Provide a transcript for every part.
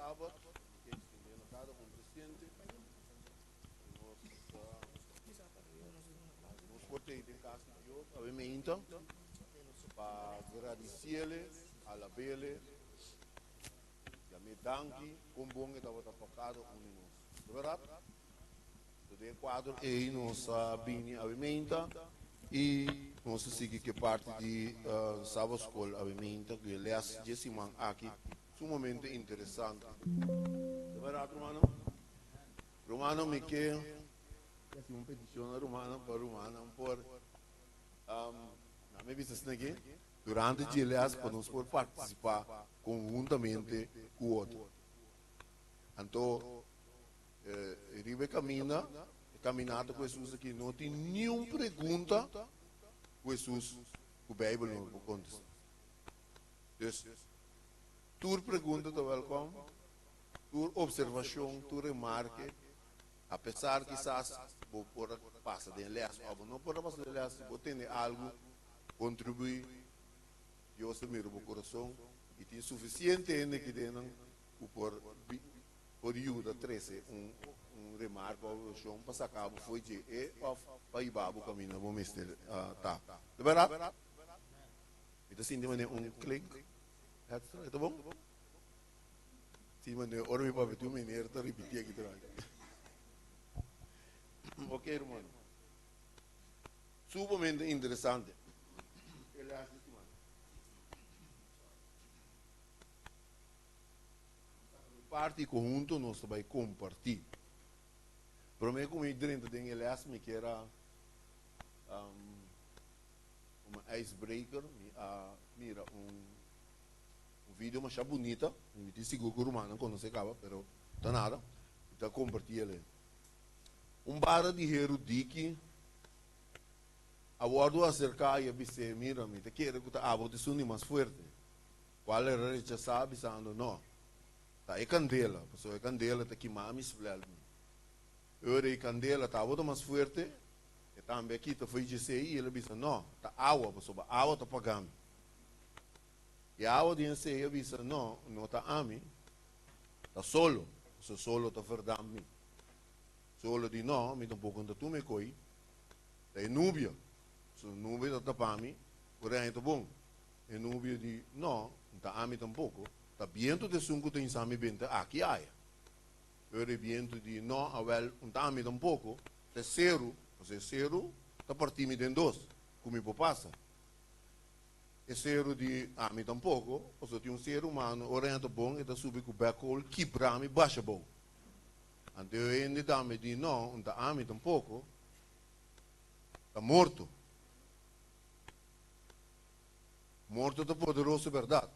sábado, que extendendo cada presente, nos portei em casa de Deus, obviamente, para agradecer a la bele, e a me danki, com bom que estava tapado um nós. Verdade? De quadro e nós bini avimenta e nós seguimos que parte de sábado escola avimenta que aliás Jessimang aqui sumamente interessante. De verdade, Romano? Romano me que uma petição romana para romana por na minha visão aqui durante o dia aliás para nós por participar conjuntamente com o outro. Então Ribe caminhada com Jesus aqui, não tem nenhuma pergunta com Jesus, com a Bíblia não pode contestar. Então, tua pergunta está welcome, tua observação, tua remarca, apesar que quizás vou por passar de lés, ou não por passar de lés, vou ter algo contribuir, Deus te mira o coração e tem suficiente ainda que tenham por ajuda 13 remarca ou chão para sacar foi de para ir para o caminho vou mestre tá de verdade então sim de maneira clique tá bom sim de maneira ora me para tu maneira tá repetir aqui atrás ok irmão sumamente interessante parte conjunto nós vai compartilhar. Para mim, como dentro de Elias, me que era uma icebreaker, mira vídeo mais bonita, me disse seguro que o romano quando se acaba, mas tá nada, então compartilha ele. Barra de Herudiki, a bordo acerca e disse, mira, me te quero que a voz de mais forte. Qual era rechazar, pensando, não. Tá, é candela, pessoal, é candela, tá que mamis, ora e candela, tá, a mais forte, e também aqui, tá, foi dizer, e ele disse, não, tá, água, pessoal, água tá pagando. E a água disse, ele disse, não, não tá ami, tá solo, solo tá verdade, solo di no, mi tampouco anda tu me coi, tá é núbia, núbia tá para mim, ora é bom, é núbia di no, tá ami tampouco, tá viento de sunco tem sami benta aqui aia. Ora viento di no, avel un tami tampouco, tá zero, você zero, tá partimi den dos, come può passa. E zero di ami tampouco, você tem ser humano, ora é bom, e tá subi com becol, kibrami baixa bom. Ante eu ainda dame di no, un ta ami tampouco, tá morto. Morto tá poderoso verdade.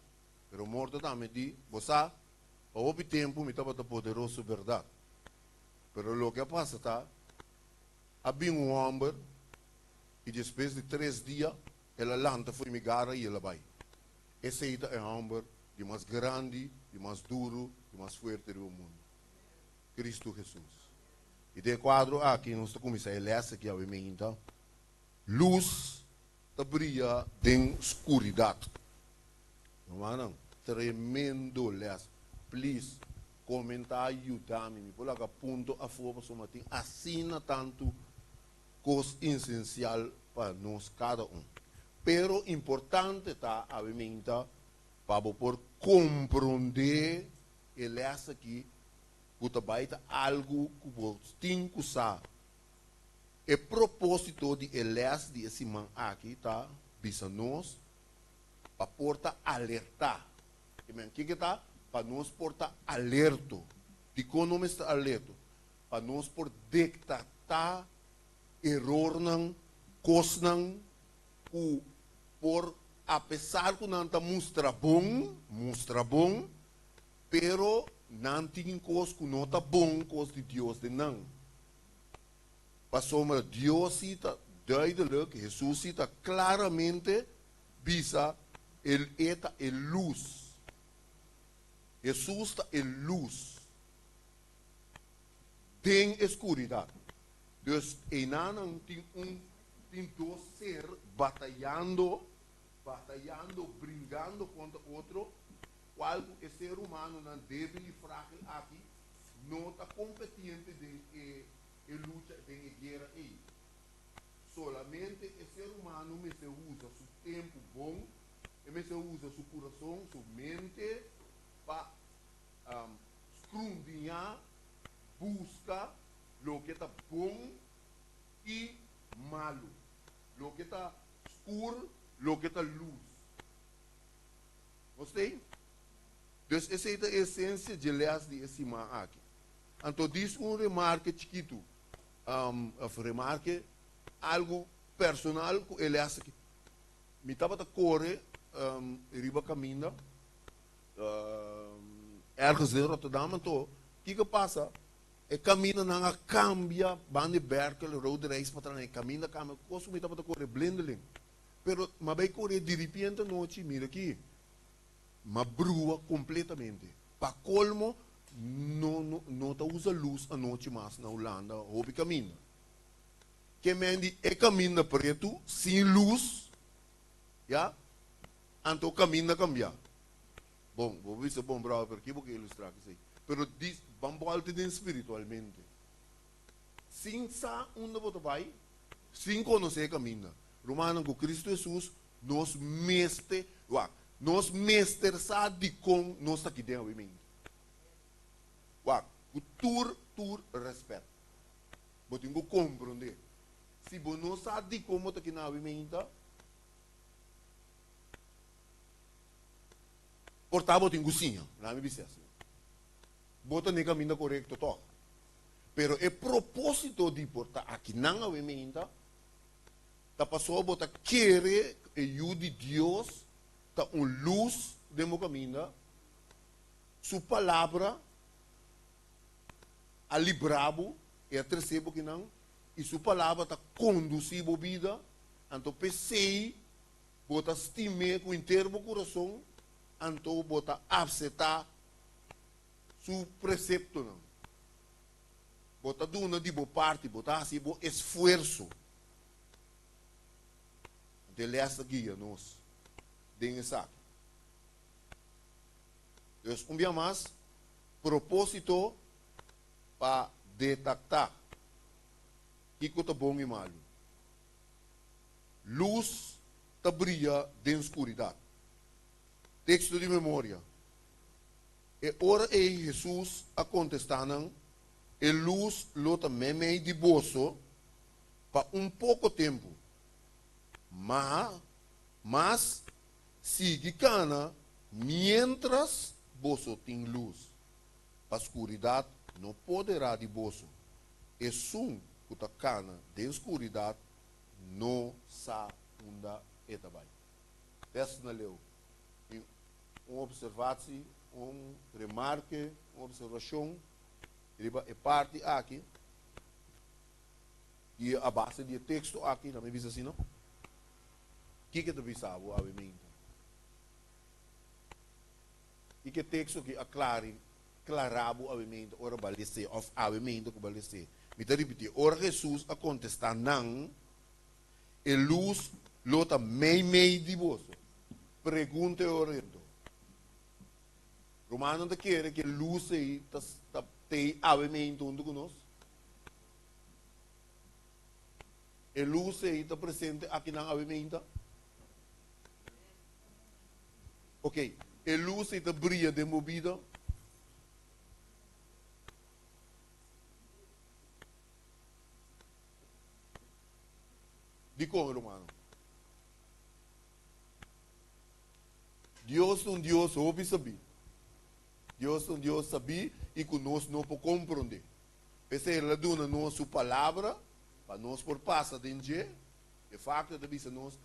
Pero morto também di, você, a houve tempo, me estava poderoso verdade. Pero lo que passa tá, havia homem, e depois de 3 dias, ela lanta foi migara e ela vai. Esse é o homem de mais grande, de mais duro, de mais forte do mundo. Cristo Jesus. E de quadro aqui, nós estamos começando a ler aqui, obviamente, luz está brilha em escuridade. Não, tremendo, aliás. Please, comentar, ajudar-me. Me coloca ponto a favor, somente assina tanto coisa essencial para nós, cada um. Pero importante está, obviamente, para por compreender, aliás, aqui, que está algo que você tem que usar. E propósito de Elias de esse man aqui, tá? Bisa nós, para porta alertar. O que está? Para nós porta alerto. De como nós está alerto? Para nós por detectar erro não, coisa não, por apesar que não está mostra bom, pero não tem coisa que não está bom, coisa de Deus de não. Passou mas Deus está duidelijk, Jesus está claramente bisa ele está em luz. Jesus está em luz. Tem escuridade. Dus não tem dois ser batalhando, brigando contra outro. qual o ser humano não deve e frágil aqui, não está competente de luta, de guerra aí. Solamente o ser humano me se usa seu tempo bom, e me se usa seu coração, sua mente, para escrutinar, buscar o que está bom e malo, o que está escuro, o que está luz. Gostei? Então, essa é a essência de leas de esse aqui. Então, diz remarque chiquito, remarque algo personal que ele acha que me estava a correr, riba caminho, ergens in Rotterdam, então, o que passa? E caminho não cambia, bande Berkel, rode reis para trás, caminho cambia, coisa me estava a correr blindeling. Pero, mas vai correr de repente noite, mira aqui, mas brua completamente. Para colmo, não usa luz a noite mais na Holanda, houve caminho. Que mendi é caminho preto, sem luz, já? Então o caminho cambia. Bom, vou ver se é bom, bravo, porque vou ilustrar isso aí. Pero diz, vamos voltar espiritualmente. Sem saber onde você vai, sem conhecer o caminho. Romano, com Cristo Jesus, nos mestre, nos mestre sabe como nós está aqui dentro. Tur respeito. Você tem que compreender. Se você não sabe como está aqui na vivenda, portanto, você tem que cozinhar. Não me disse assim. Você tem caminho correto, todo. Pero o propósito de portar aqui na vivenda, a pessoa bota querer a ajuda de Deus, tá luz de meu caminho, sua palavra, a librabo, e a terceiro que não, e sua palavra está conduzir a vida, então pensei, bota estimar com o inteiro coração, então bota aceitar seu precepto não. Bota duna de boa parte, bota assim, bom esforço. Ele é essa guia, nós. Dengue saco. Deus, dia mais, propósito para detectar o que está bom e malo. Luz está brilha de escuridão. Texto de memória. E ora é Jesus a contestar, e luz lota meme de bolso para pouco tempo. Mas sigue cana mientras bolso tem luz. A escuridão não poderá de bolso. E sum que está cana de escuridão não sa unda etabai. Dessa na leu. Observação, remarque, observação. É parte aqui. E a base de texto aqui, não me diz assim, não? O que tu pensava, obviamente? E que texto que aclare, clarabo, obviamente, ora balese, of obviamente, que balese. Me te repetir, ora Jesus a contestar, não, e luz, lota mei de vosso. Pergunta orando. Romano te quer que luz aí, tem obviamente, onde conosco. E luz aí está presente aqui na obviamente. Ok, e luz está brilha de movida. De como, romano? Deus é um Deus ouve saber. Deus é um Deus saber e que nós não podemos compreender. Essa é a dona nossa palavra, para nós por passar dentro. De facto, nós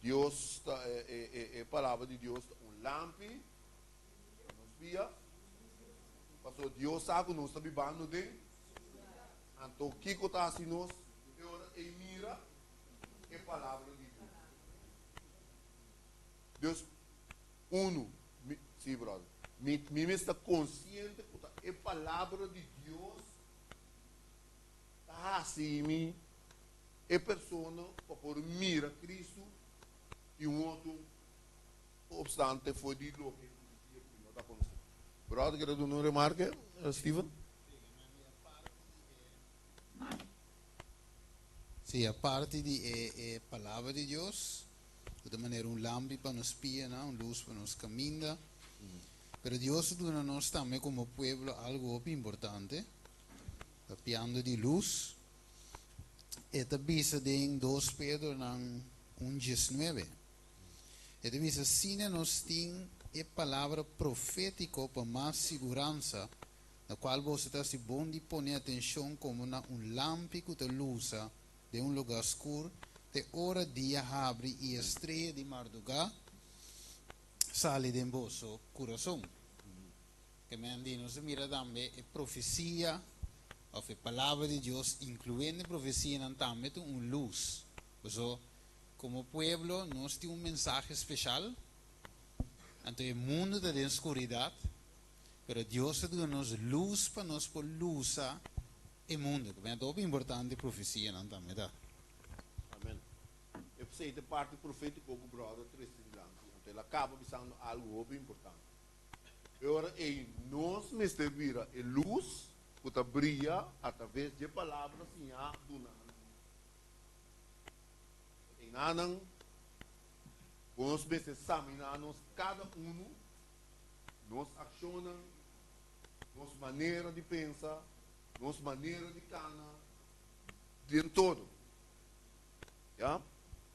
Deus, a palavra de Deus, lampe, nos via, pastor Deus sabe que nós estamos vivendo de, então o que está assim nós, e mira, a palavra de Deus. Deus, sim, brother, me está consciente que a palavra de Deus está assim, a pessoa, para por mira Cristo, e outro obstante foi de louco. Brother, quer dar uma remarca, Steven? Sí, aparte de palabra de Dios, de manera un lampi para nos pia, ¿no? Un luz para nos camina. Pero Dios da nos también como pueblo algo importante, piando de luz. Esta visa de 2 Pedro en 1:19. Esta visa sina nos tem a palavra profético para mais segurança, na qual você está se bom de pôr atenção como na lâmpico de luz de lugar escuro, de hora dia abre e estrela de madrugada sale de vosso coração. Que me andino se mira também a profecia, ou a palavra de Deus, incluindo a profecia, também tem luz. Então, como pueblo, nós temos mensaje especial. Então, o mundo está em escuridão, mas Deus dá-nos luz para nós por luz o mundo. Que é muito importante a profecia também. Amém. Eu sei de parte profética com o brother Tristan. Então, ele acaba pensando algo muito importante. Agora, nós me servir a luz que brilha através de palavras assim, do nada. Em nada, nós me examinamos cada nós ações, nossa maneira de pensar, nossa maneira de canar, de todo. Ja?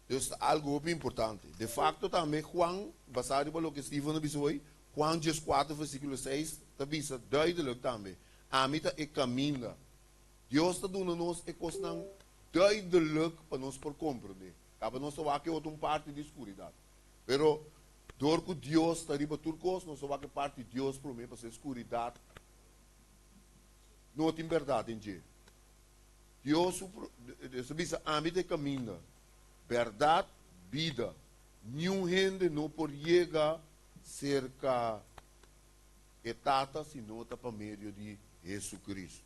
Dus algo muito importante. De facto, também Juan, basado no que Steven avisou, Juan 4, versículo 6, avisa duidelijk também. Amita e caminha. Deus está dando nos e coisas duidelijk para nós por compreender. Acaba nós só aqui outra parte de escuridão. Pero, door que Deus está riba turcos, nós só aqui parte de Deus para mim, para ser escuridão. Não tem verdade em dia. Deus, avisa, amita e caminha. Verdade, vida. Nenhum gente não pode chegar cerca etata se não está por meio de Jesus Cristo.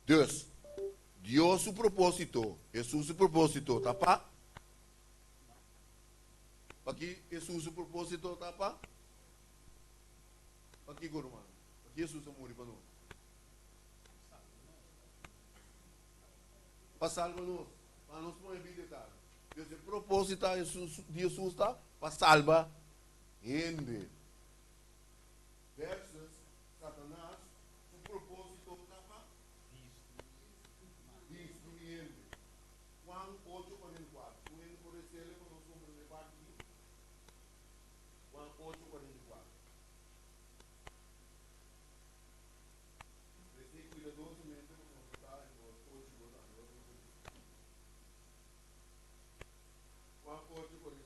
Dus, Deus o propósito, Jesus o propósito, tá pá? Aqui, Jesus o propósito, tá pá? Aqui, Gurman. Aqui, Jesus morreu para nós. Para salvar nós. Para nós não é vida. Deus o propósito de Jesus está para salvar gente. Versus Satanás, o propósito está para destruir. Juan 8:44. Pueden obedecerle con los hombres de parte. Juan 8:44. Esté cuidadosamente con lo que está en los 8 botando. Juan 8:44.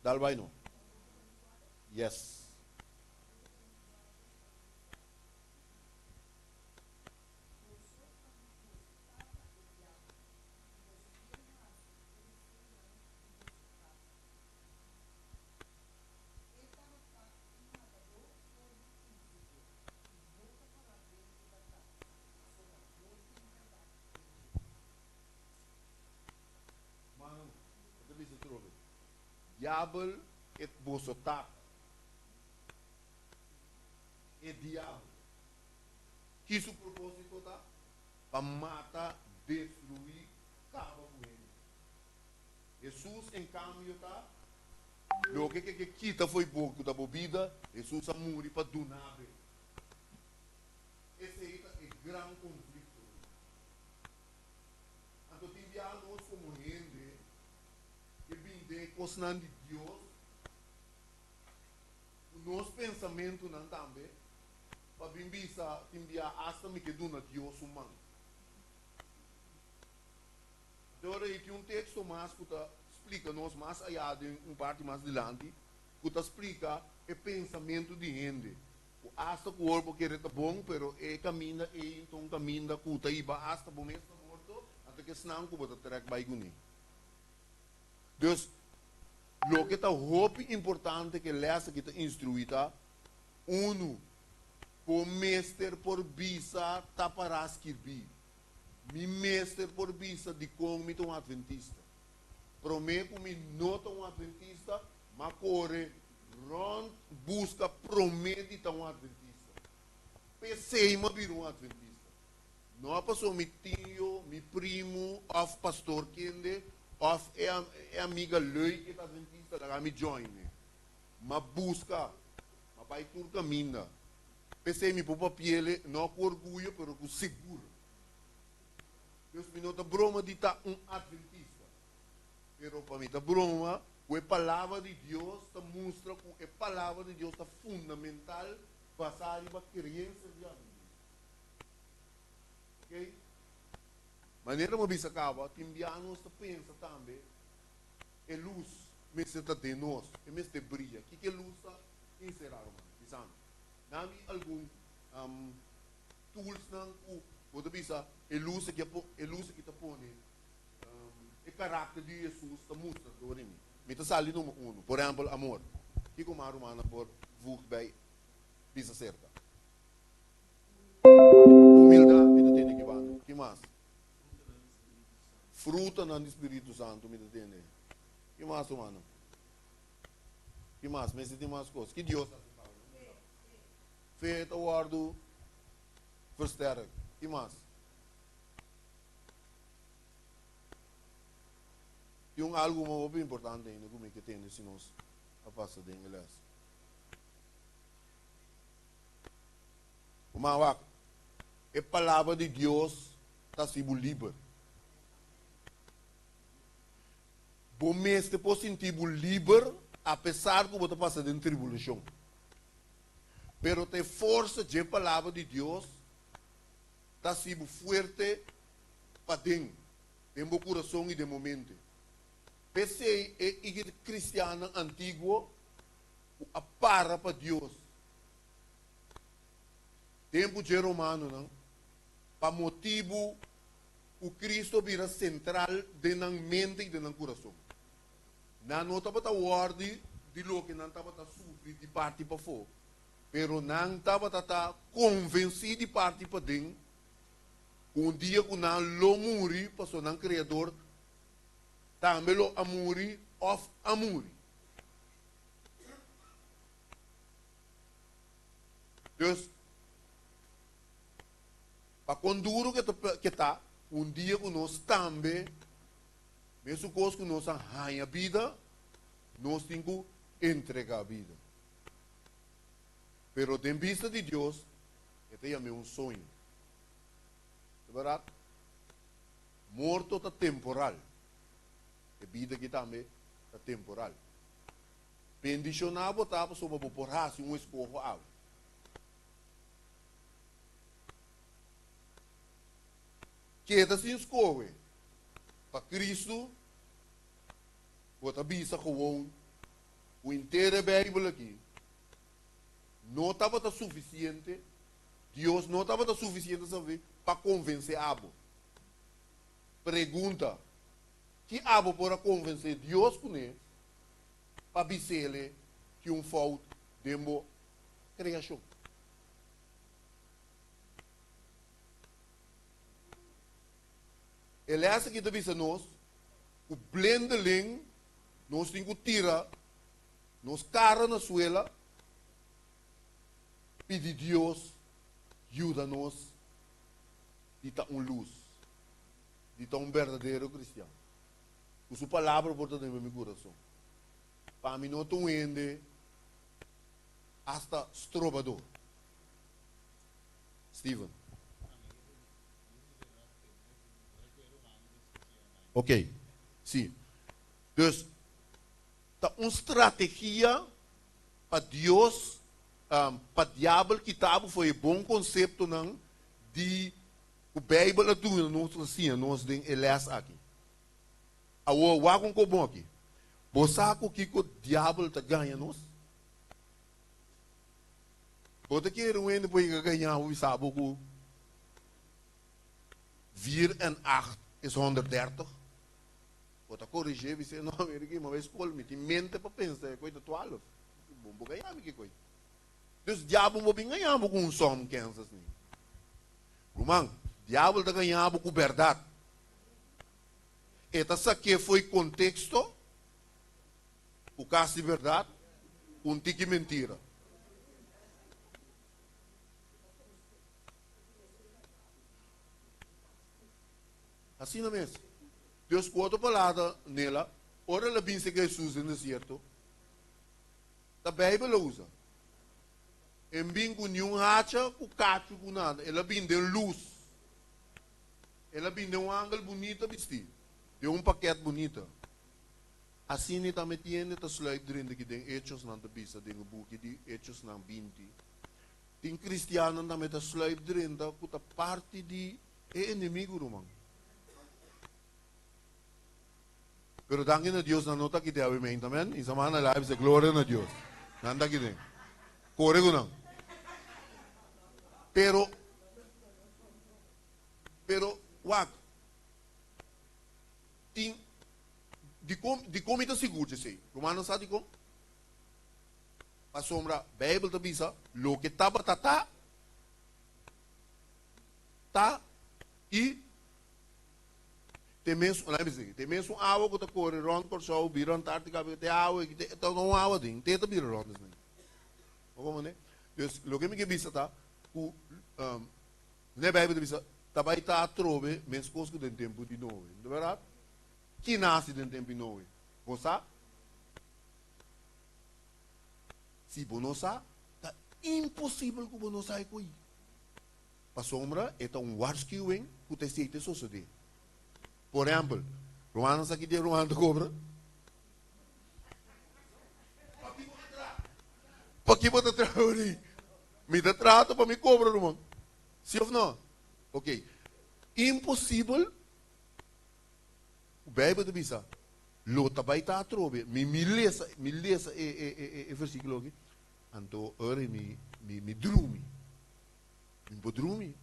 Dal vaino. Yes. Mano, eu te trouxe. Diabol et bosotak. E diabo. Que su propósito tá? Para matar, destruir, acaba com ele. Jesus, em cambio, tá? Lo que quita foi pouco da bebida, Jesus a morrer para donar. Esse aí é grande conflito. Então, tem nós como gente que vem coisas de Deus, o nosso pensamento não também, para vir enviar hasta me que dona Deus humano. Agora, aqui um texto mais que explica-nos mais allá de parte mais adiante, que explica o pensamento de gente. Hasta o corpo que está bom, pero caminha e então caminha que está iba hasta o momento morto, até que senão que você terá que vai guni. Dus, lo que está muito importante que lessa que está instruída, uno, Bom meester por bisa taparas kirbi. Mi meester por bisa di kong mi tong adventista. Prometo mi nota um adventista, mas corre, rond, busca, promete um adventista. Pensei ma vir um adventista. Não passou mi tio, mi primo, of pastor kende, of amiga lei que é adventista, lá me join. Mas busca, mas vai tur caminha. Pensei mi popa piele, não com orgulho, pero com seguro. Deus me nota broma de estar adventista. Pero para mim, a broma, a palavra de Deus mostra que a palavra de Deus é fundamental para a criança de vida. Ok? Maneira como isso acaba, timbianos pensa também, é luz, mas está de nós, é mesmo de brilha. O que é luz está encerrado, mano? Não há algum tools não, pode pensar, é luz que está pondo. O caráter de Jesus está mostrando em mim. Me está salindo um, por exemplo, amor. Que como a romana por vuk bij pisa certa. Humildade, me tem que van. Que mais? Fruta no Espírito Santo, me tem. Que mais, humana? Que mais? Me tem mais coisas. Que Deus fé, guardo, versterk. Que mais? E algo muito importante ainda, como é que tem se nós a passar de inglês. Mas a palavra de Deus está sendo livre. Bom mestre pode sentir livre, apesar que você passa de tribulação. Pero tem força de palavra de Deus está sendo forte para dentro, de meu coração e de momento. Pensei em igreja cristiana antiga, a para para Deus. Tempo de romano, não? Para motivo, o Cristo vira central de na mente e de na coração. Não estava a ordem de lo que não estava a sofrer de parte para fora. Pero não estava a convencido de parte para dentro. Um dia que não lo muri, passou não criador, também lo amuri of amuri. Dus, para conduro que está, um dia que nós também, mesmo coisa que nós arranha a vida, nós temos que entregar a vida. Pero em vista de Deus, este é um sonho. É verdade? Morto está temporal. A vida que também é temporal. Bendicionar botava sobre a porraça um escorro água. Que é assim escorre. Para Cristo, bota bisa gewoon o inteiro Bíblia aqui. Não estava suficiente. Deus não estava suficiente para convencer Abo. Pergunta. Que Abo para convencer Deus com ele para dizer que falta de uma criação. Ele acha que deve ser nós, o blendeling, nós temos que tirar, nós cara na suela, pedir Deus, ajuda-nos, de estar luz, de estar verdadeiro cristiano. Com sua palavra por dentro do meu coração. Para mim não estou indo hasta estrobador. Steven. Ok. Sim. Dus, tá uma estratégia para Deus, para o diabo que estava foi um bom conceito não de o Bíblia do nós assim, nós tem Elias aqui. A o wagon ko bom aqui. Bosaco que o diabo tá ganha nós. Pode que er um depois ganhar o sabe que 4 en 8 is 130. Pode corrigir e dizer, não, ele que uma vez escola, me mente para pensar, coisa 12. Bom, ganhar que coisa. Dus diabo mo ganhamos com um som Kansas ni. Rumang, diabo da ganhamos com verdade. Eta sa que foi contexto, o caso de verdade, um tique mentira. Assim não é mesmo. Deus conta a palavra nela, ora ela pensa que Jesus é no deserto. A Bíblia usa. Em bem com nenhum hacha, com cacho, com nada. Ela vem de luz. Ela vem de um ângulo bonito vestir. De um paquete bonito. Assim ele também tem a slide dentro que tem Hechos na bisa, tem o book de Hechos na 20. Tem cristiano também a slide dentro que a parte de inimigo, irmão. Pero dangin a Deus na nota que tem a mim também. E semana live se glória a Deus. Nanda que tem. Corre com não. Pero, wag, tem, de como está seguro de ser. Romanos sabe como? A sombra, Bíblia está bisa, lo que estava tá, e tem mesmo água que está correndo rond por só, vira Antártica, tem água, tem uma água dentro, tem vira rond. Como né? Dus, lo que me bisa tá, na Bíblia bisa, também está a trove, mas coisas do tempo de novo, não é verdade? Quem nasce do tempo de novo? Você? Se você não sabe, é impossível que você não saiba com isso. A sombra é um waarschuwing que você aceita suceder. Por exemplo, Romanos aqui de Romanos cobra. Para que você trabalha? Me dá trato para me cobrar, irmão. Sim ou não? Ok. Impossível. O Bíblia diz isso. Lota vai estar a trove. Me lesa e versículo aqui. Então, ora me drumi. Me podrumi.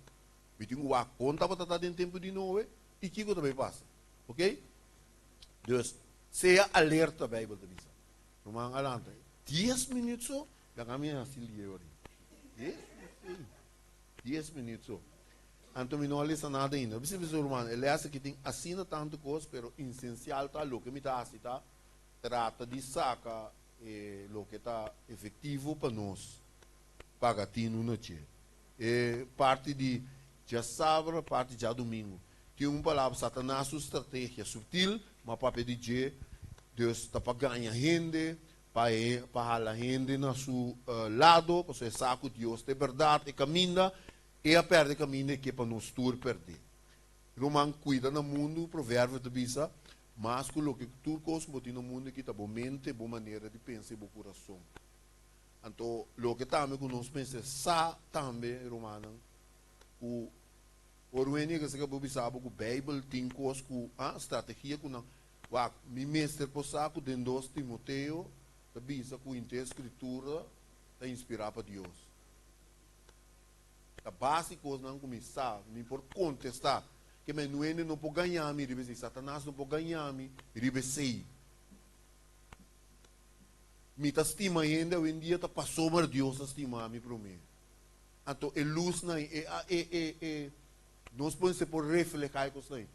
Me tenho a conta para estar dentro tempo de novo. E que também passa. Ok? Dus, seja alerta a Bíblia diz isso. Romano alanta. 10 minutos, já caminha assim ali. 10 minutos. Então, não lista nada ainda. Você vê, irmão, ele acha que tem assina tanto coisa, mas essencial está o que me está assim, tá? Trata de sacar o que está efetivo para nós. Pagatino no dia. Parte de já sábado, parte de já domingo. Tem uma palavra, Satanás, sua estratégia sutil, mas para pedir Deus está para ganhar gente, para a gente no seu lado, para o saco de Deus de verdade, e caminha, e a perde caminho que é para nos tur perder. Roman cuida no mundo, provérbio de bisa, mas com o que tu cosmo no mundo que está boa mente, boa maneira de pensar e bom coração. Então, o que também que nós pensamos, sa também, Romano, o Orwenia que se acabou de saber que o Bíblia tem coisas com a estratégia que não, me mestre por saco de 2 Timoteo, da bisa com a escritura, da inspirar para Deus. A básica coisa não começar, nem por contestar, que me não pode ganhar me, ribe Satanás não pode ganhar me, ribe sei. Me tá estima ainda, hoje em dia tá passou por Deus estima me para mim. Então, a luz não nós podemos por refletir com isso.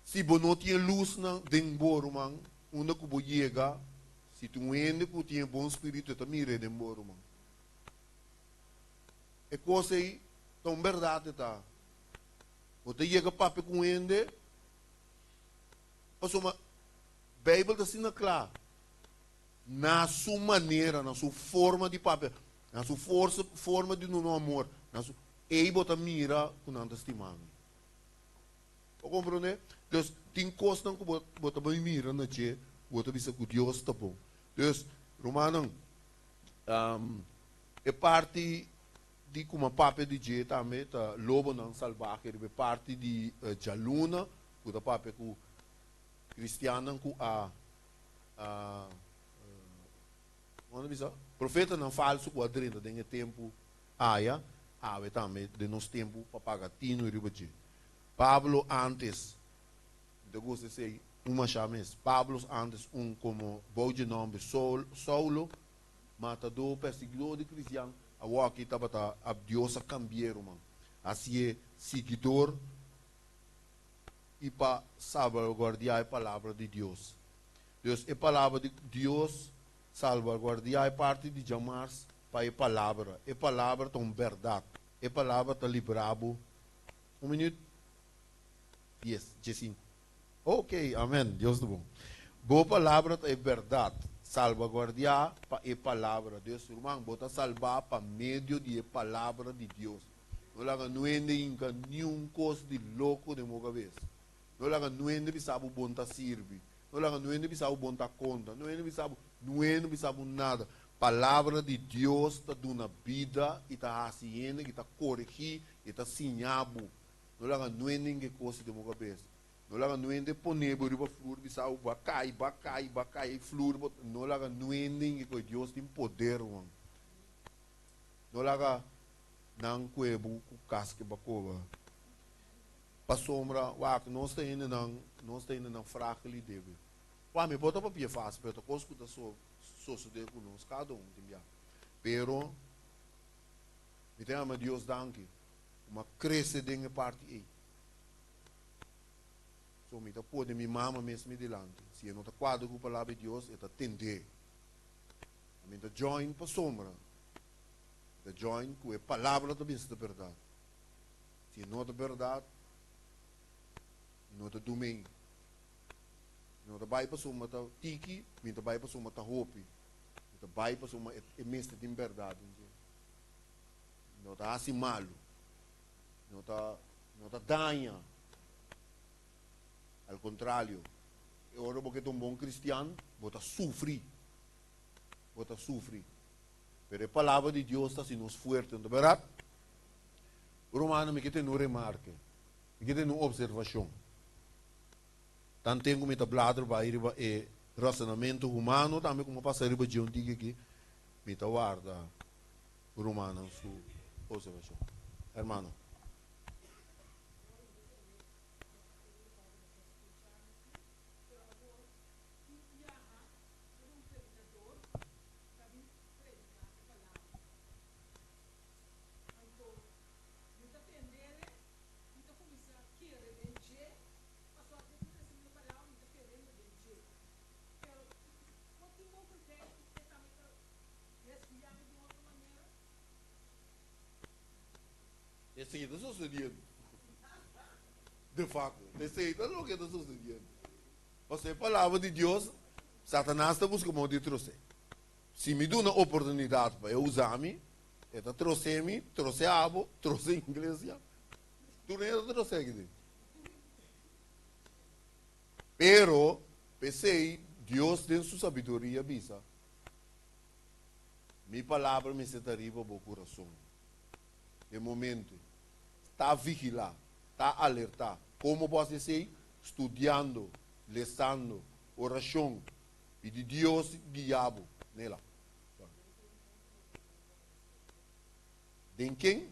Se você não tem luz não dentro man, onde que você chega, se tu ainda que tem bom espírito, tu mira dentro man. É coisa aí, tão verdade tá. Você chega papo com ele, passou uma Bíblia está sendo clara. Na sua maneira, na sua forma de papel, na sua forma de no amor, na sua e bota mira com não estimar. O compreende? Então, tem coisas que bota bem mira na che, bota bisa que Deus está bom. Então, Romano, é parte de como papel de je também, tá lobo não salvaje, é parte de jaluna, o papel que cristiano com profeta não falso quadrinho tem tempo também de nosso tempo para pagar tino e ribaji. Pablo antes de você sei uma chames Pablo antes como bom de nome Saulo matador, perseguidor de cristiano, a aqui estava a Deus a cambiar, man. Assim é, seguidor e para salvaguardar a palavra de Deus. Deus, a palavra de Deus salvaguardar a parte de chamar para a palavra. A palavra é verdade. A palavra está librado. Um minuto. Yes, Jessim. Ok, amém. Deus é bom. Boa palavra é verdade. Salvaguardar para a palavra. Deus, irmão, bota salvar para meio de a palavra de Deus. Não é nenhum coisa de louco de uma vez. Não é nem sabe bom tá servir. Não é nem sabe bom tá conta. Não é nem sabe nada. Palavra de Deus está dando vida e está haciendo, e está corrigir, e está sinhando. Não é nem coisa de uma vez. Não é nem poner por uma flor, sabe bacai, flor. Não é nem que Deus tem poder, mano. Não cuebo com casca bacova. Para sombra, não está ainda não fraco ali deve. Me bota para pia fácil, pero a coisa que está só de conosco cada tem. Pero me tem a Deus danke, uma cresce dentro parte aí. So me tá pode minha mama mesmo delante. Se eu não tá quadro com a palavra de Deus, é tá tender. Me tá join para sombra. Tá join com a palavra da verdade. Se não é verdade, não está domingo. Não está vai para suma tá tiki, não está vai para suma tá hope. Não está vai para suma é mesmo de verdade. Não está assim malo. Não está danha. Ao contrário, eu oro porque um bom cristiano, bota sofrer. Bota sofrer. Pero a palavra de Deus está sendo forte, não é verdade? O romano me quer ter uma remarca. Me quer ter uma observação. Tanto tenho que bladar para ir para o relacionamento humano, também como passar riba de onde que me guarda o romano sua observação. Hermano. Esse aí está sucedendo. De fato, esse aí está o que está sucedendo. Você, a palavra de Deus, Satanás está buscando de trouxer. Se me dá uma oportunidade para eu usar-me, ele trouxe-me, trouxe a abo, trouxe a igreja. Tu nem trouxe aqui. Pero, pensei, Deus tem sua sabedoria, bisa. Minha palavra me está arriba ao coração. De momento, está a vigilar, está a alertar. Como posso dizer? Estudando, lendo, oração. E de Deus guiado nela. De quem?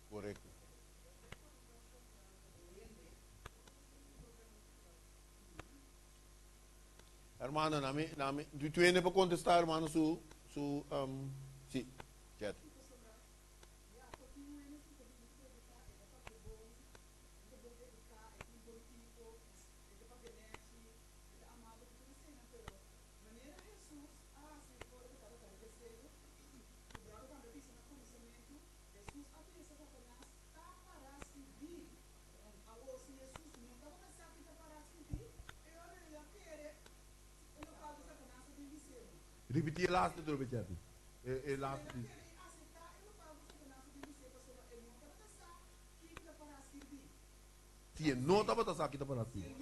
Correto. Hermano, tu tienes para contestar, hermano, sí, chat. Repetir last do chat. Last. Sim, não estava a aqui para assim.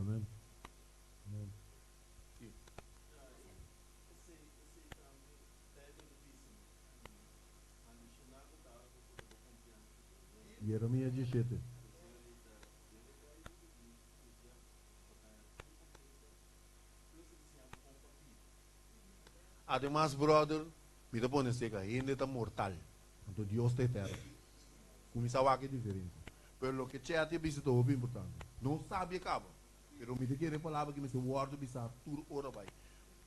Amen. Amen. Sim. Jeremias 17. Además, brother, me da pone seca, ainda está mortal. Então Deus te terra. Começa a que Diferente. Pero lo que c'è a te bisito é importante. Não sabe acaba. Pero me te a palavra que me se guarda bisa tur ora vai.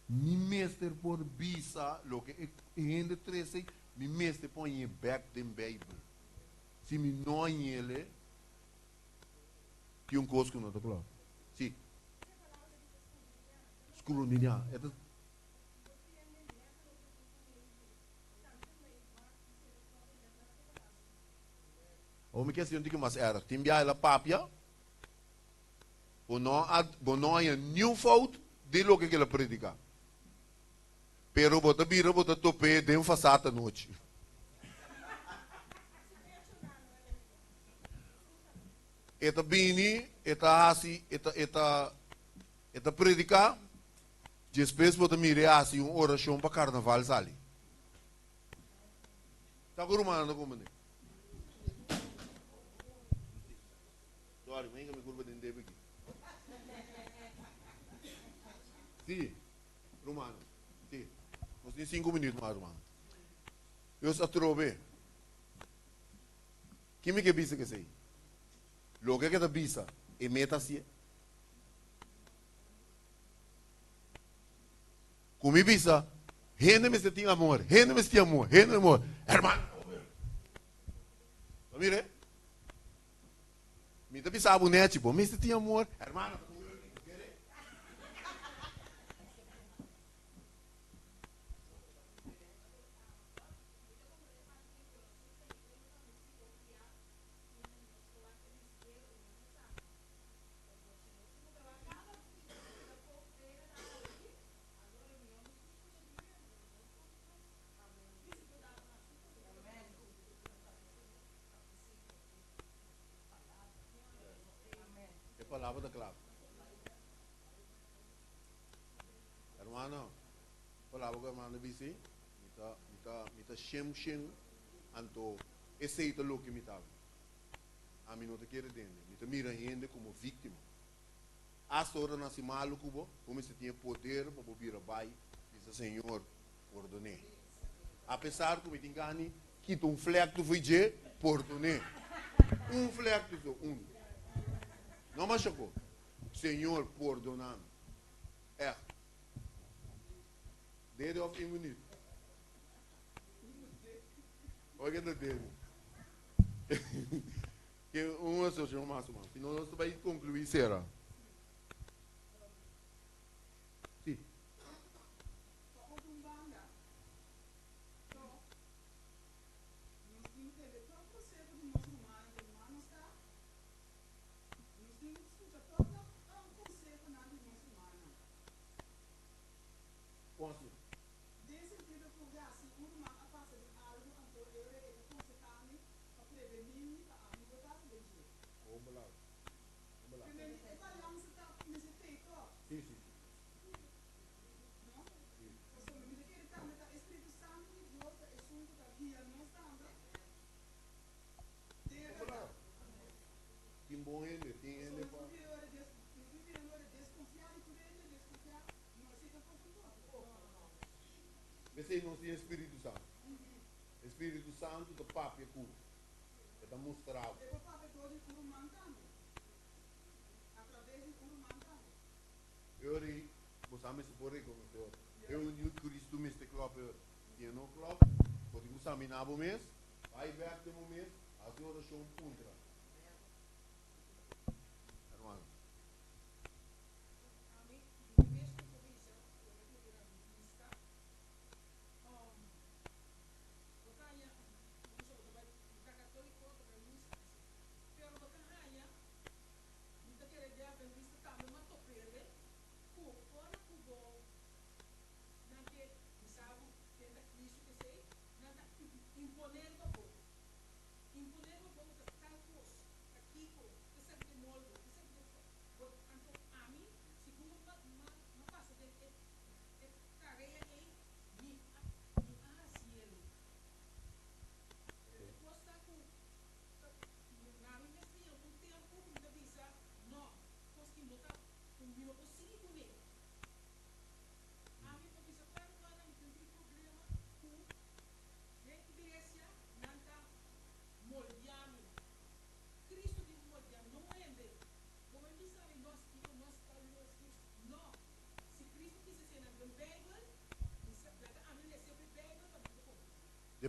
Mi meester por bisa lo que ainda 13 mi meester põe back the Bible. Se me não ele tem coisa que não está claro. Sim. Escrutinhar. Ou me questão de que mais era. Tem ela papia. Ou não há nenhum fout de lo que ela predica. Pero bota bira, bota tope, de façata noite. Eta bini, eta hasi, eta predica. Depois bota mire hasi uma oração para carnaval sali. Tá com rumano como né? Sorry, mas me curva dentro aqui. Sim, rumano. Sim. Nós temos 5 minutos mais, rumano. Eu só trove. Quem me que bisa que sei? Logo que da bisa, e meta-se. Como bisa, rende me se tem amor, rende me se tem amor, rende amor. Hermano. Mire. Me tá bisa bonete, bom, me se tem amor, hermano. Palavra da clave. Hermano, palavra que hermano disse, mita shem anto esse é o que me tá. A mim não te quer entender. Mita mira ainda como vítima. A sora nasce malo cubo, como se tinha poder para bobir a bai, diz Senhor, perdonei. Apesar que me engane, quita fleco do VG, perdonei. Fleco do não machucou. Senhor, perdonando. É. Desde o fim bonito. Olha que dele. Que uma sessão máxima. Senão nós vamos concluir será. Sim. Bom ele, tem ele para. Você não tem Espírito Santo. Espírito Santo do Papa é cu. É da mostrar. Eu ri, você me supõe como eu. Eu não Cristo me este club eu. Tinha no club, pode usar me na mês, vai ver até o mês, as horas são contra.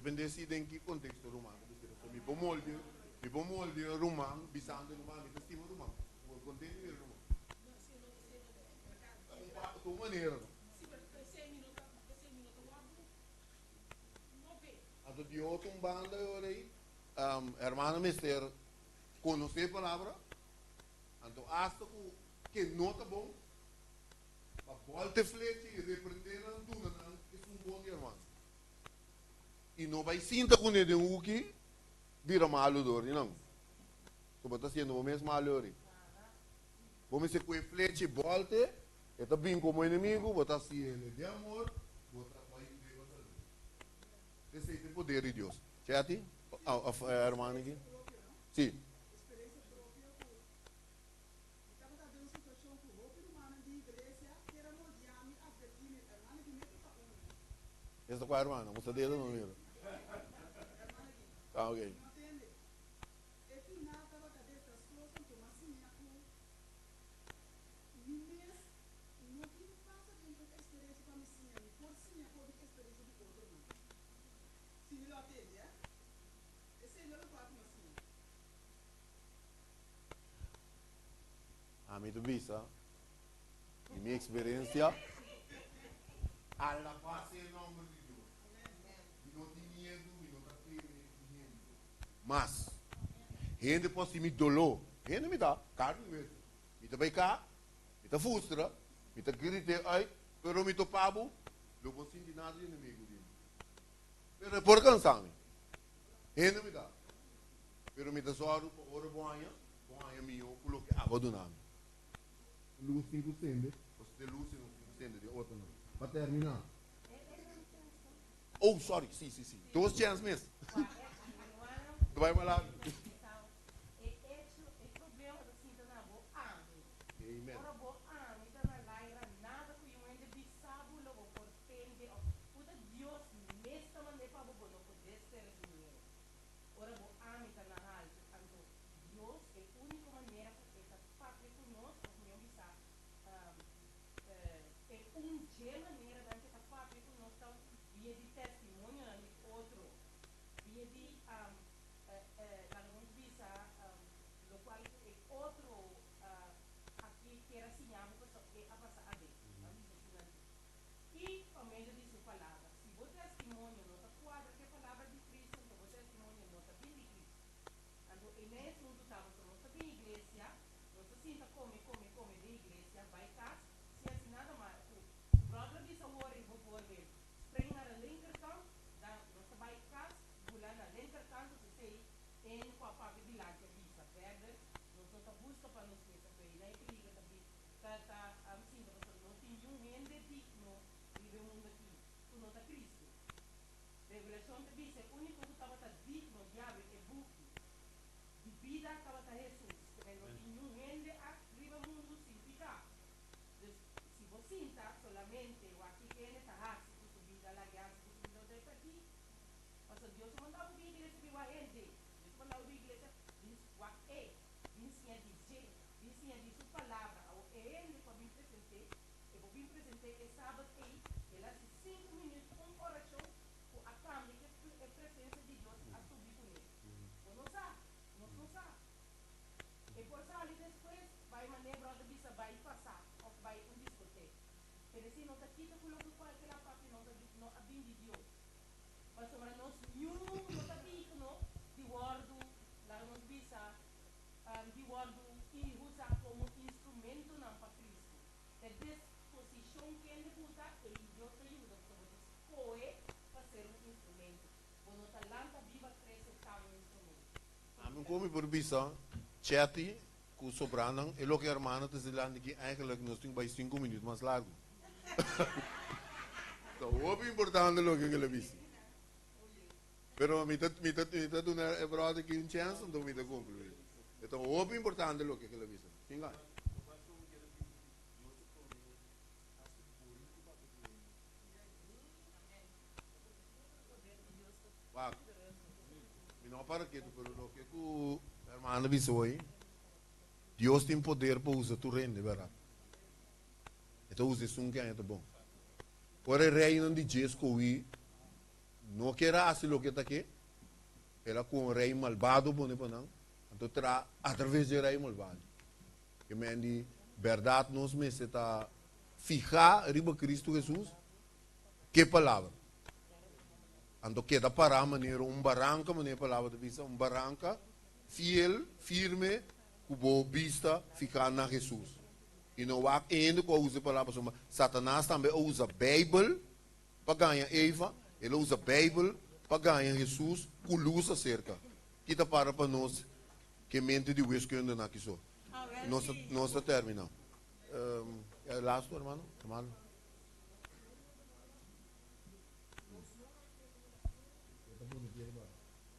Depende se tem que contexto romano. So, mi pomolde romano, bisando romano, mi testima romano. O contexto romano. Tu maneira. Ado de outro banda aí, hermano mister, conhecer a palavra, então hasta que nota bom, a volta flete e repreender a tuna, que é um bom irmão. E não vai sinta com ele o que vira malo dor, não. Tu está sendo o mesmo malo aí. Vamos se com flete volta, está bem como inimigo, botar se ele de amor, botar vai esse é o poder de Deus. Certo? A irmã aqui? Sim. Essa qual é a irmã? Você dele não mira? Ah, ok. A mim do vista, em minha experiência, alla paz em nome de Deus. E não tem medo, e não tem medo. Mas, gente pode me dolor, gente me dá, carne mesmo. Me dá cá, me dá frustra, me dá grita, ai, pero me dá pabo, não vou sentir nada de inimigo dele. Pero por cansar-me, gente me dá. Pero me dá só hora boa minha, coloque água do nome. Luz 5 cende, você luz 5 cende de outra não. Para terminar. Oh, sorry, sim. 2 chances mesmo. Tu vai lá. Amen. Come por bisa, chati, com sobranan, e lo que a irmã está dizendo que eigenlijk nós temos mais 5 minutos mais largo. Então, o importante é lo que ele disse. Pero me está dando a brother que chance, então me está concluir. Então, o importante é lo que ele disse. Pinga. Não para que pelo que o irmão disse hoje, Deus tem poder para usar tu reino, verdade? Então usa isso que é bom. Ora rei não de Jesus coi, no quiera así lo que está aquí, era com o rei malvado, então terá através do rei malvado. Que me di verdade nos me está fijar riba Cristo Jesus, que palavra. Então queda para a maneira barranca, maneira palavra de vista, barranca fiel, firme, cubo vista ficar na Jesus. E não há ainda que usa a palavra, Satanás também usa a Bíblia para ganhar Eva, ele usa a Bíblia para ganhar Jesus, com luz acerca. Kita para nós, que mente de Deus que anda aqui só. Nós terminamos. É last, hermano?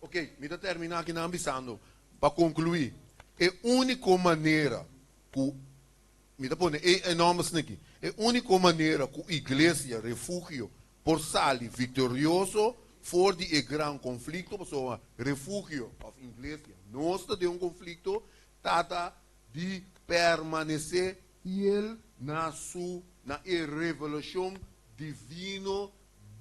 Ok, me terminar aqui na ambição. Para concluir, é a única maneira que me dá pôr enorme aqui. É a única maneira que a igreja, refúgio, por sair vitorioso, fora de grande conflito, pessoa, refúgio of igreja, nós temos conflito, trata de permanecer fiel na revelação divina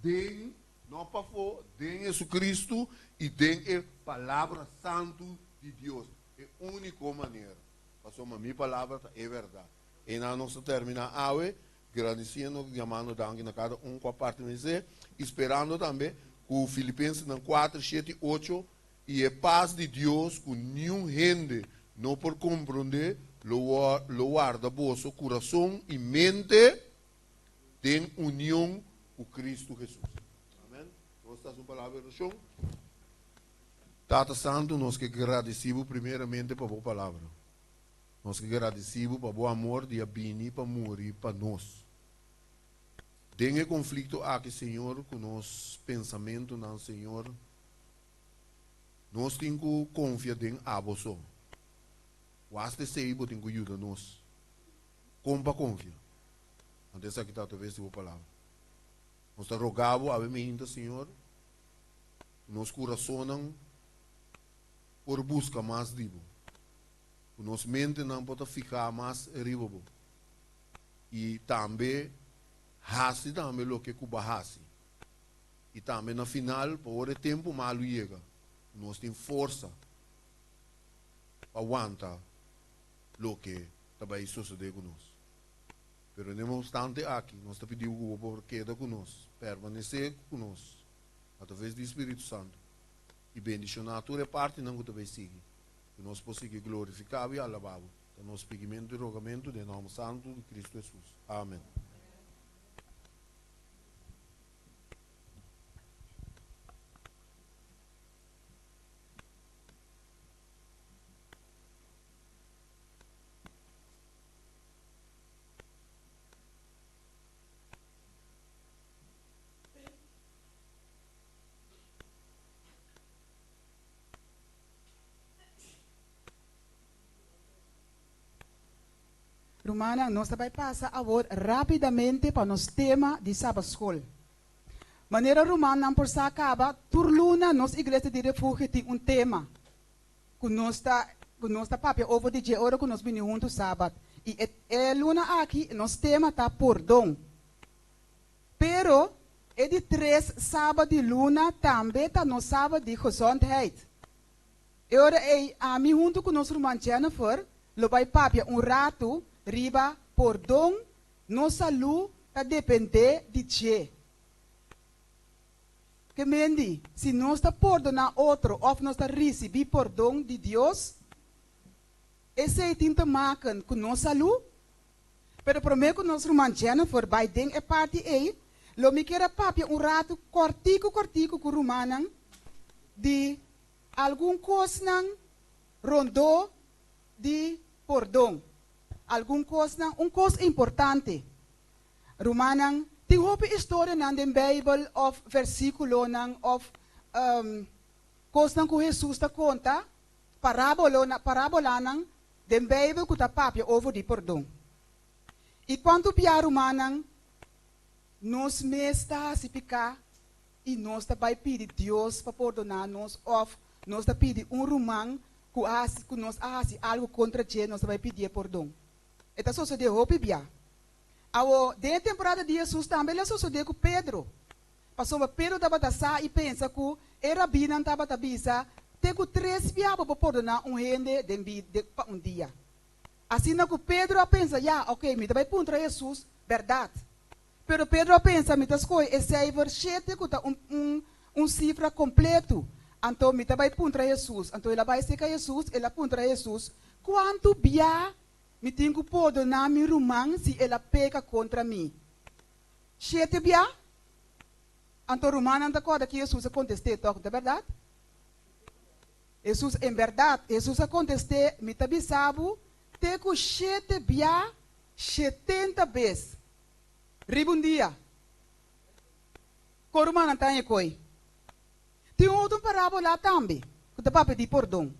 de não para fora, de Jesus Cristo e de a palavra santa de Deus. É a única maneira. Passou a minha palavra é verdade. E na nossa termina hoje, agradecendo, chamando danke na cada com a parte de você, esperando também que o Filipenses 4, 7, 8 e a paz de Deus que nenhum gente não por compreender, lo guarda vosso coração e mente em união com Cristo Jesus. Amém? Esta é uma palavra de oração. Tata Santo, nós que agradecemos primeiramente por a boa palavra. Nós que agradecemos por o amor de abini para morrer para nós. Tem conflito aqui, Senhor, com nosso pensamento, não, Senhor. Nós temos que confiar em você. O aste seibo tem que ajudar nós. Como para confiar? Antes aqui está talvez a boa palavra. Nós está rogando a mente, Senhor. Nos corações por busca mais ribo. Nos mente não pode ficar mais ribo. E também hasi também o que cuba hasi. E também no final, por o tempo malo chega, nós temos força para aguentar o que também sucede conosco. Pero não obstante aqui, nós te pedimos por queda conosco, permanecer conosco, através do Espírito Santo. E bendicionar toda parte não que também siga. Que nós possamos glorificar e alabar. O nosso pedimento e rogamento de nome santo de Cristo Jesus. Amém. Romana, nós vai passar agora rapidamente para o nosso tema de sábado escola. Maneira romana, por se acaba, turluna, nossa igreja de refúgio tem um tema. Que nós está papel over de dia, hora que nós vinimos juntos sábado. E é luna aqui, nosso tema está perdão. Pero, é de 3 sábado de luna, também está no sábado de gezondheid. E ora, a mim junto com nosso irmão Jennifer, lo vai papel rato, riba, perdão, nossa saúde está depender de ti. Que mendi, se nós está perdonar outro, ou nós está receber perdão de Deus, esse tem que marcar com nossa saúde. Pero primeiro que nosso irmão Jennifer vai den é parte aí, lo me quer papia rato cortico com o romano de algum coisa rondou de perdão. Algum coisa, coisa importante. Romanan, tem uma história na Bíblia, of versículo, of coisa que Jesus está conta, parábola na Bíblia que está papia over de perdão. E quando pia Romanan, nós mesmo se picar e nós vai pedir Deus para perdonar nós, of nós pedir romano que nós faz algo contra ele, nós vai pedir perdão. Eta sucedeu com Bíblia. A temporada de Jesus também sucedeu com Pedro. Pastor Pedro estava a e pensa que era bina estava a bisa, tenho 3 piabos para perdonar gente de dia. Assim que Pedro pensa, ok, me vai puntra Jesus, verdade. Pero Pedro pensa, me das coisas, esse é versículo que está cifra completo. Então, me vai puntra Jesus. Então, ele vai ser Jesus, ele puntra Jesus. Quanto bia me tenho que perdonar meu irmão se ele peca contra mim? 7 bia? Então, o romano anda conta que Jesus contestou, é verdade? Jesus, em verdade, Jesus contestou, me tabi sabe, tem que 7 bia, 70 vezes. Riba dia. O romano está em coi. Tem outra parábola também, que dá para pedir perdão.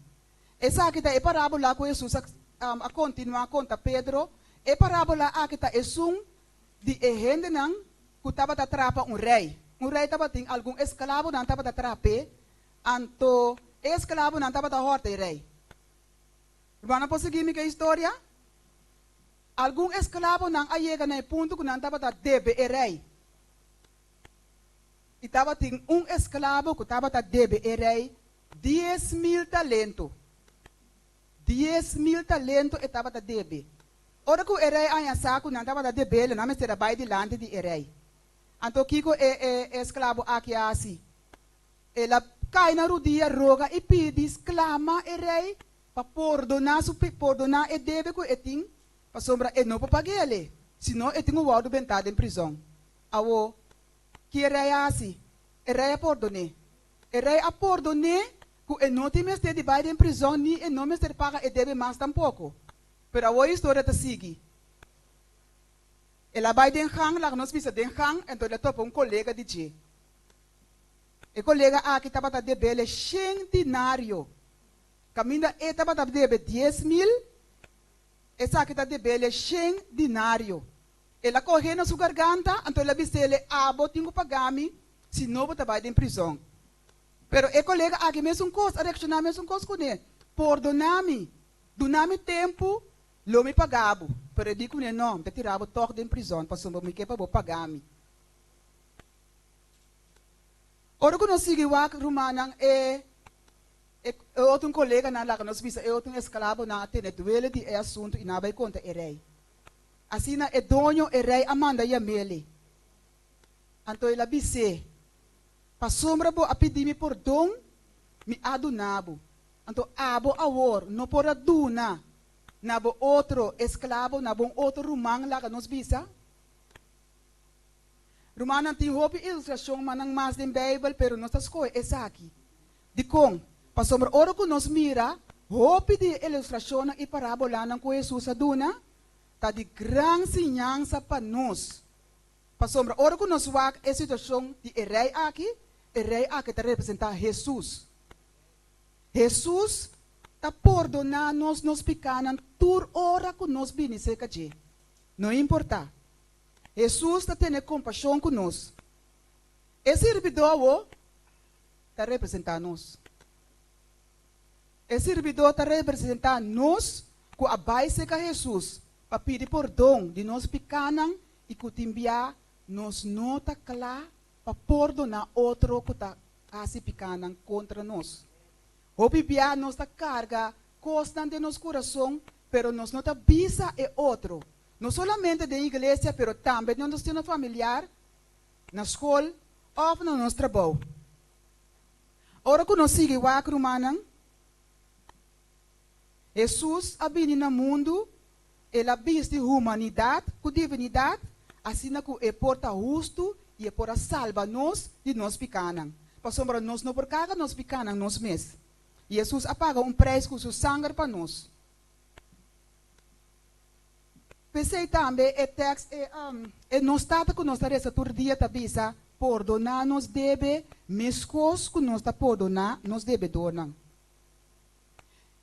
Essa aqui é a parábola que Jesus a continuar a contar Pedro. É a parábola aqui é de gente que estava a trapa rei. Rei estava tem algum escravo não estava a trape, então escravo não estava a horta rei. Vamos conseguir me que história? Algum escravo não a chega no ponto que não estava a debe rei. E estava tem escravo que estava a debe rei 10.000 talentos. 10.000 talentos estava a debe. Ora que o rei ainda saco não estava a debe, ele não me será vai delante de rei. Então, Kiko é escravo aqui assim. Ela cai na rodia, roga e pede, clama o rei para perdonar e deve que ele tem, para sombra e não para pagar ele. Senão, ele tem o waldo bentado em prisão. Awo, que o rei é assim. O rei a perdone. O rei a perdone que ele não tem mais de baixo em prisão, nem ele não mais de pagar e deve mais tampouco. Pero a história está seguindo. Ela vai den hang, lá nós visa den hang, então ela topa colega de G. O colega aqui estava a debele 100 dinário. Caminha e estava a debele 10.000. Essa aqui está a debele 100 dinário. Ela corre na sua garganta, então ela disse ele, tenho que pagar-me, se não vou trabalhar em prisão. Pero o colega aqui mesmo coisa, reaccionar mesmo coisa com ele. Perdonar-me, donar-me tempo, lo me pagava. Pero eu digo, não, me tirava toque de prisão, para me que para pagar-me. Ora, quando nós seguimos o Romanang, outro colega na lá que nós vimos, outro escravo na atene duele de assunto e na vai conta o rei. Assim, é dono o rei amanda e amele. Então, ele disse, para sombra a pedir-me perdão, me adunabo. Então, abo awor, não por aduna. Nabo outro escravo, nabo outro romano lá que nós visa. Romano tem roupa e ilustração, mas não mais em Bíblia, pero nós escolhe essa aqui. De com, para sombra, ora que nós mira, roupa de ilustração e parábola não com Jesus aduna, tá de grande ensinança para nós. Para sombra, ora que nós vamos a situação de rei aqui está representando Jesus. Jesus está perdonando nos pecados por hora que nós vinimos aqui. Não importa. Jesus está tendo compaixão conosco. Esse servidor está representando nós. Esse servidor está representando nós que abaixo de Jesus para pedir perdão de nós pecados e que enviar nos nota clara para perdonar outro que está assim pecando contra nós. O bibia nossa carga constante no nosso coração, pero nós não está visa é outro. Não somente da igreja, pero também no nosso familiar, na escola ou no nosso trabalho. Ora que nós seguimos a Romana, Jesus a vindo no mundo, ele a visto humanidade, com divinidade, assim que é porta justo e é porta salva nós de nós pecados. Para sombra nós não por caga nós pecados nós mesmos. Jesus apaga preço com seu sangue para nós. Pensei também, o texto não está que nós estaremos todo dia tabisa, perdonar nos deve, mescos que nós está perdonar, nos deve donar.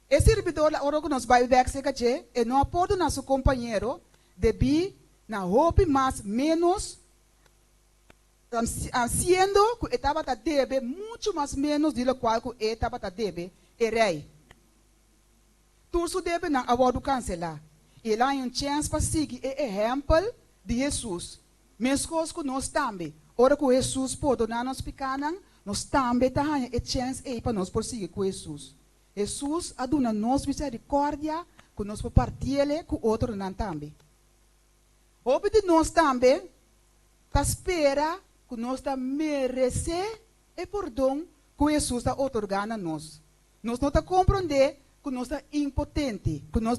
Esse servidor, a hora que nós vai ver que e não perdonar seu companheiro, deve, na roupa mais menos, sendo que estava a deve muito mais menos do qual que estava a deve é rei. Tudo deve não avoir cancelar. E lá é chance para seguir o exemplo de Jesus. Mesmo que nós também. ora que Jesus perdonar nos pecados, nós também temos a chance para nós prosseguir com Jesus. Jesus a dona nos misericórdia, que nós podemos partilhar com outro não também. Obe de nós também, tá espera que nós tá merecer e perdão que Jesus está otorgando a nós. Nós não tá compreender que nós tá impotente, que nós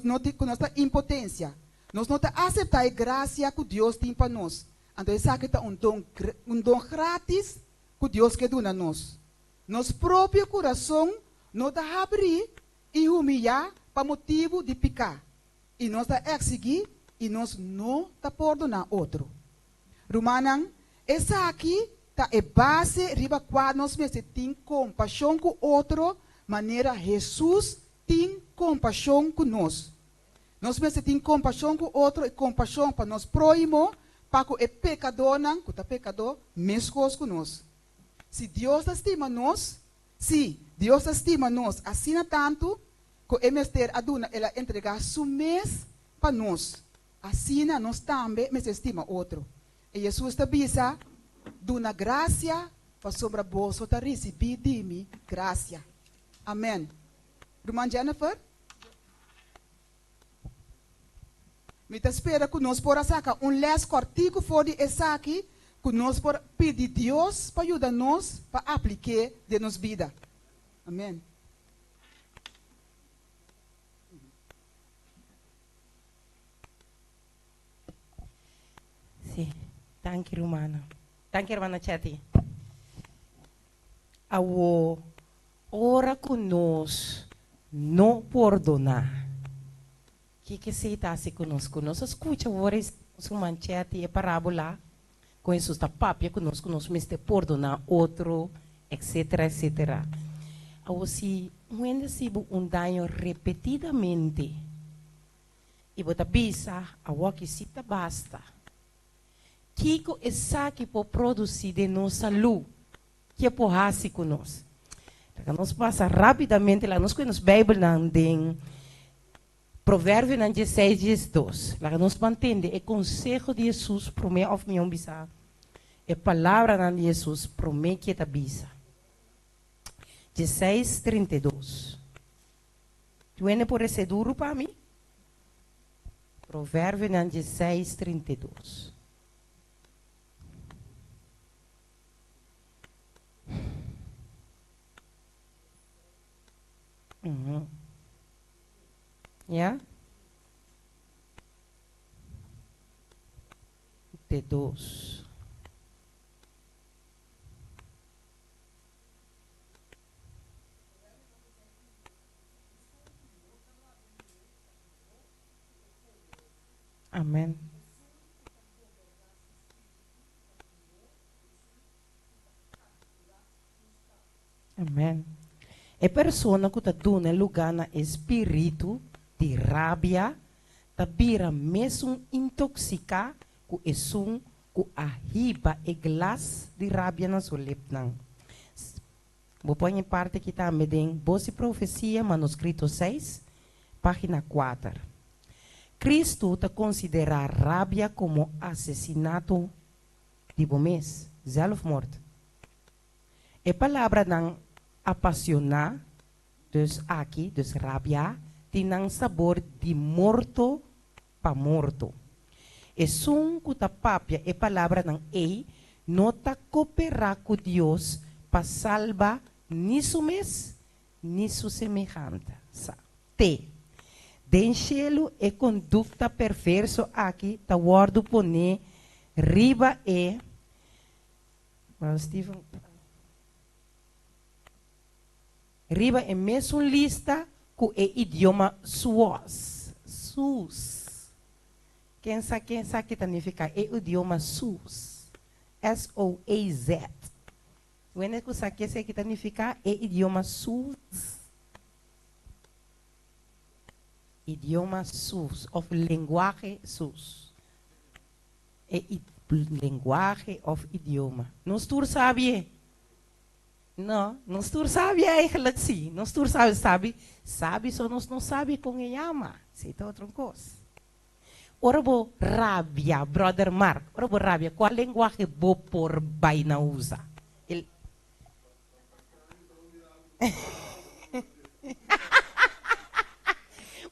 tá impotência. Nós não tá aceitar a graça que Deus tem para nós. Então isso aqui tá um dom grátis que Deus quer dar a nós. Nosso próprio coração não tá abrir e humilhar para motivo de pecar. E nós tá exigir e nós não tá perdonar outro. Romanan, essa aqui tá é base riba quando nós tem compaixão com outro, maneira Jesus tem compaixão com nós. Nós tem compaixão com outro e compaixão para nós próximo, para que o pecador não, que o pecador, mesmo com nós. Se Deus estima nós, assim tanto, que o mestre aduna, ela entregar seu mês para nós. Assim nós também me estima outro. E Jesus te avisa, duna graça, para sobre a bolsa, te receber de mim, graça. Amém. Irmã Jennifer? Me espera que nós possamos sacar les cortico fora de essa aqui, que nós possamos pedir Deus para ajudar-nos, para aplicar de nossa vida. Amém. Sim, thank you, Romana. Thank you, Romana Chetty. Awo, ora conosco, não perdonar. Que se está assim conosco? Nós escuta agora o manchete e parábola, com isso está papia conosco, nós mesmo perdonar outro, etc, etc. Awo, se recebi dano repetidamente, e você pensa, awo que se tá basta. Kiko é que pode produzir de nossa luz, que pode fazer conosco. Então, nós passa rapidamente lá, nós conhecemos a Bíblia em Provérbio 16, 2. Lá nós mantemos o conselho de Jesus para mim, of minha bisa. A palavra de Jesus para mim que está bisa. 16, 32. Tu vem por esse duro para mim? Provérbio 16, 32. Uhum. Yeah? T2. Amém. Amém. A pessoa que está dando lugar no espírito de rabia, está vira mesmo intoxicar com isso, com a riba e glas de rabia na sua lepnang. Vou pôr em parte que está me den Bosse Profecia, manuscrito 6, página 4. Cristo te considera rabia como assassinato de mês, zelfmoord. A palavra não apasionar, dus aqui, dus rabia, tem um sabor de morto para morto. E sum que papia a palavra não é, nota cooperar com Deus para salvar nisso mês, nisso semelhante. T. Denchelo e conduta perverso aqui, tá guardo pone, riba e, Stephen, riba é mesmo lista com o idioma SUS. SUS. Quem sabe que significa o idioma SUS. S-O-A-Z. Quando você sabe que significa o idioma SUS. Idioma SUS, ou linguagem SUS. Linguagem ou idioma. Nós todos sabemos. Não, nós todos sabemos eigenlijk sim. Nós todos sabe, só nós não sabemos como chama. Isso é outra coisa. ora bo rabia, brother Mark, ora bo rabia, qual lenguaje bo por vaina usa? El...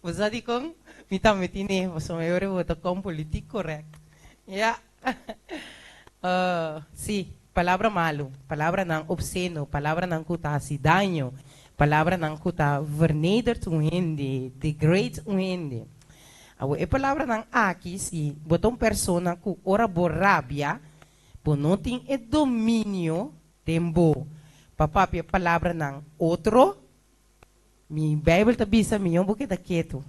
Você diz com, me tá metendo, você me ora bo com político correto. Ya. Sí, palabra malo, palabra nang obsceno, palabra nang kuta si daño, palabra nang kuta vernederd un hindi, degrade un hindi. Awo e palavra nang aqui si botão persona ku ora bo rabia, bo noting e domínio tembo. Papapia palavra nang outro, mi Bible ta bisa mi yombo que quieto.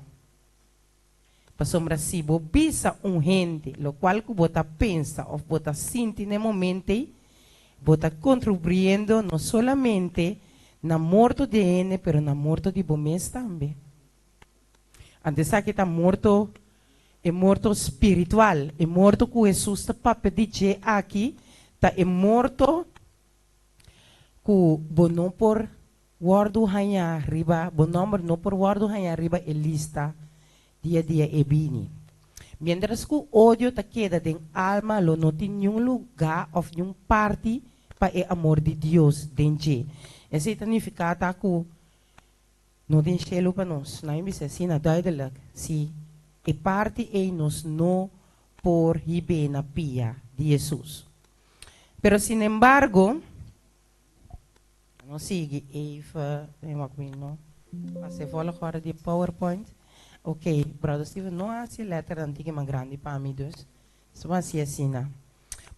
Pasombra si bo bisa gente, lo qual ku bota pensa of bota sinti ne momento, bota contribuyendo no solamente na morto de ene, pero na morto de bomes também. Antes aqui está morto, é morto espiritual, é morto que Jesus está para dizer aqui, tá é morto que bono por guardo hanya riba, bono no por guardo hanya riba elista dia dia e bini. Mientras que o ódio ta queda den alma, lo não tem nenhum lugar ou nenhum parte para o amor de Deus dentro. Esse significa que não tem chelo para nós. Não é assim, na duidelijk. Se é parte em nós não por hibe na pia de Jesus. Pero sin embargo, não sigue even, não. Você fala agora de PowerPoint. Ok, brother Steven, não há essa letra antiga mais grande para mim, dus. Só assim,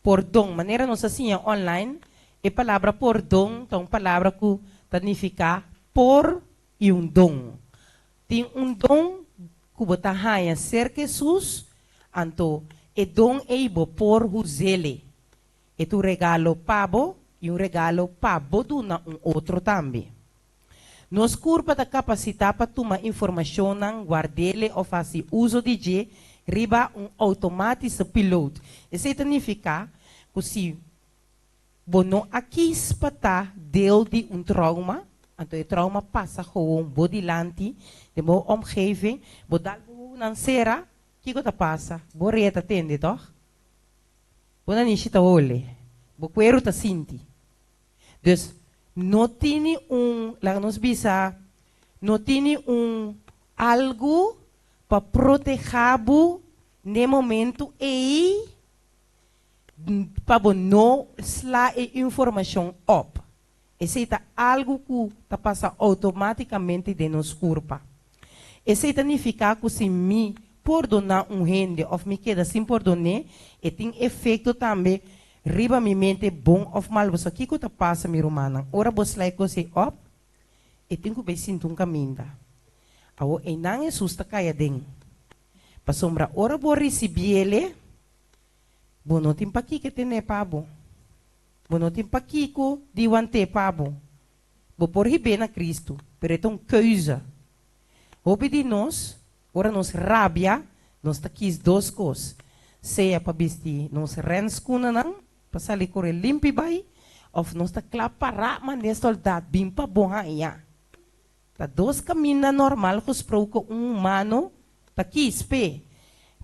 perdão, maneira nós assim online, a palavra perdão, então palavra que significa por e dom. Tem dom que você tem ser Jesus, então o dom é por usele. É tu regalo pabo e regalo pabo do na outro também. Nos curva da capacidade para tomar informação, guardele ou fazer uso de riba automático piloto. Isso significa que se bono aqui espata deel de trauma, então o trauma passa gewoon bodilante, de mo omgeving, bodal nan sera, que que passa? Boreta tende toch? Bona nishita ole, bo quero ta sinti. Dus não tem lá nos bisa, não tem algo para proteger no momento e para não slá informação up. Esse é algo que tá passa automaticamente de nos curva. Esse significa que se me perdonar gente ou me queda sem perdonar, e tem efeito também riba mi mente bom of mal você aqui que tá passa mi romana ora vos like você op e tenho que sinto caminho awo e não é susta kaya ding pasombra ora bo recebiele bono tim paki que tene pabo bono tim paki ko diwante pabo bo por hibe na Cristo pero é keuze hope de nós ora nos rabia nos tá quis duas coisas seja para bisti nos rens kuna nang pasali ko limpi bay of nos ta klapara man de soldado bimpa bonha ya ta dos camina normal gesproken humano ta quispe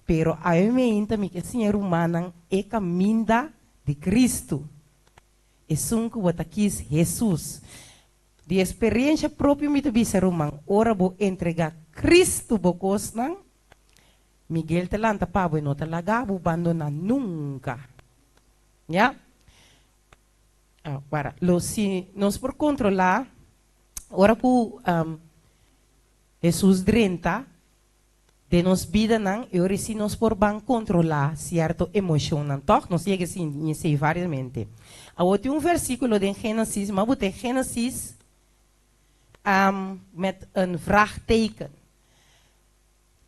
pero a me inta mi que senhor humano é caminda de Cristo é sunco bota quis Jesus de experiência própria me tabi ser humano ora bo entregar Cristo bocos nang Miguel telanta pabo e não te lagabo abandona nunca. Ya? Para, se nós por controlar, ora que Jesus drenta, de nos vida não, e ora se nós por ban controlar certo emoção não, toch? Nós chega assim, em sei variamente. Agora tem versículo de Gênesis, mas bote Gênesis met vraagteken.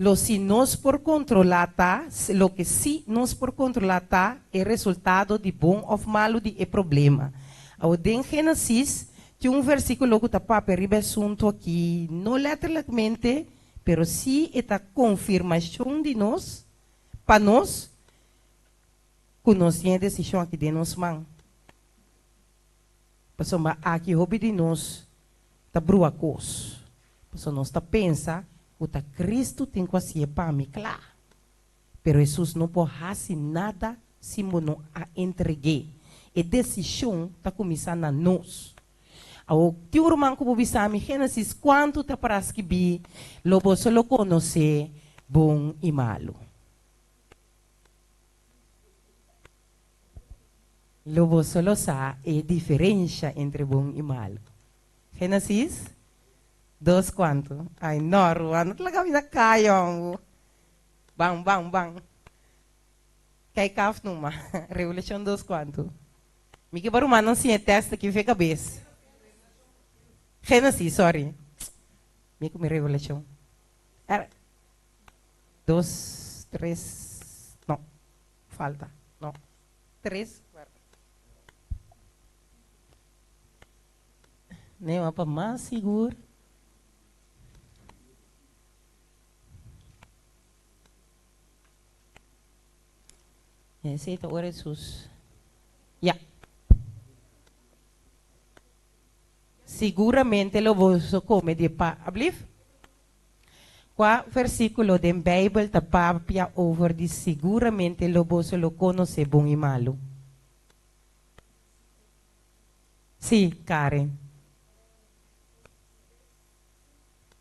Lo si nos por controlar tá, lo que si nos por controlar tá é resultado de bom ou malo de problema. Ao em Gênesis tem versículo que tá para riba assunto aqui, não literalmente, pero si é a confirmação de nós, para nós, que nós temos decisão aqui de nós mãos. Pessoal, aqui hobby de nós tá brua coisa. Pessoal, nós tá pensa o Cristo tem que ser para mim, claro. Pero Jesus não pode fazer nada se não a entregue. A decisão está começando a nós. O tio irmão que bisami Gênesis quanto te parece que bi lobo solo conhecer bom e malo. Lobo solo sabe a diferença entre bom e malo. Gênesis 2 quanto? Ai, não, não talaga mina kaya. Bang, bang, bang. Kay kaf numa. Revolution 2 quanto? Miki baru manong siya testa que fica cabeça. Gênesis, sorry. Miki mi Revolution. 2, 3. No. Falta. No. 3. Nem para mais seguro. Esse é o hora de Jesus. Yeah. Seguramente lo vos come de pa. Ablief? Qua versículo da Bíblia ta papia over de seguramente lo vos lo conoce bom e malo. Sim, Karen.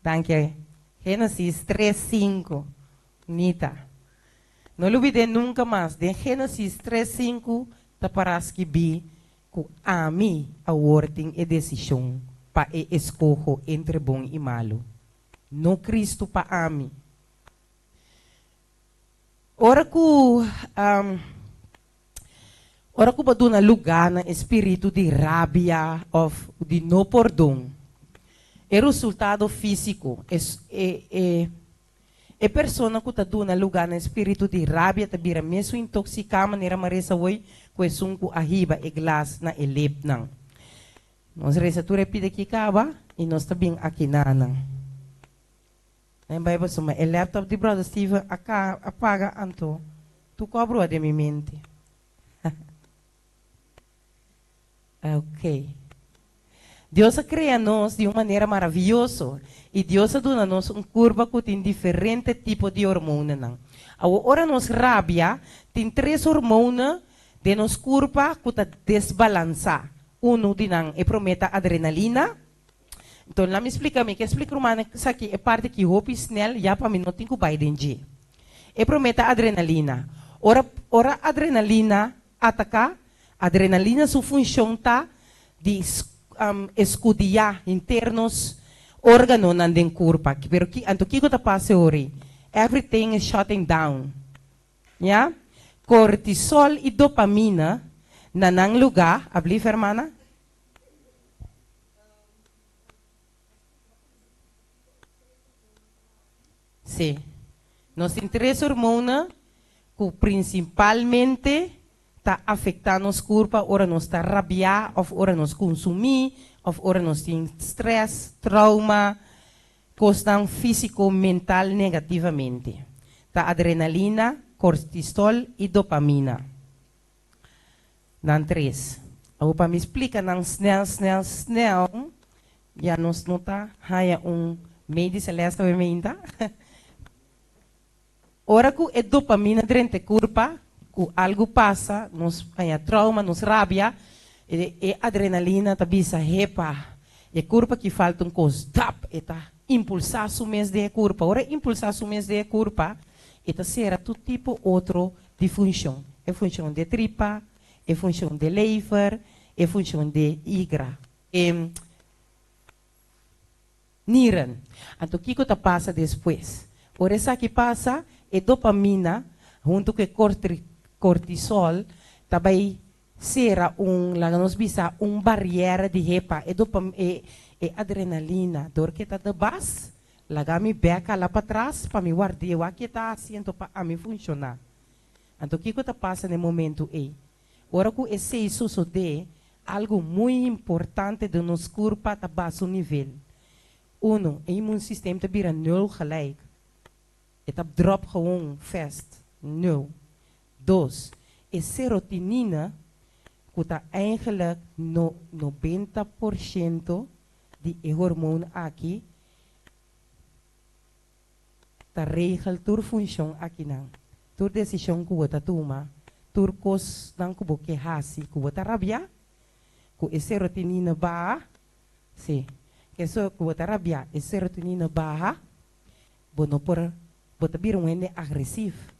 Danke. Gênesis 3:5. Nita. Não olvide nunca mais. De Gênesis 3:5 ta parece que bi que a mim a ordem e decisão para escolher entre bom e malo. No Cristo para a mim. Ora que baduna lugar na espírito de rabia ou de não perdão. É resultado físico. É pessoa que está dando lugar no espírito de rabia, está vira mesmo intoxicada, maneira marisa oi, com esse sunco arriba e glass na elep nang. Nós rezatura pide que acaba e nós também aqui nanang. Na Bible soma, o laptop de brother Steve apaga anto, tu cobro de minha mente. Ok. Deus cria nós de uma maneira maravilhosa e Deus dá nós uma curva que tem diferente tipo de hormônios. Agora nós rabia tem 3 hormônios de nos curva que está desbalança. Uno de nang é prometa adrenalina. Então lá me explica que explica rumana aqui é parte que hope snel já para mim não tem que Biden G. É prometa adrenalina. Ora adrenalina ataca, adrenalina sua função tá de escudiar internos órgãos na curva. Pero que anto que está passando ori, everything is shutting down. Yeah? Cortisol e dopamina na nang lugar, abli hermana? Sim. Nós temos 3 hormonas que principalmente está afetando nos corpo, ora nós está rabiar, ou ora nós consumir, ou ora nós temos stress, trauma, costam físico, mental negativamente. Tá adrenalina, cortisol e dopamina. Dan 3. Ako pa me explica ng snel. Ya nos nota, haya meio celeste o emenda. Ora que é dopamina durante a curva, que algo passa, nos haya trauma, nos rabia, e adrenalina tabisa repa. E curva que falta coisa, tap, eta impulsar su mês de curva. Ora impulsar su mês de curva, eta será todo tipo outro de função. É função de tripa, é função de lever, é função de hígado. Nieren. Então, o que está passa depois? Ora, essa que passa é dopamina, junto com cortisol, também será barreira de repa, é adrenalina, dor que está de base, laga me beca lá para trás, para me guardar o que está haciendo para me funcionar. Então, o que está passa no momento é? Ora que esse isso de algo muito importante de nos corpo a baixo nível. Uno, o imunsistema está vira 0 gelijk. Het drop gewoon vast. 0. 2. A serotonina, que está eigenlijk no 90% de hormônio aqui, está regel door função aqui não. tur decisão que você toma, tur cos não que você hasi, que você rabia, que a serotonina baixa, sim, que isso que você rabia, a serotonina baixa, bono por, você vira ende agressivo,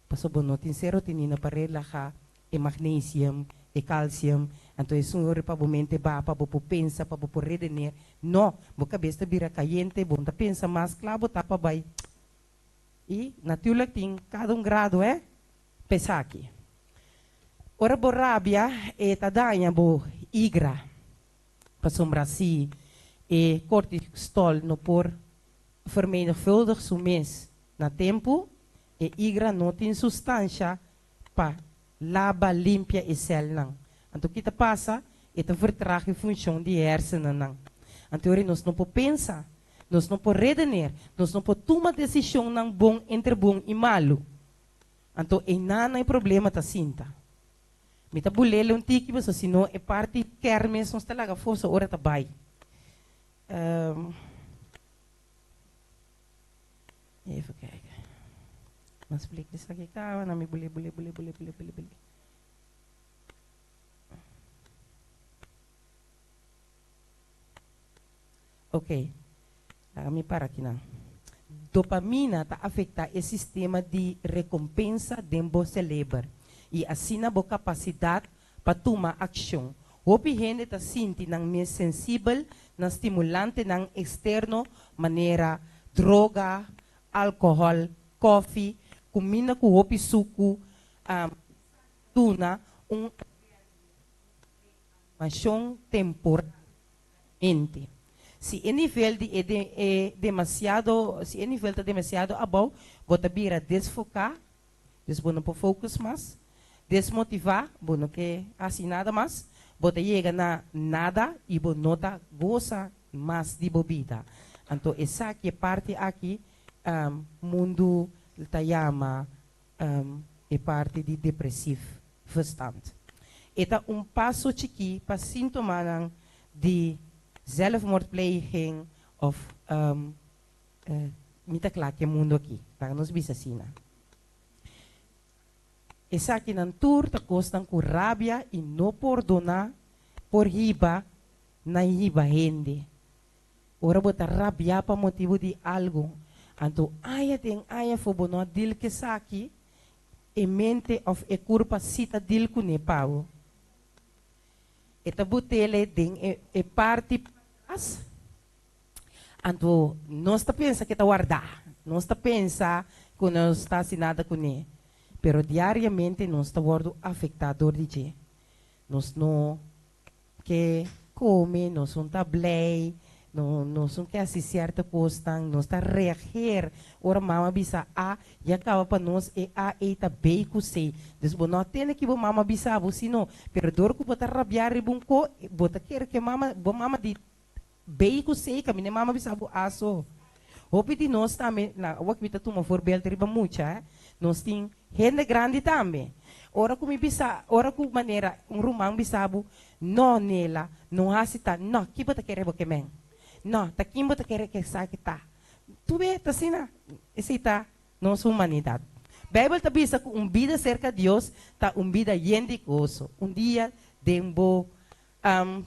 passo bono tem serotonina para relaxar, e magnesium, e calcium, então isso é para o mente baixa, para o pensa, para o redener, não, a cabeça vira caliente, você pensa mais claro, tá para baixo. E, natuurlijk, tem cada grado, pesa aqui. Ora, bo rabia, tadanya bo igra, pasombrasi, e cortisol no por vermenigvuldig so mês na tempo, e igra não tem substância para lava, limpia e cel não. Então, kita passa, ita vertraag a função de hersenen não. Então, nós não podemos pensar, nós não podemos redener, nós não podemos tomar decisão não bom entre bom e malo. Então, não é problema ta sinta. Mita bulele um tiki, mas senão é parte kermes, nós talaga força ora ta bai. Even kijken. Maar spreek dus dat ik ga, dan me bule. Ok, laat me para aqui não. Dopamina está afeta o sistema de recompensa do cérebro e assim a capacidade para tomar ação. O gente está sentindo mais sensível na estimulante não externo, maneira droga, álcool, coffee, comida com o suco, tuna, ação temporalmente. Se o nível demasiado, se o nível está demasiado abaixo, você vira desfocar, você não pode focar mais, desmotivar, você não quer assim nada mais, você chega na nada e você não goza mais de bebida. Então, essa que parte aqui, mundo está chama é parte de depressivo verstand. Eta passo chiqui para sintomas de zelfmoordpleging of mita klake mundo aqui, para nos bisasina. Essa aqui nan tour ta costan com rabia e não perdonar por riba na riba gente. Ora bota rabia para motivo de algo. Então, aya fobono dil que saki e mente of e curpa cita dil ku ne pau. Eta butele den e parte as. Então, nós está pensa que está guardar, nós está pensa que não está assinada com ele, pero diariamente nós está guardo afetador de je. Nós não que come, nós não está blay, nós não quer assistir certa coisa, nós está reagir. Ora mama bisa a e acaba para nós e a está bem com sei. Então, não tem que bo mama bisa bo sino, pero dor que botar rabiar ribunco, botar quer que mama de bem com sei, que minha mama bisa bo aso. Hope de nós também, na o que tu uma voorbeeld riba mucha, nós tem gente grande também. Ora como bisa, ora com maneira rumang bisabo, não nela, não hasita, não, que bota querer bo que men. Não, tá aqui bota querer que saque tá. Tu vê, tá assim, né? Esse tá nossa humanidade. Bíblia tá bisa que vida cerca de Deus, tá vida yendicoso. Dia dembo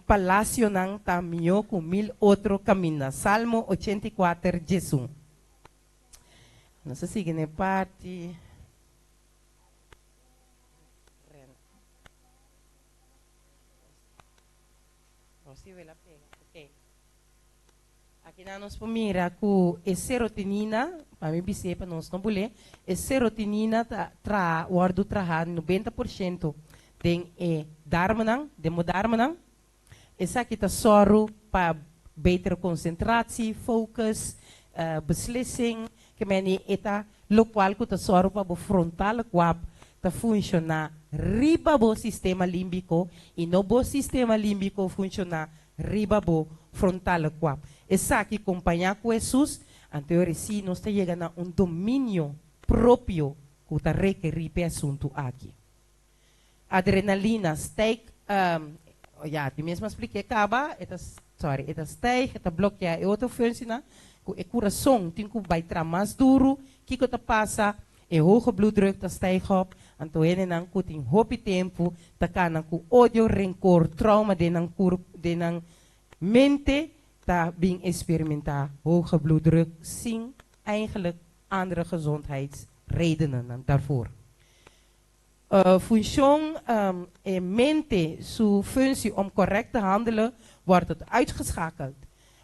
palácio nang tamio com 1000 outro caminho. Salmo 84, Jesus. Não sei se é parte. Aqui nós pomira com a serotonina, para mim dizer para nós não boleh, a serotonina guardo trabalhar 90% tem darmanang, demo darmanang. Essa aqui tá soro para beter concentratie, focus, beslissing, que meni eta local que tá soro para o frontal quap tá funcionar riba bo sistema límbico e no bo sistema límbico funcionar riba bo frontal quap. Essa aqui acompanhar com Jesus, anterior sim nós está chegando a domínio próprio que está requerir para assunto aqui. Adrenalina, steak, die mesmo expliquei, acaba, eta steak, eta bloqueia, e outra funciona, o coração tem que vai mais duro, que está passa, E hoge bloeddruk dat stijgt op. En toen en dan kut in hopi tempo. Dan kan dan ku odio, rencor, trauma den mente. Dat bing experimenta hoge bloeddruk. Zien eigenlijk andere gezondheidsredenen daarvoor. Functie mente, zijn functie om correct te handelen, wordt het uitgeschakeld.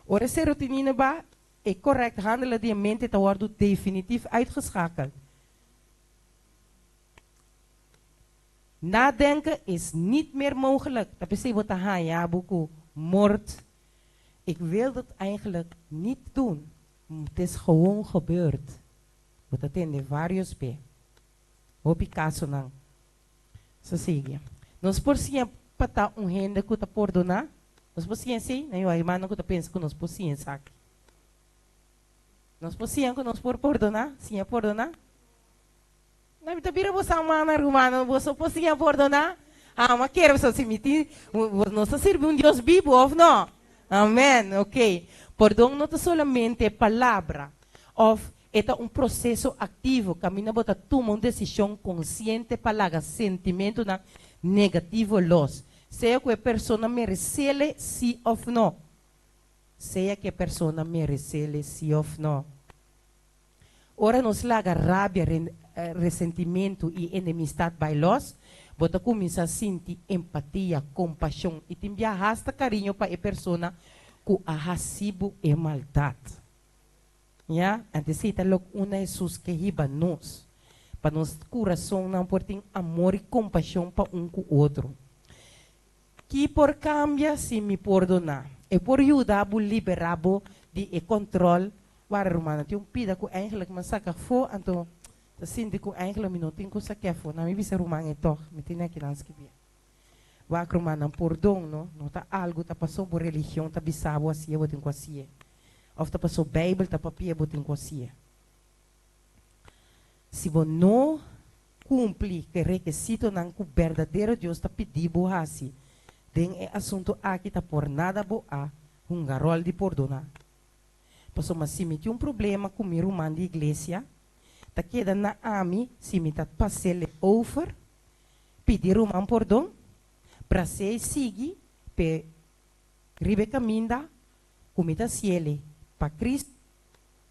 Ore serotonine ba, correct handelen die mente te worden definitief uitgeschakeld. Nadenken is niet meer mogelijk. Dat is wat ja, boeken, moord. Ik wil dat eigenlijk niet doen. Het is gewoon gebeurd. Wat het in de varios be. Hoop ik kaso nang. Zo zeg je. Nos por si pata hende kuta pordona. Nos por si si, na yo mano kuta pensa que nos por si sak. Nos por si que nos por pordona, si pordona. Na bita bira bosa mana rumano, bosa por si pordona. Ah, mas quero só se miti, nos serve Deus vivo, ou não? Amém, ok. Perdão não é solamente palavra, ou é processo ativo, caminha para tomar uma decisão consciente para sentimento negativo los. Seja que a pessoa merece sim ou não. Seja que a pessoa merece sim ou não. Ora nos laga rabia, ressentimento e enemistade by los. Bota começa a sentir empatia, compaixão e te arrasta carinho para a pessoa que arrasibo e maldade. Ja, antes cita logo uma Jesus que riba nós, para nosso coração não por ter amor e compaixão para um com o outro. Que por cambia se me perdonar, e por ajudar a liberar de controle, waar romana tem pida que eigenlijk mas saca fo, então dat sinto que eigenlijk minutinho que saca fo, na me bisa romana é toch, me tem aqui nas que via. Waar romana perdão, não tá algo tá passou por religião, tá bisabo assim, eu tenho assim. Of tá passou Bíblia, tá papia, eu tenho assim. Se você não cumpre o requisito não que o verdadeiro Deus está pedindo assim, tem assunto aqui tá por nada boa, garol de perdonar. Passou mas se me tem problema com meu irmão de igreja, tá queda na ami, se me tá passele over, pedir irmão perdão, para se seguir, pe ribe caminda, comita ciele, para Cristo,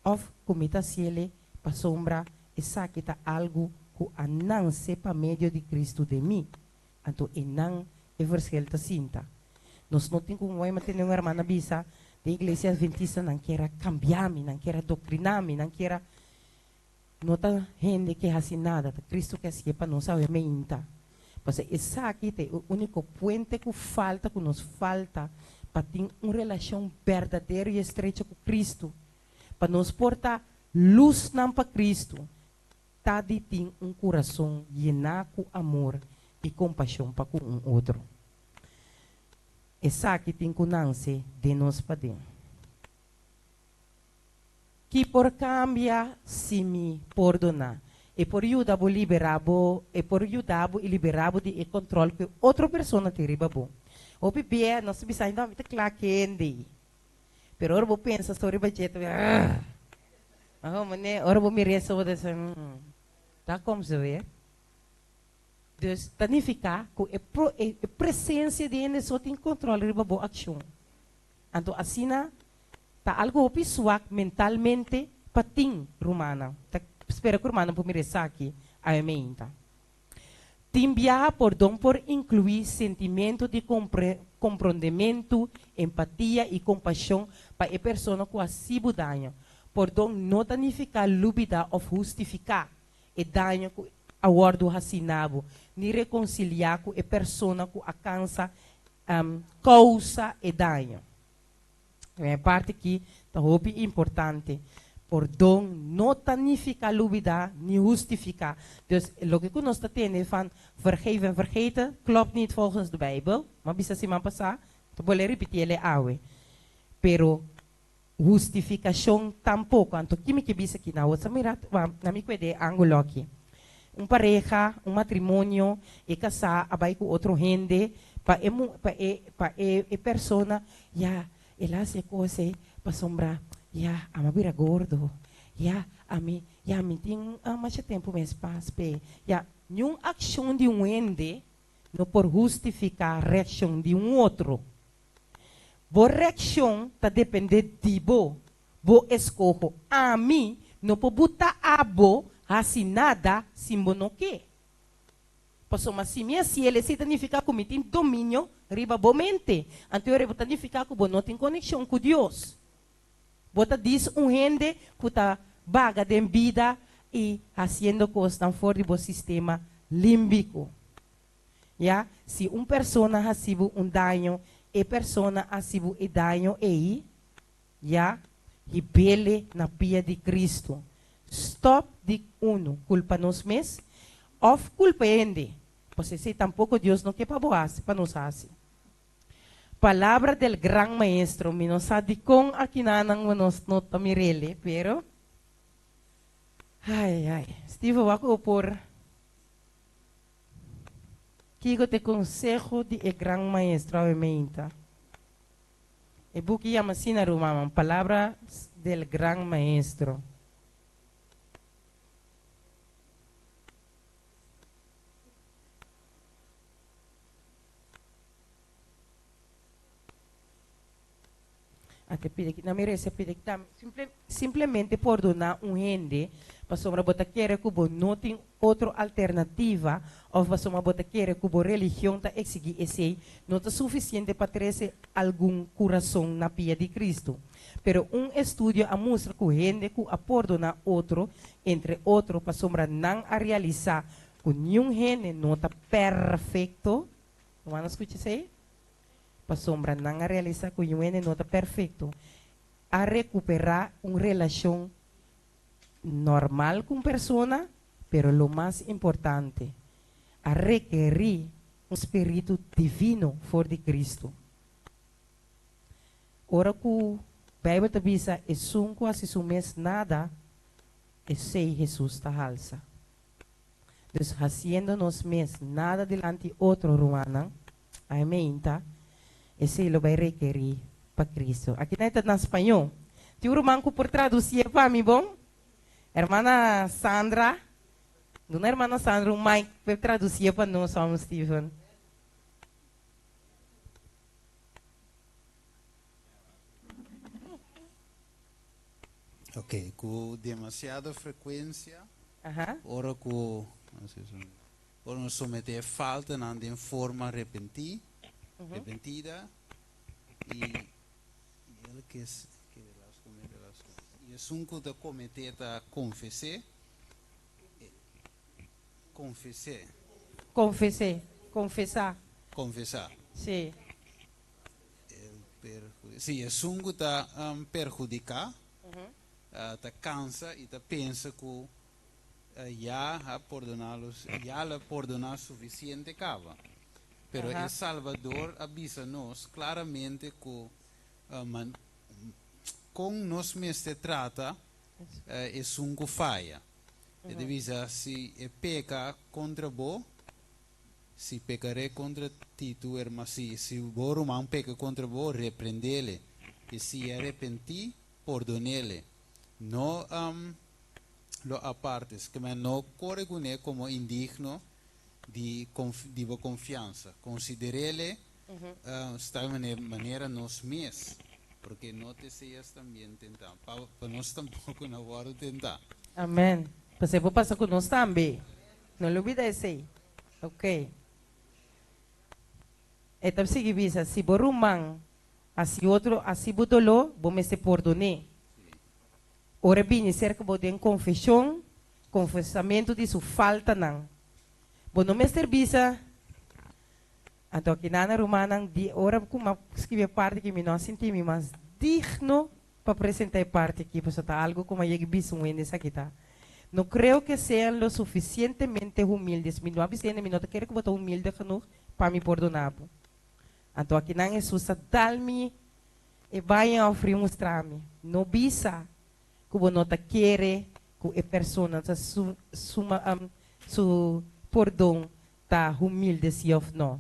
ou comita ciele, para sombra, essa que tá algo que a não sepa meio de Cristo de mim, então e não é verschil te sinta. Nós não temos como manter uma irmã na bisa da igreja adventista não quer cambiar-me, não quer doutrinar-me, não quer não tá gente que assim nada, Cristo que assim para nós saber meinta. Mas essa aqui é o único puente que falta, que nos falta para ter uma relação verdadeira e estreita com Cristo, para nos portar luz para Cristo, tá de ter um coração llenar com amor e compaixão para com um outro. Essa aqui tem que nascer de nós para dentro. Que por cambia se me perdonar. E por ajudar a liberar, e por ajudar a liberar de controle que outra pessoa tem riba bom. O bebê, nós precisamos não muito claro que é pero ora vou pensar sobre budget, ora vou me resolver dessa, tá como se vê. Dus significa que a presença de ele só tem controle riba boa ação. Então assim tá algo pessoal mentalmente para tim romana. Espero que o romano por merecer aqui a emenda. Timbia perdão por incluir sentimento de compreendimento, empatia e compaixão para a pessoa que assim o dano. Perdão não significa lúbida ou justificar o dano que a ordem assinado, nem reconciliar com a pessoa que alcança causa e dano. É parte que é importante. Perdão não significa lúbida, nem justificar. Dus, o que nós temos van vergeven en vergeten, klopt niet volgens de Bijbel. Maar bisa si mampasa, to boleh repetir ele awe. Pero, justificação tampouco. Anto, kimi que bisa kinawa, sa mirat, na mi pwede angulo aqui. Pareja, matrimônio, e casar, abay com outro gente, para a pessoa, ya, ela se cose, para sombra, ya, ama vira gordo, ya, a mim, Ya, me tem mais tempo mais paz, pe. Ya, nenhuma ação de um ende não por justificar a reação de um outro. Boa reação tá depender de bo. Bo escojo a mim, não pode botar a bo, assim nada, se bo não quer. Passou, mas se minha se ele se significa que me tem domínio, riba bo mente. Então, ele significa que bo não tem conexão com Deus. Bota diz gente que está vaga de vida e fazendo coisas tão fora do sistema límbico. Ya? Se uma pessoa recebe dano, e pessoa recebe dano aí, ya? Rebele na pia de Cristo. Stop de culpa nos mesmos, ou culpa ele. Porque se tampouco Deus não quer para nos fazer. Palavra del gran maestro, mi no sabe com aqui nanang nos nota mirele, pero ai, Steve wako por Kigo te consejo de gran maestro avementa. E buki llama sina rumama, palavra del gran maestro. Até pide que não merece pedir que simplesmente perdonar gente, para uma bota querer que não tem outra alternativa, ou para uma bota querer que a religião está exigir esse, não está suficiente para trazer algum coração na pia de Cristo. Pero estudo a mostra que gente que a perdonar outro, entre outro, para uma não a realizar que nenhum gente não está perfeito, não vamos escutar isso aí? Para sombra não a realizar que o não está perfeito, a recuperar uma relação normal com a pessoa, pero lo mais importante, a requerir um espírito divino for de Cristo. Ora que a Bíblia te diz, é sunco assim sumes nada, é sei Jesus está alça. Então, fazendo nos mes nada delante de outro romano, amém, tá? Esse lo vai requerir para Cristo. Aqui não está em espanhol. Tem um romano por traduzir para mim, bom? Hermana Sandra. Dona Hermana Sandra, um Mike vai traduzir para nós, Steven. Ok, com demasiada frequência, Ajá. ora com nos someter falta de forma repentina e ele que é um que cometer a confessar. Confessar. Sim. Sim, é um que está perjudicar, está cansa e está pensa que já a perdonar suficiente cava. Pero el Salvador avisa-nos claramente que com nos mesmo trata é um que falha. Ele diz, se peca contra vos, se pecaré contra ti, tu irmão, se o irmão peca contra vos, repreendele. E se arrepentir, perdonele. Não lo apartes, que não corre com ele como indigno de confiança. Considere-le está de maneira nos mesmos, porque não te seias também tentar. Para nós tampouco não vamos tentar. Amém. Você pode passar com nós também. Não olvide isso aí. Ok. Então, se você se borumang, assim outro, assim budolo, vamos se perdonar. Ora bem, cerca de confissão, confessamento de sua falta não. Bom, não me serviça. Então, aqui na romana, ora como escrever parte que me não senti mais digno para apresentar parte aqui, porque está algo como eu vi um ende aqui tá. Não creio que sejam lo suficientemente humildes. Me não avisen, me não quero que eu humilde para me perdonar. Então, aqui na Jesus, dá-me e vai oferir mostrar-me. Não bisa que você não quer que a pessoa su perdão está humilde se ou não.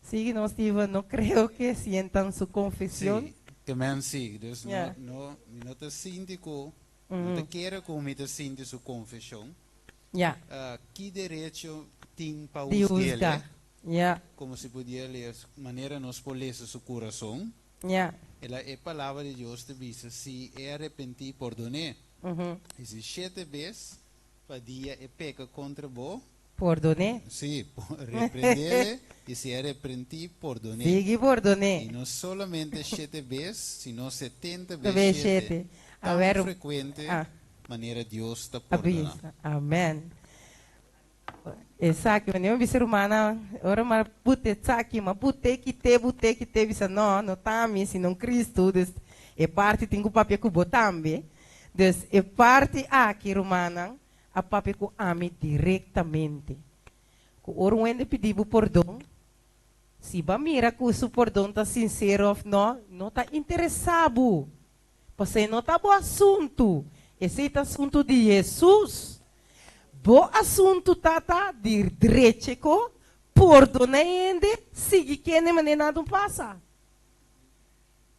Sim, não, Steven, não creio que sientam sua confissão. Sí, Que men zie, dus Ja. no te sinti ko, no te quiere ko mi te sinti su confesión. Ja, Que derecho tem para die os juzga. dele, Ja, como se podia ler, maneira nos polece su coração. ja. Ela é palavra de Deus te diz, se é arrepentir, perdoné. E se 7 vezes, para dia é peca contra vos, Perdone. sim, repreendele, e se arrepentir, perdoné. Sigue E perdone. não solamente 7 vezes, sino 70 Vezes vezes sete. 7. A Tão ver, frequente, ah. maneira Deus está perdonando. Avisa. Amen. Exacto, eu vi ser humana, ora mas pute tsaki, mas pute que te visa não tá me se não Cristo, des é parte tem o papel que botambe, des é parte aqui romana, a papel que ame diretamente. Que ora onde pediu perdão, se ba mira que o perdão tá sincero não tá interessado, você não tá bom assunto, esse é assunto de Jesus. Bo assunto tata dir drecheco por donaende sigue que nem maneira não passa.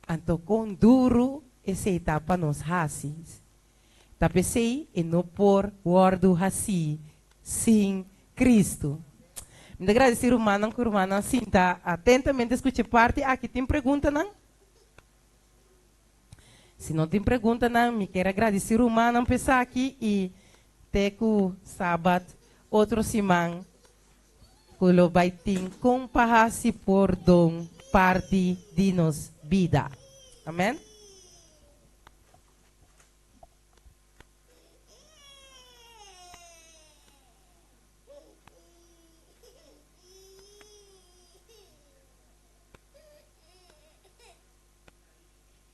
Anto com duro essa etapa nos racis. Tapesei e não por guardo raci sim Cristo. Me agradecer humana que humana sinta atentamente escute parte aqui tem pergunta não? Se não tem pergunta não, me quero agradecer humana pensar aqui e teku sabat outro simang kulo baiting kung pahasi por dong parte de nos vida. Amém?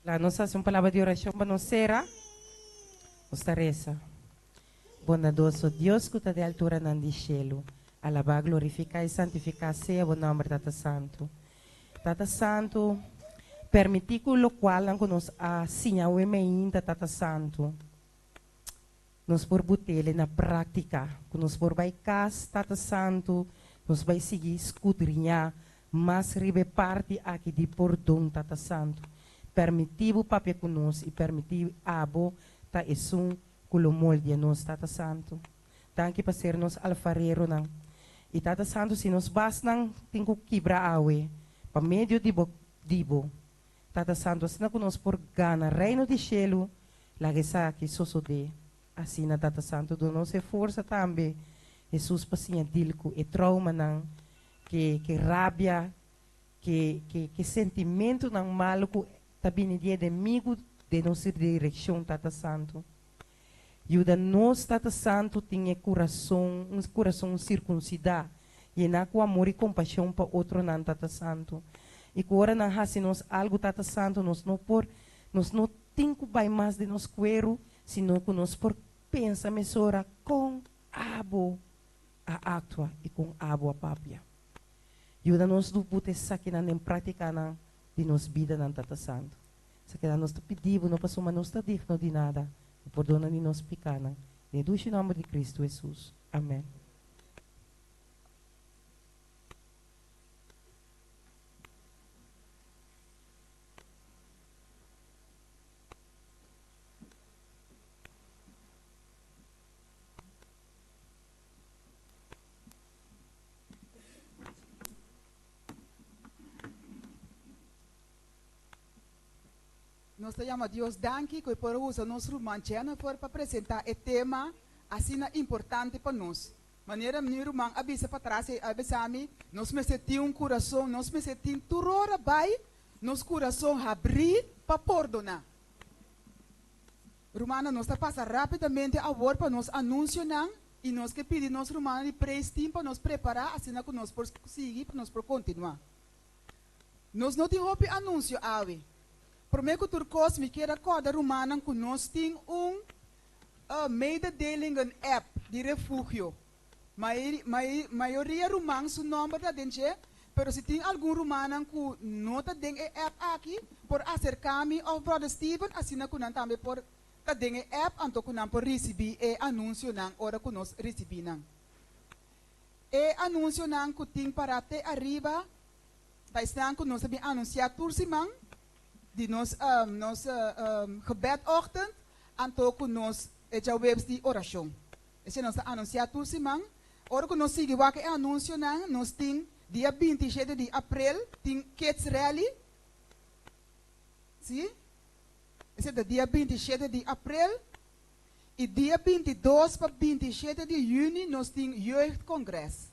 Lá nos hace uma palavra de oração para nós será. Nos reza. Bondadoso Deus que está de altura no cielo, alabar, glorificar e santificar seja o nome Tata Santo. Tata Santo, permitir que o qual que nos assina o ainda Tata Santo, nos por botar na prática, que nos por vai cas Tata Santo, nos vai seguir escudrinhar, mas ribe parte aqui de perdão Tata Santo. Permitir o papel conosco e permitir abo ta esum kulo molde nos Tata Santo. Danke para ser nos alfarero nang. E Tata Santo se nos bas nang tingo quebra awe. Pa medio dibo. Tata Santo assim que nos por gana reino de cielo. Lagesa que sosode. Assim na Tata Santo do nos força também. Jesus pasinha dilco e trauma nang que rabia que sentimento nang maluco tabini dia de amigo de nossa direção Tata Santo. Ajuda-nos, Tata Santo, tinha um coração circuncidado. E na com amor e compaixão para outro não, Tata Santo. E que ora não nos algo, Tata Santo, nos não tem que vai mais de nos cuero, senão que nos por pensa mesora com abo a actua e com abo a papia. Ajuda-nos do pute saquinan em prática de nos vida, Tata Santo. Saquinan nos pedimos, não passou, mas nos digno de nada. Perdona-nos nos pecados. Em nome de Cristo Jesus. Amém. Nós chamamos a Deus danke que por usar nosso manchana para apresentar o tema assim importante para nós. Maneira meu irmão avisa para trás e avisame, nós me sentimos um coração, nós me sentimos turora vai, nosso coração abrir para perdonar. Romana, nós está passando rapidamente a word para nós anunciar e nós que pedimos nós Romana de prestem para nós preparar assim que nós por seguir, para nós por continuar. Nós não temos anúncio ave. Primeiro que turcos me quer acordar Romana que nós temos mededeling app de refúgio. Maioria romano su nome da dente, pero se tem algum romano que não tá dentro app aqui, por acercar-me ao brother Steven, assim que nós também por tá dentro app, então que nós por receber anúncio na hora que nós recebemos. E anúncio que tem para até arriba, tá estando que nós também anunciar por cima, die nos gebedochtend, en ook nos webs die oração. Esse nos anunciar tudo simang. Ora que nos sigue wakke anúncio nang, nos ting dia 27 de abril, ting Kids Rally. Sim? Esse é dia 27 de abril. E dia 22 para 27 de junho, nós temos jeugdcongresso.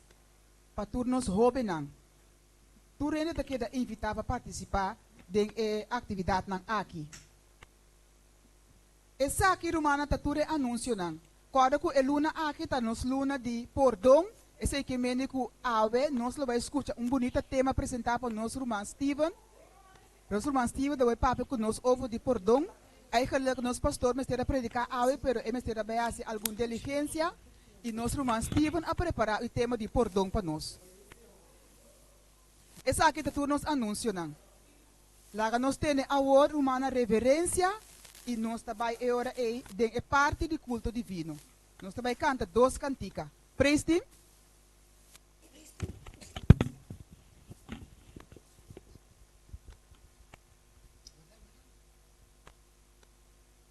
Para turnos hobenang. Tu ainda te queda invitar para participar da atividade nang aqui. Essa aqui romana tá ture anúncio nang. Quando que luna aqui tá nos luna de pordão, esse que menico ave, nós vai escutar bonito tema apresentado por nosso irmão Steven. Nosso irmão Steven vai papo com nós ovo de pordão. Eigenlijk nos pastor me a predicar ave, pero me a bease alguma diligência e nosso irmão Steven a preparar o tema de pordão para nós. Essa aqui tá nos anúncio nang. Lá nós temos a hora humana reverência e nós também hora de parte do culto divino. Nós também canta 2 canticas. Praise team.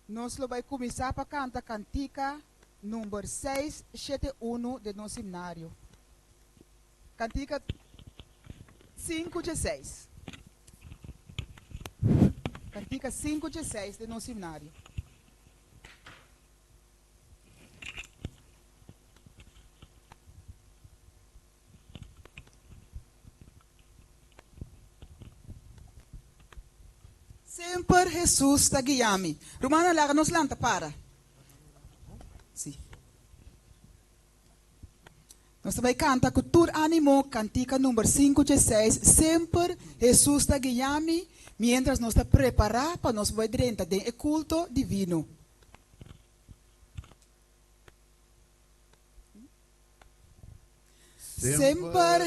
Nós vamos começar para cantar cantica número 671 de nosso seminário. Cantica 5 de 6. Cantica 5 de 6 de nosso seminário. Sempre Jesus está guiando. Romana, lá nos lanta para. Sim. Nós também canta cultura ânimo, cantica número 5 de 6. Sempre Jesus está guiando, mientras nós está preparado para nós vai dentro do culto divino. Sempre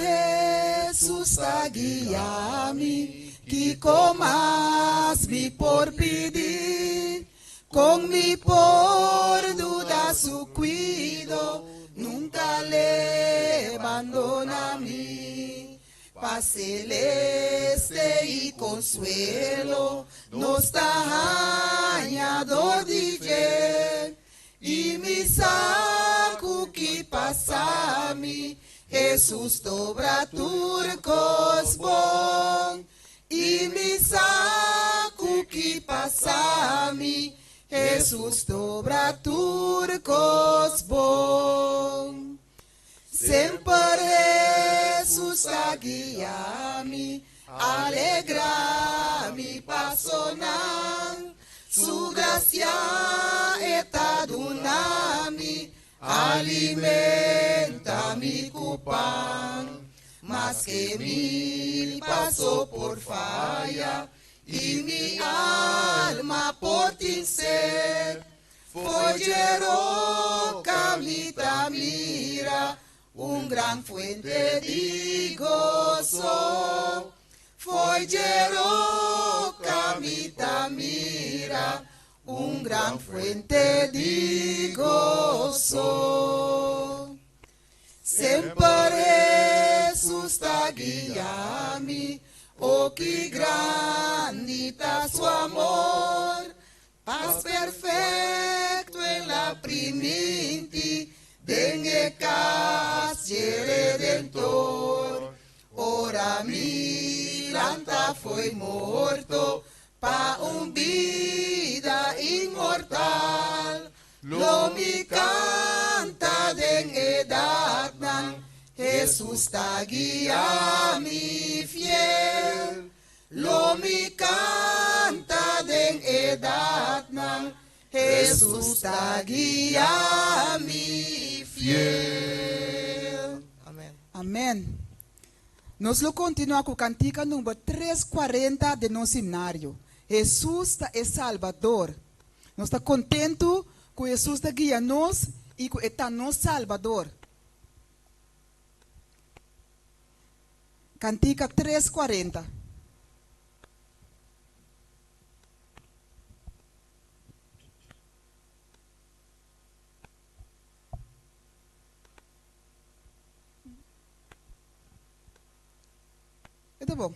Jesus está guiando. Que comas me por pedir, con mi por duda su cuido, nunca le abandona a mí. Paz celeste y consuelo, nos da añador de fe, y mi saco que pasa a mí, Jesús dobra turcos bon. E me saco que passa a mim, Jesus dobra turcos bom. Sempre Jesus a guiar-me, alegra-me, passional. Su gracia está donando-me, alimenta-me com pão. Mas que mil passou por falha e minha alma por ti ser, foi gerou camita mira, gran fuente de gozo, foi gerou camita mira, gran fuente de gozo. Sempre Jesus está guiando-me, oh que grande está su amor, paz perfecto en la primiente, dengue casi redentor, ora milanta foi morto, pa vida inmortal, lo mi canta den edad nan, Jesus está guiando-me fiel, lo mi canta den edad nan, Jesus está guiando-me fiel. Amén. Amém. Nós vamos continuar com a cantiga número 340 de nosso seminário. Jesus é Salvador. Nós estamos contentos que Jesus está guiando-nos e que está nosso Salvador. Cantiga 340. Tá bom.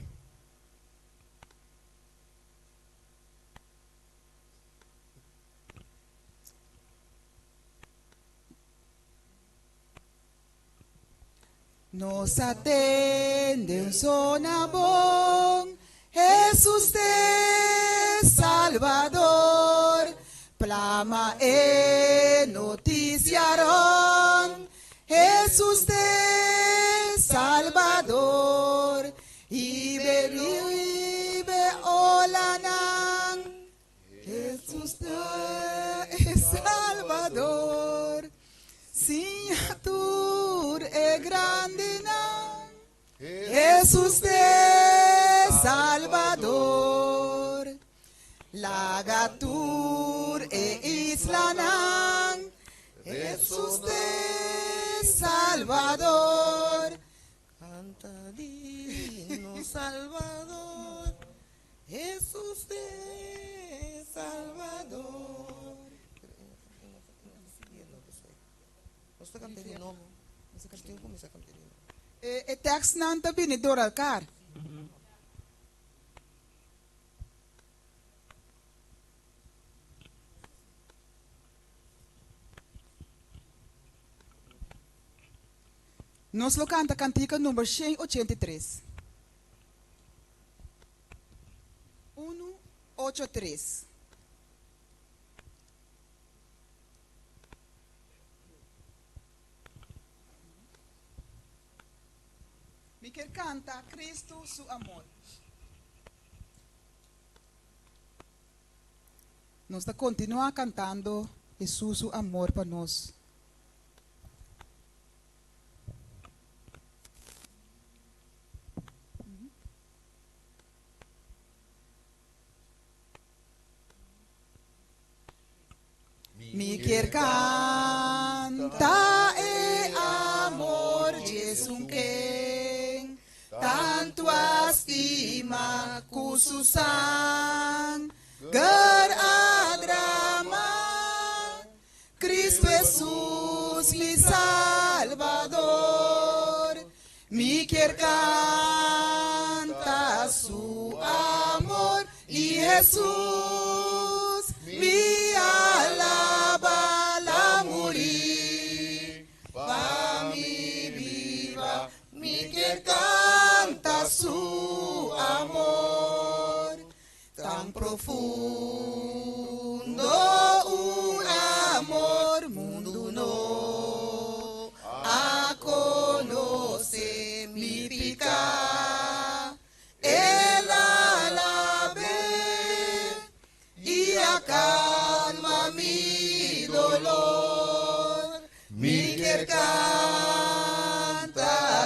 nos atende un sonabón, Jesús de Salvador, plama e noticiaron, Jesús de Salvador, ibe olanan, Jesús de Salvador, Signatur e grande nan, Jesús de Salvador, Lagatur e Islanan, Jesús de Salvador, Cantadino Salvador, Jesús de Salvador. Você cantar de novo. Você cantar começa a cantar de novo. E tekst nan te binnen door elkaar. Nos lo canta cantica número 183. 183. Miquel canta Cristo su amor. Nos está continua cantando Jesús su amor para nós. Mi quer canta e amor Jesus quem tanto estima kususan gar adrama Cristo Jesus mi Salvador mi quer canta su amor y Jesús mi alaba la morir pa mi viva mi que canta su amor tan profundo un amor mundo no a conoce mi pica el alabe y calma mi dolor, mi quer canta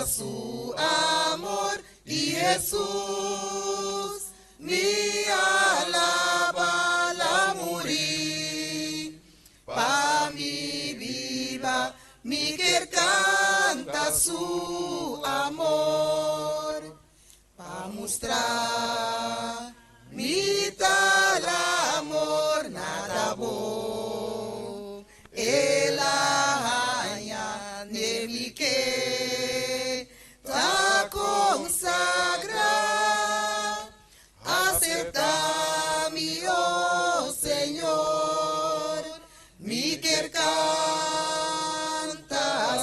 su amor y Jesús mi alaba la morir, pa mi viva mi quer canta su amor, pa mostrar mi tal amor nada bom ela rainha de mi que ta consagra acerta mi oh Señor mi quer canta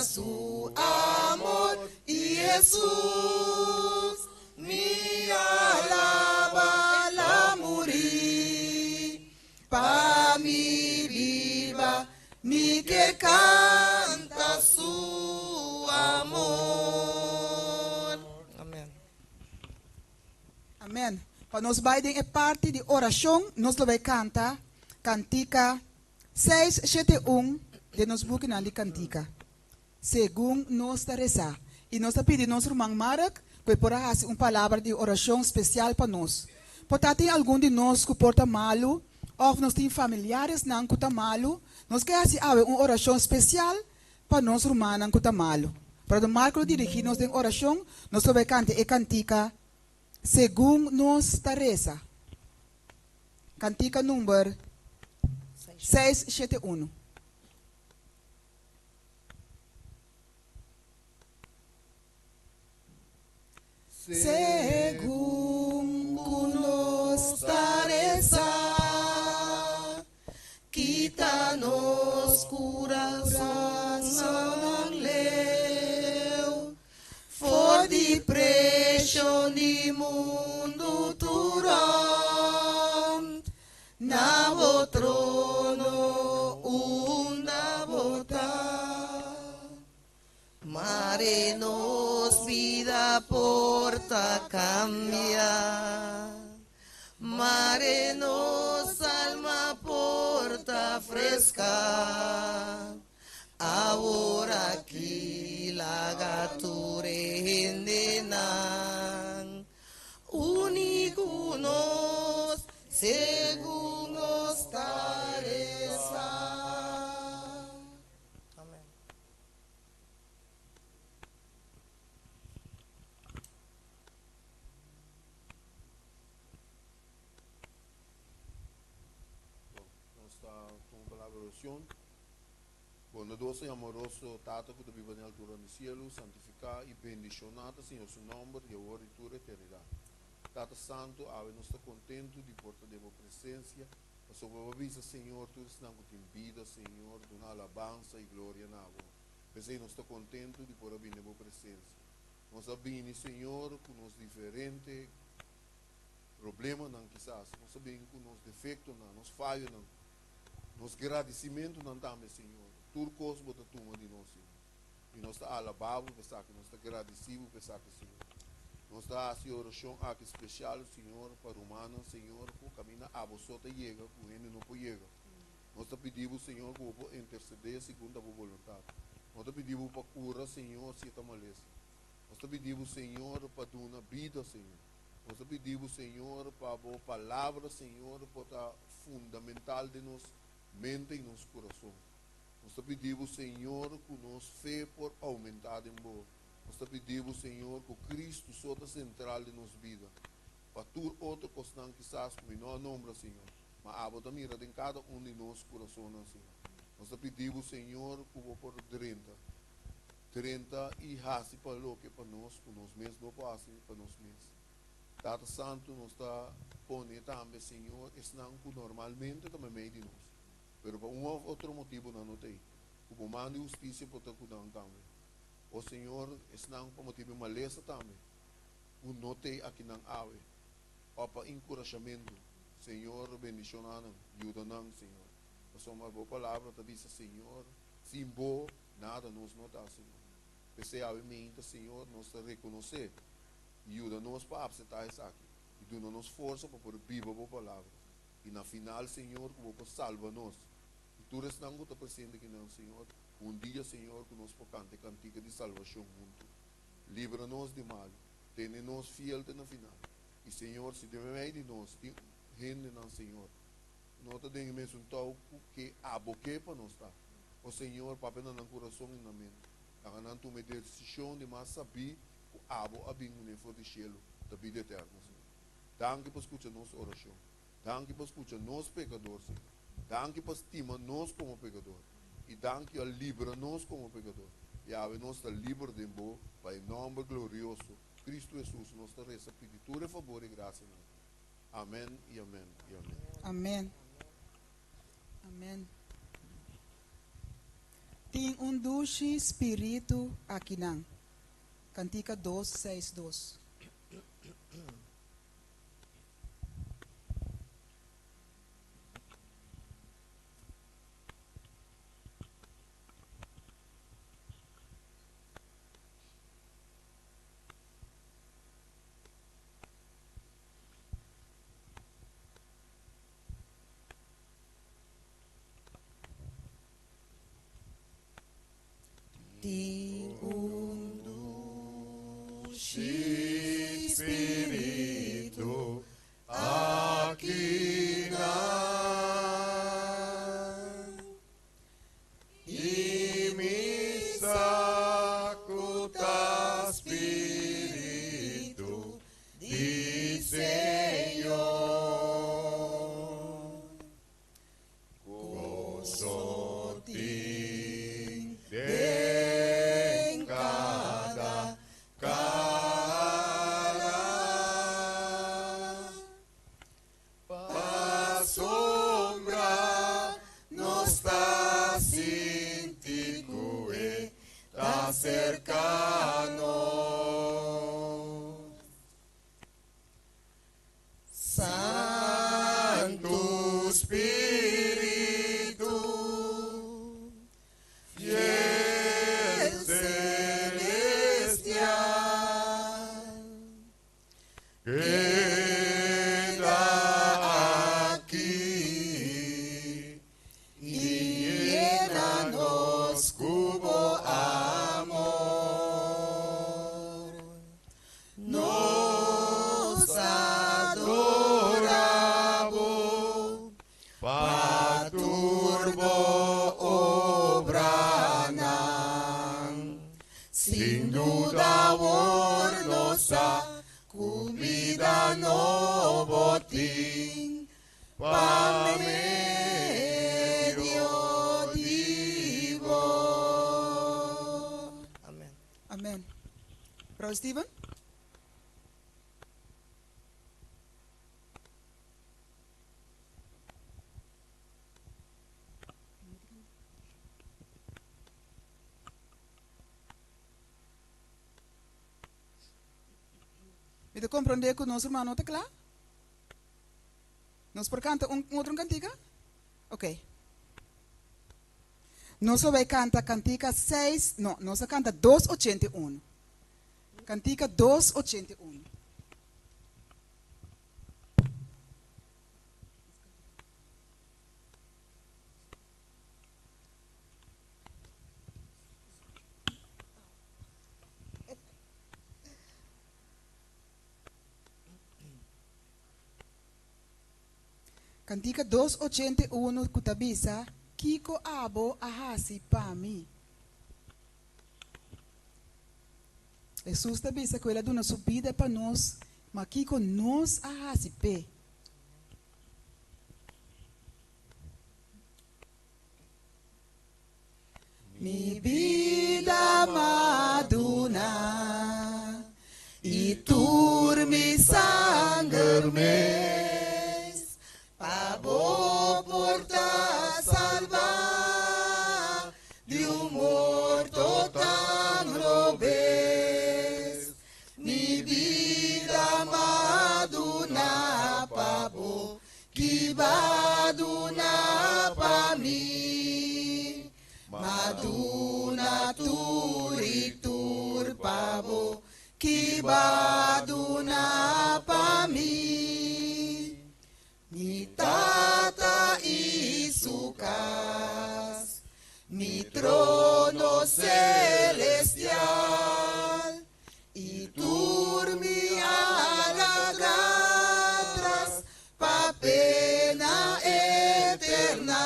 su amor y Jesús mi alaba la morir pa mi viva mi que canta su amor. Amém. Amém. Para nós beiden é parte de oração, nós vai cantar cantica 671 de nos book na cantica. Segundo nós está rezar. E nós está pedindo nosso irmão Marek que por fazer uma palavra de oração especial para nós. Portanto, tem algum de nós que porta malo, ou nós temos familiares não que está malo, nós queremos fazer uma oração especial para nosso irmão não que está malo. Para o Marco dirigir-nos em oração, nós vai cantar a cantica segundo nós está reza. Cantica número 671. Según nos tareza, quítanos coração leu, di precio di mundo turam, navo trono una vota, mare nos vida porta cambia, mare nos alma porta fresca. Ahora aquí la gature hendenan, único nos según nos taresa. Amén. Nossa colaboração. Bondoso e amoroso Tata que vive na altura do cielo, santificar e bendicionado, Senhor, seu nome, de agora e toda a eternidade. Tata Santo, ave nós está contente de portar de boa presença, a sua avisa, Senhor, tudo está com vida, Senhor, de uma alabança e glória na água. Mas aí nós está contente de por vir de boa presença. Nós sabemos, Senhor, com os diferentes problemas, não quizás, nós sabemos com os defeitos, nos falhos, nos agradecimentos, não também, Senhor. Turcos bota tuma de nós, Senhor. E nós está alabado, pensar que nós está agradecido, pensar que, Senhor. Nós está a oração aqui especial, Senhor, para o humano, Senhor, que caminha a você chega, que ele não pode chegar. Nós está pedindo, Senhor, que você interceder segundo a sua vontade. Nós está pedindo para curar, Senhor, se está maleza. Nós está pedindo, Senhor, para dar uma vida, Senhor. Nós está pedindo, Senhor, para a boa palavra, Senhor, para estar fundamental de nós mente e nosso coração. Nós pedimos, Senhor, que nossa fé por aumentar em boa. Nós pedimos, Senhor, que Cristo seja central de nossa vida. Para tudo outro que não quizás como não nombra, Senhor. Mas a boa mira em cada de nossos corações, Senhor. Nós pedimos, Senhor, que vou por 30 e raci para o que para nós mesmos não passe para nós mesmos. Tata Santo nos está pondo também, Senhor, esse não que normalmente também meio de nós. Pero por outro motivo não tem. O comando de justiça pode cuidar também. O Senhor, esse não por motivo de maleza também. O não tem aqui não ave. O para encorajamento. Senhor, bendicionando, ajuda-nos, Senhor. A sua boa palavra te diz, Senhor, sem boa, nada nos não dá, Senhor. Pese a mente, Senhor, nós te reconhecer. Ajuda-nos para aceitar isso aqui. E dá-nos força para poder viver a boa palavra. E na final, Senhor, que você salva-nos. Tu estás presente aqui, não, Senhor. Dia, Senhor, que nós possamos cantar cantiga de salvação junto. Livra-nos de mal. Tenha-nos fiel até na final. E, Senhor, se de meio de nós, rende, não, Senhor. Não te dengue mesmo tal que aboque para nós, tá? O Senhor, para apenas no coração e na mente. Agora, tu me decisão de mais saber que abo abingo nem for de cielo, da vida eterna, Senhor. Danke por escutar nossa oração. Danke por escutar nós pecadores, Senhor. Danke por estimar nós como pecador. E danke a livra-nos como pecador. E a nós está livre de boa, para em nome glorioso, Cristo Jesus, nós está reza peditura, favor e graça. Amém e amém e amém. Amém. Amém. Tem dulce espírito aqui não. Cantica 2:6:2. Tem dulce espírito aqui e me sacuda espírito de Senhor. Gozo-te em cada cara, para sombra não está sintico e está cercano. Sin duda wornosa, comida no botín, pa medio divo. Amén. Amen. Brother Steven? ¿Me comprende que nuestro hermano está claro? ¿Nos por canta otra cantica? Ok. No se va a cantar cantica 6, no se canta 281. Cantica 281. Cantica 281 kutabisa Kiko abo ahasi pami. Jesus tabisa que ela dá uma subida para nós, mas Kiko nos ahasi pe. Mi vida maduna e turmi sangermes pabo porta salva de morto tan robes. Mi vida maduna pabo que vaduna pa mi. Maduna turitur pabo que vaduna pa mi. Mi tata y su casa, mi trono celestial, y turmi alagatras, pa pena eternal.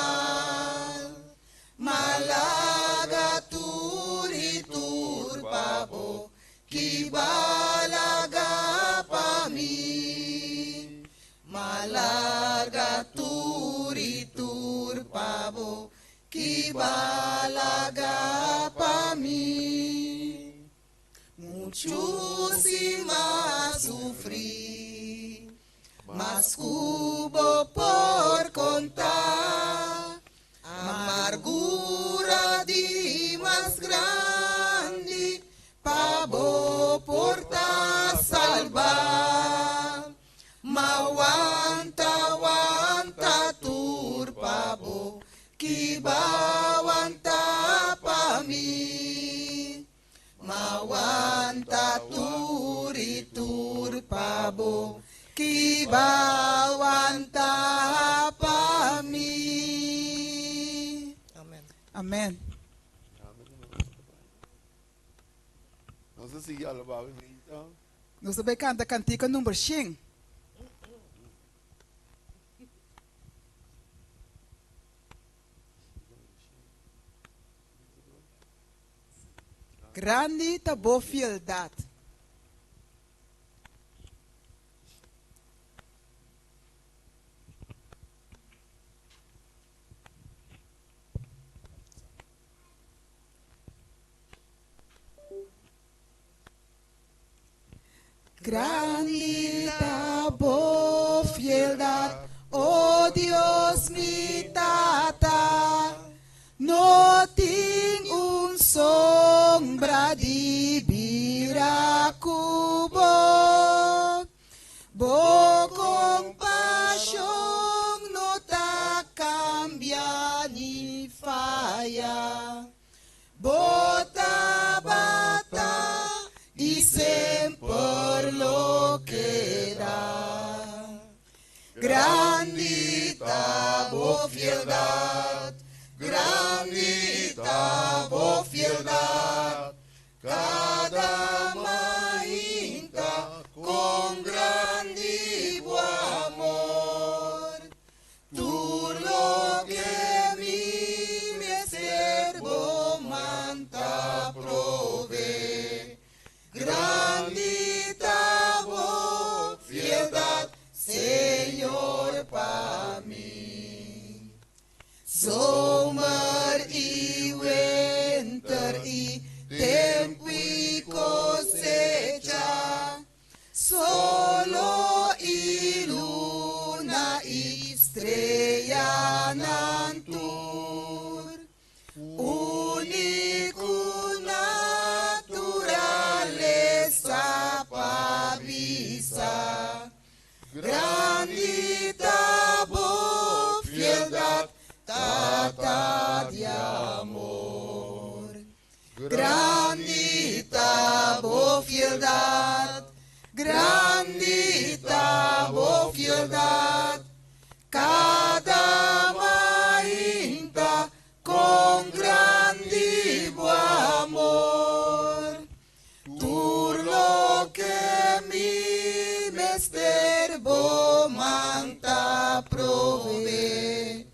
Malaga turitur pabo, que balaga pa mi. Malaga turitur pabo, que balaga pa mí. Muchísima sufrí, mas hubo por contar. Amargura de más grande, pabo porta salvar. Mawanta turpabo, que bawanta pa mi. Mawanta turpabo, que bawanta pa mi. Amén. Amen. Não sei se ela vai vir então. Nós também canta cantiga número 5. Grande tabo fieldad. Grande tabo fieldad, oh Dios mi tata, no tengo sombra de viracubo, bo compasión no ta cambia ni falla, bota bata y siempre lo queda. Grandita bo fieldad, grandita bo fieldad, cada mainta con grande bo amor. Tú lo que mi me servo manta prove. Zomer y winter y tiempo y cosecha. Solo y luna y estrella nantur. Único naturaleza pavisa. Grandita voz, fieldad, tata de amor. Grandita voz, fieldad, grandita voz, fieldad. Cada mainta con grandivo amor. Turlo que mi mester manta prove.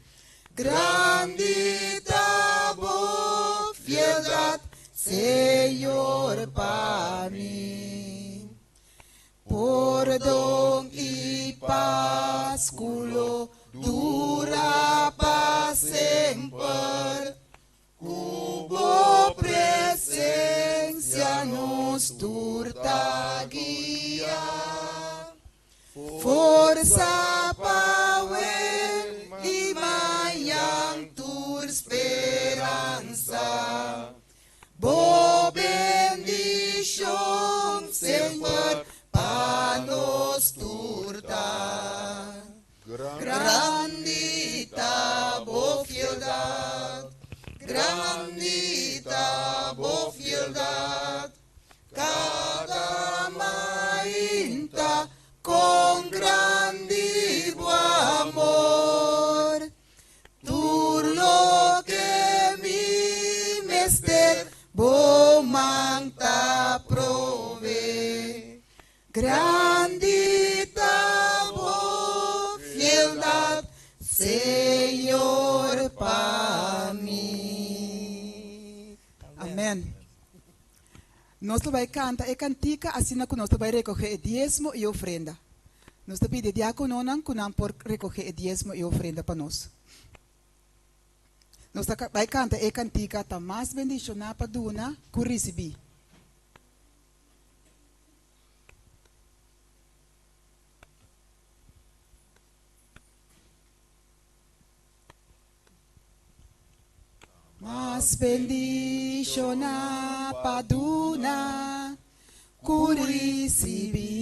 Grandita voz, fieldad, Señor, para mí. Por don y pásculo dura para siempre. Cubo presencia nos turta guía. Forza power y mayang tur esperanza. Bo bendición Señor pa nos turta. Grandita bo fieldad, grandita bo fieldad. Cada mainta con grandivo amor. Turlo que mi mester manta prove. Grandita voz, fieldad, Señor, para mí. Amén. Nós vai cantar e cantica assim que nós vai recoger o diezmo e ofrenda. Nós pede diácono não por recoger o diezmo e ofrenda para nós. Nós vai cantar e cantica tá mais bendicionar para duna que receber. Mas bendiciona paduna curisibi.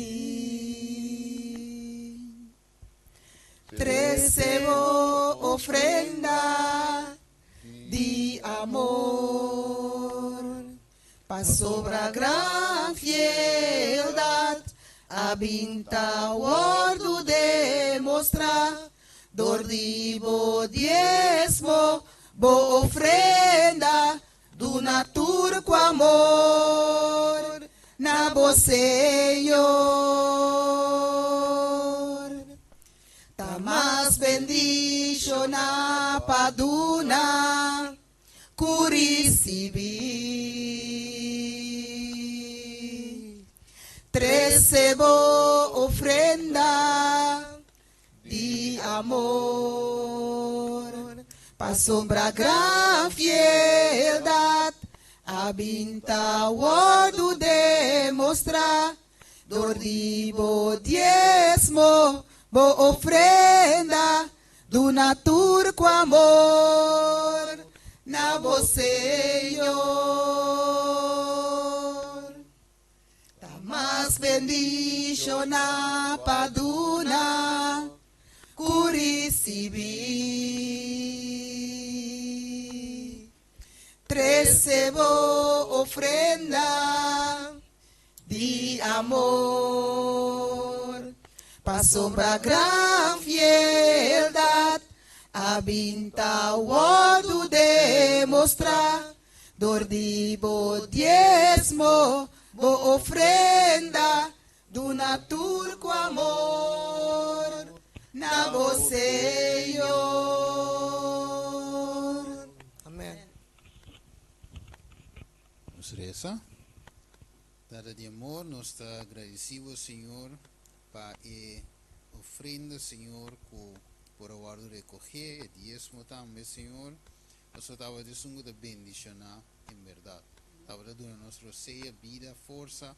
Recebo ofrenda de amor. Pa sobra gran fieldad abinta guardo demostrar. Dordivo diezmo bo ofrenda do natur com amor na bo Senhor. Ta mas bendición na paduna curisibi. Recebo ofrenda de amor. Pa sombra gran fieldad abinta guardo demostrar. Dordivo diezmo bo ofrenda do natur com amor na bo Senhor. Ta mas bendición na paduna curisibi. Recebo ofrenda de amor. Pa sombra gran fieldad abinta guardo demostrar. Dordivo diezmo bo ofrenda do natur com amor na bo Senhor. Amém. Nos reza. Dada de amor, nos está agradecido, Señor, para ofrenda, Señor, que por guardo recoger el diezmo también, Señor. Nosotros estamos diciendo de bendición en verdad. Estamos dando nuestro sea, vida, fuerza,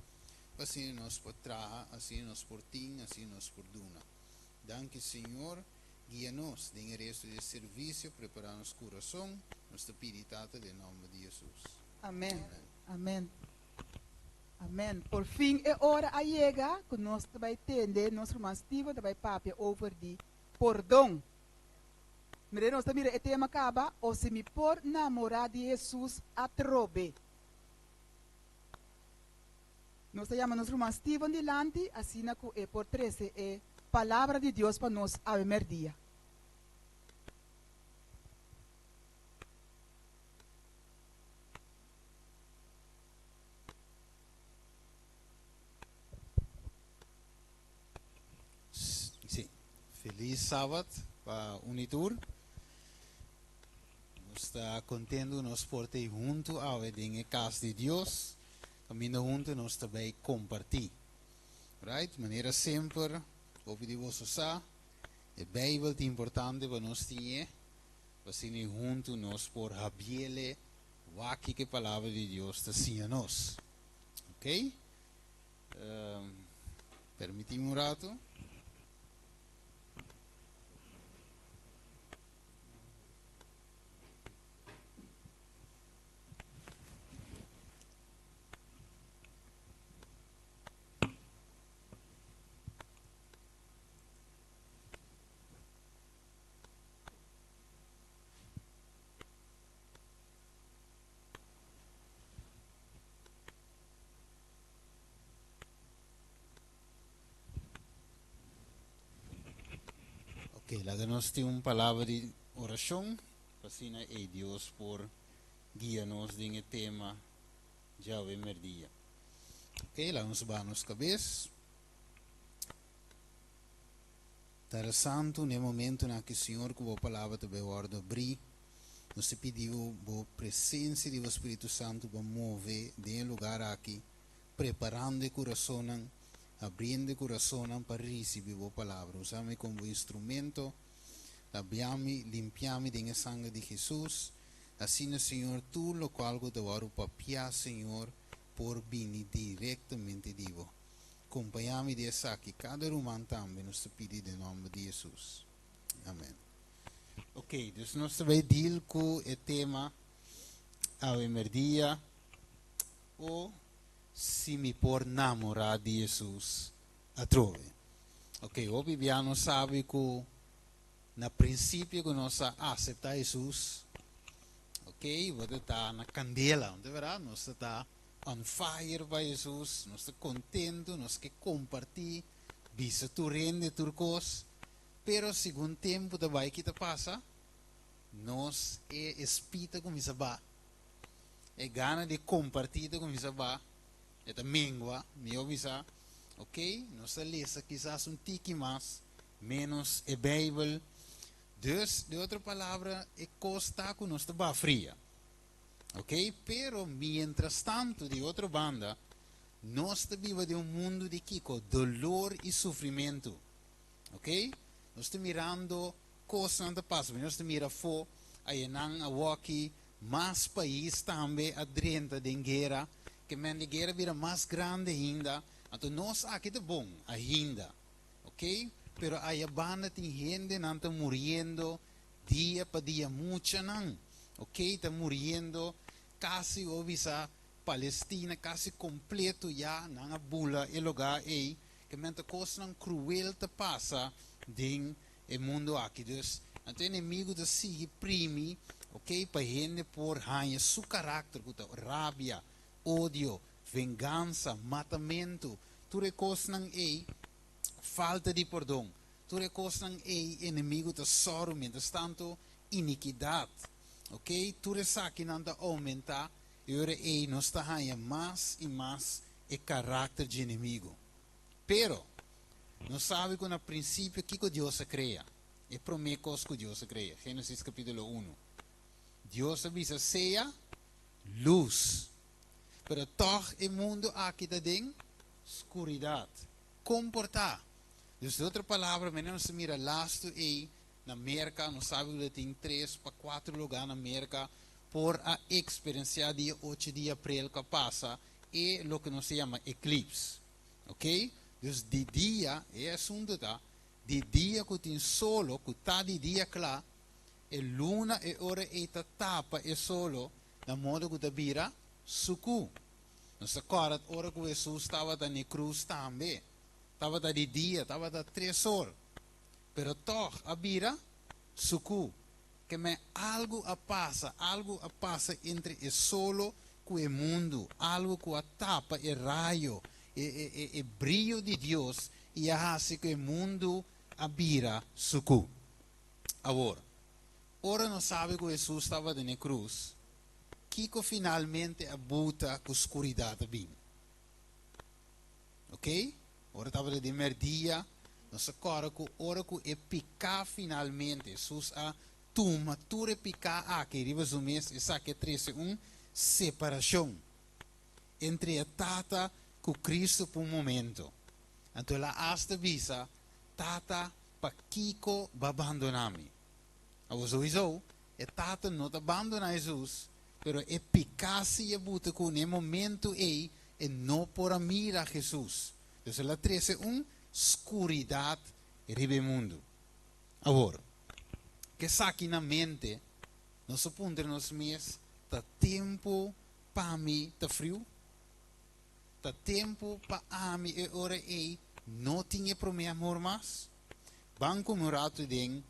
así nos por traja, así nos por tin, así nos por duna. Danke, Señor. Guíanos en el resto del servicio, preparamos corazón, nuestra piedad en nombre de Jesús. Amém. Amém. Amém. Por fim, é hora a chega que nós vai entender, nosso mastivo vai papo over de perdão. Mire, nós também o tema acaba, ou se me por namorar de Jesus a trobe. Nós chamamos nosso mastivo delante, assim que é por 13 é palavra de Deus para nós a dia. Sim. Feliz sábado para Unitur. Nós está contendo nos porte junto a em casa de Deus. Caminho junto nós também compartilhar. Right? Maneira sempre, ouvi você sa, a Bíblia é importante para nós ter, para ser junto nós por habiele, o que a palavra de Deus está a nós. Ok? Permitimos um rato. Ok, lá nós temos uma palavra de oração, assim é Deus por guiar-nos em tema já o dia. Ok, lá nos vamos cabeça. Para santo, no momento em que o Senhor com a palavra te vai abrir, nós pedimos a presença do Espírito Santo para mover de lugar aqui, preparando o coração, abrindo o coração para receber a palavra. Usamos como instrumento, limpiamos com a sangue de Jesus. Assim, Senhor, tu lo qual te vai papiar, Senhor, por vir diretamente de você. Acompanhamos dessa aqui, cada humano também nos pede em nome de Jesus. Amém. Ok, então nós vamos deal com o tema ao dia, ou se me por namorar de Jesus a trove. Ok, o Bibiano sabe que na princípio que nós aceitamos Jesus, ok, você está na candela, não é verdade? Nós está on fire para Jesus, nós estamos contentos, nós queremos compartilhar, visa tu rende, turcos, pero segundo tempo também que passa, nós é espírito com isso ba, é gana de compartilhar com isso ba, é da mengua, me avisa, ok, nós lemos quizás tique mais, menos a Bíblia, dus, de outra palavra, é costa que nós está fria. Ok? Pero, mientras tanto, de outra banda, nós vivemos de mundo de Kiko, dolor e sofrimento. Ok? Nós estamos mirando coisas que passam. Nós estamos mirando fo, aí não aqui, mais país também adrenta de guerra, que a guerra vira mais grande ainda. Então, nós aqui é bom, ainda. Ok? Pero aí a banda tem gente não está morrendo dia para dia, muita não. Ok? Está morrendo. Quase ovisa Palestina quase completo já na bula e lugar aí que mente coisa cruel te passa dentro do mundo aqui dus então inimigo de si primi ok para gente por ranha su caráter com rabia ódio vingança matamento tudo coisa aí falta de perdão tudo coisa aí inimigo de sorro mientras tanto iniquidade. Ok, tudo isso aqui não está aumentar, e agora nós está ganhando mais e mais o caráter de inimigo. Pero, nós sabemos que no princípio, o que Deus cria? É primeira coisa que Deus cria. Gênesis capítulo 1. Deus avisa, seja luz. Pero toch, o mundo aqui está em escuridade. Comportar. Dus de outra palavra, menino se mira lasto e na América, nós sabemos que tem 3 para 4 lugares na América por a experienciar dia 8 de abril que passa e o que nós chama eclipse, ok? Dus de dia é assunto tá, de dia que tem solo, que tá de dia claro, e luna e ora e tapa e solo, na modo que vira suku. Nós agora ora que Jesus estava na cruz também, estava de dia, estava de 3 horas. Pero toch abira suku que me algo a passa entre o solo com o mundo, algo que a tapa e raio e brilho de Deus e hace que o mundo abira suku. Agora, ora não sabe que Jesus estava na cruz, Kiko finalmente abuta com a escuridade bem. Ok? Ora estava de merdia. Nós agora que é picar finalmente, Jesus a tuma, tu picar aqui, rivas o mês, e saque 13, separação entre a tata com Cristo por um momento. Então ela hasta visa, tata pa Kiko abandonami. Então sowieso, a tata não abandona Jesus, pero é picar se a buta com o momento e não por mirar Jesus. Então ela 13, escuridade ribe mundo. Agora, que saque na mente, nós supondremos nos mês, tá tempo para mim, tá frio, tá tempo para mim e hora e não tinha para mim amor mais. Banco meu rato den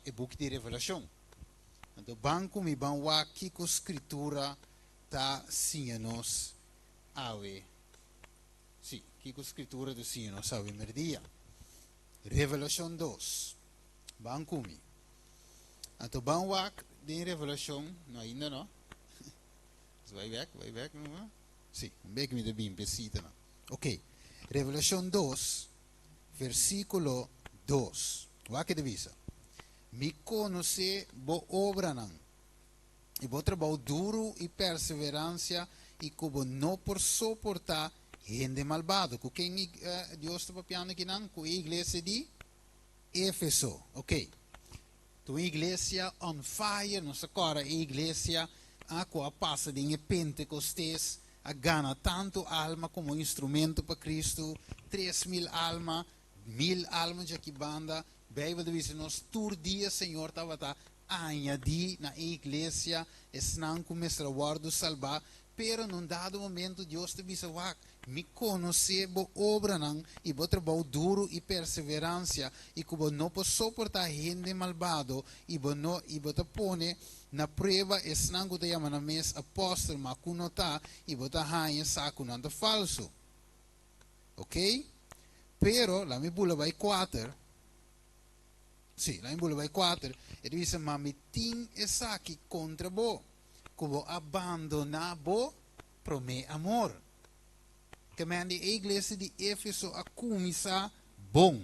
o book de Revelação. Então banco me ban wa kiko escritura tá sinha-nos awe. Sim, kiko escritura do sinha-nos awe merdia. Revelação 2. Banco me. Então ban wa de Revelação, não ainda não. Vai back, não é? Sim, back me de bem pesita não. Ok. Revelação 2, versículo 2. Wa que divisa. Me conhece bo obra não. E bo trabalho duro e perseverança e como não por suportar gente malvado. Com quem Deus está papiando aqui não? Com a igreja de Éfeso. Ok. Tu igreja on fire, não se agora a igreja a qual passa de Pentecostes a gana tanto alma como instrumento para Cristo, 3.000 almas, 1.000 almas de aqui banda. Bíblia diz nos tur dia Senhor estava a añadir na igreja, não começar a guardar salvar, pero num dado momento Deus te disse, me conhece bo obra não e bo trabalho duro e perseverança e que bo não pode suportar gente malvado e bo te pone na prova não que te chama na mês apóstolo mas que não está e bo te hanha saco não falso, ok? Pero lá me bula vai 4. Sim, lá em Bula vai 4, ele diz, mas me tem essa aqui contra bo, como abandonar bo, pro me amor. Que me ande a igreja de Éfeso a começar bom,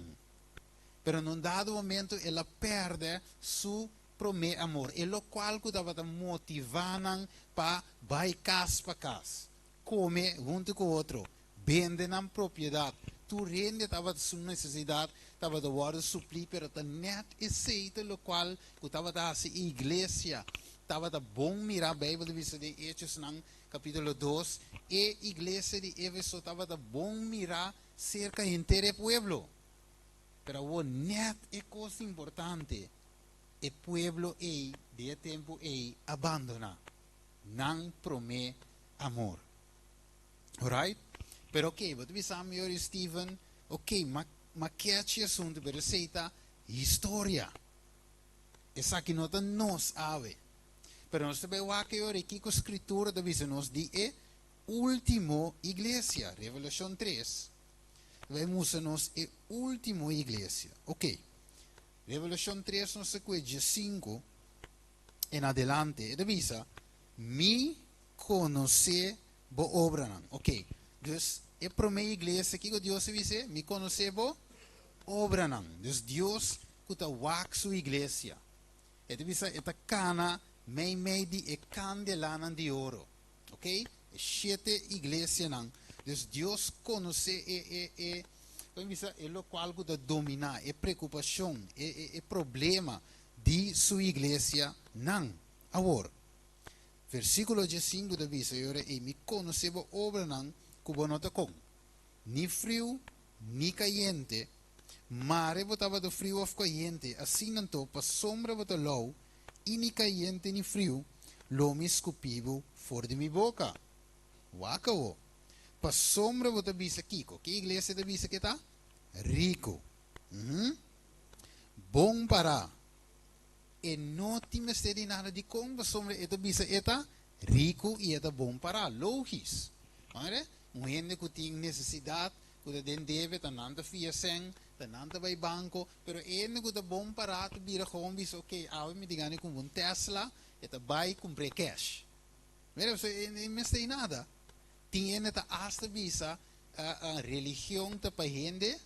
pero num dado momento ela perde su pro me amor, e lo qual que estava motivando para vai casa para casa, come junto com o outro, vende na propriedade, tu rende estava de sua necessidade, estava de guarda suprir, pero ta net aceita lo qual que estava da se igreja, estava da bom mirar a Bíblia de Hechos não capítulo 2, e igreja de Éfeso estava da bom mirar cerca inteiro pueblo, pero o net é coisa importante, o pueblo de tempo abandona, não promete amor, alright? Pero ok, wat vi samen met Steven, ok, maar catchy assunto, pero aceita história. Essa aqui não nos ave. Pero nós também aqui ora aqui com a escritura da visão nos de último igreja, Revelação 3. Vemos nos último igreja. Ok. Revelação 3 nos sequência 5 em adelante. Da visa, me conhecer bo obra não. Ok. Dus, é para minha igreja que Deus se diz, me conhece bo obra não. Dus, Deus que está wak sua igreja. É de visa, é cana, meio de candelana de ouro. Ok? É 7 igrejas não. Dus, Deus conhece Então, isso é o qual que domina, é preocupação, é problema de sua igreja, não. Agora, versículo 5 da Bíblia, eu me conhecebo obra não, que bonota com, ni frio, ni caliente, mare botava do frio ou caliente, assim não tô, para sombra bota low, e ni caliente ni frio, lo me escupivo fora de minha boca. Wakawo. Para sombra bota bisa kiko, que igreja da bisa que tá? Rico. Bom para. E não tinha de nada de como sombra eta bisa eta rico e eta bom para. Logis. Olha? Gente que tem necessidade, que tem deve, tá nada fia sem, tá nada vai banco, pero ele que tá bom para, tu vira com bis, ok, ao me digane com um Tesla, eta vai comprar cash. Mira, você não tem nada. Tem tá hasta bisa a religião tá para gente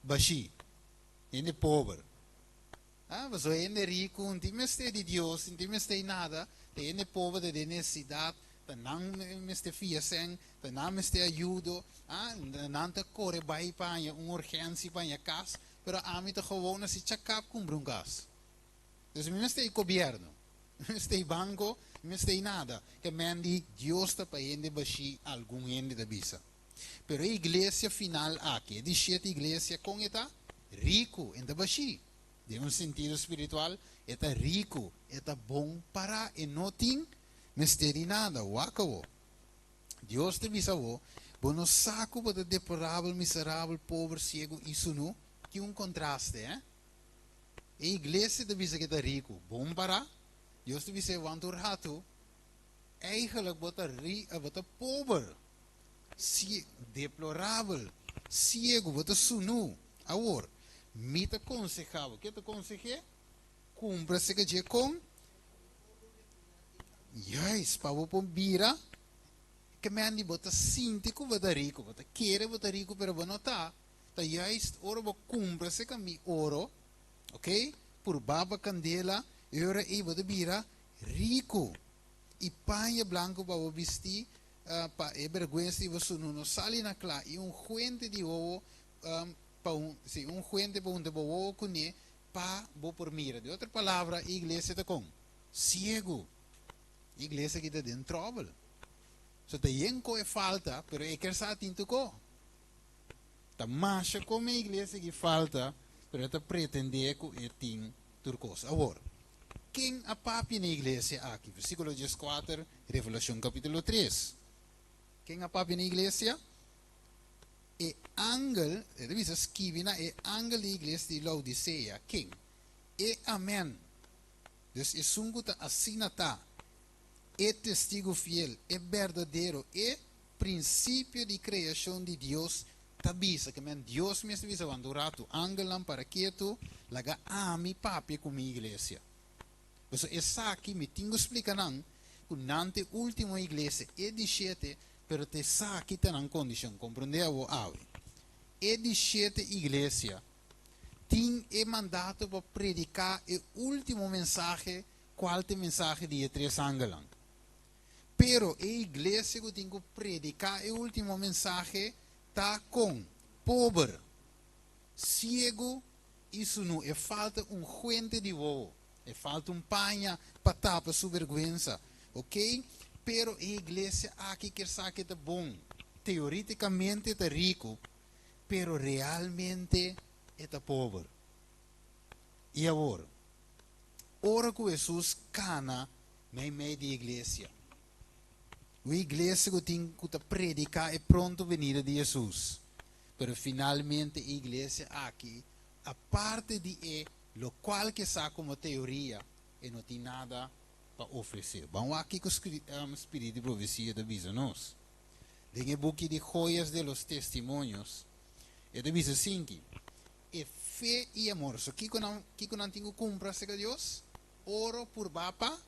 baixi, gente pobre. Ah, mas o gente rico, não tem mais de Deus, não tem mais de nada, tem gente pobre de necessidade, tá não mais de fia sem, tá não mais de ajuda, não tá corre vai para uma urgência para a casa, pero a mim tá gewoon se check-up com um gas. Então, não mais de governo, não mais de banco, não tem nada que mande Deus está para gente baixi algum gente da bisa. Pero a igreja final aqui, de sete igreja com eta rico em da baixi, de um sentido espiritual, eta rico, eta bom para e não tem mistério nada, wakawo. Deus te bisa wo, bono saco para deplorável, miserável, pobre, cego, isso não, que contraste, A igreja te bisa que eta rico, bom para. Deus te bisa want door hatu, eigenlijk wat pobre, deplorável, ciego, wat sunu. Agora, me te aconsejava, que te aconsejei? Cumpra-se que je com, yes, para o bira, que me andi bota sintico, bota rico, pero não tá. Tá yes, ora bo cumpra-se que mi oro, ok? Por baba candela, Eura eba de bira rico. E panha blanco para vestir, para vergüenza e você não sali na clá. E fuente de ovo, fuente para onde ovo cune, para bo por mira. De outra palavra, a igreja está com ciego. A igreja que está dentro trouble. So tem coisa falta, pero é que sa tinto ko. Tá marcha como a igreja que falta, pero está pretender que tem turcos. Agora, quem a papi na igreja aqui? Versículo 14, Revelação capítulo 3. Quem a papi na igreja? E ángel, deve ser escrever na e ángel da igreja de Laodiceia. Quem? E amém. Dus é sunguta assinata. É testigo fiel, é verdadeiro, é princípio de criação de Deus. Tabisa, que men Deus mesmo visa quando rato angelam para quieto, laga ami papi com minha igreja. Então, essa aqui me tenho explicando que nante última igreja é de sete, pero te sa aqui tem uma condição, compreendeu? É de sete igreja, tem o mandato para predicar o último mensagem, qual é o mensagem de três angelam. Pero a igreja que tem que predicar o último mensagem está com pobre, cego, isso não é falta fuente de ovo. É falta panha para tapar sua vergüenza, ok? Pero a igreja aqui quer saber que é bom, teoreticamente é rico, pero realmente é pobre. E agora, ora que Jesus cana na meio da igreja. A igreja que tem que predicar é pronto a venida de Jesus. Pero finalmente a igreja aqui, a parte de lo qual que está como teoria e não tem nada para oferecer. Vamos aqui com o espírito de profecia da Bisa nos. Em o book de Joias de los Testimonios, é da Bisa 5. É fé e amor. So, que não tenho cumpra-se com Deus? Oro por bapa,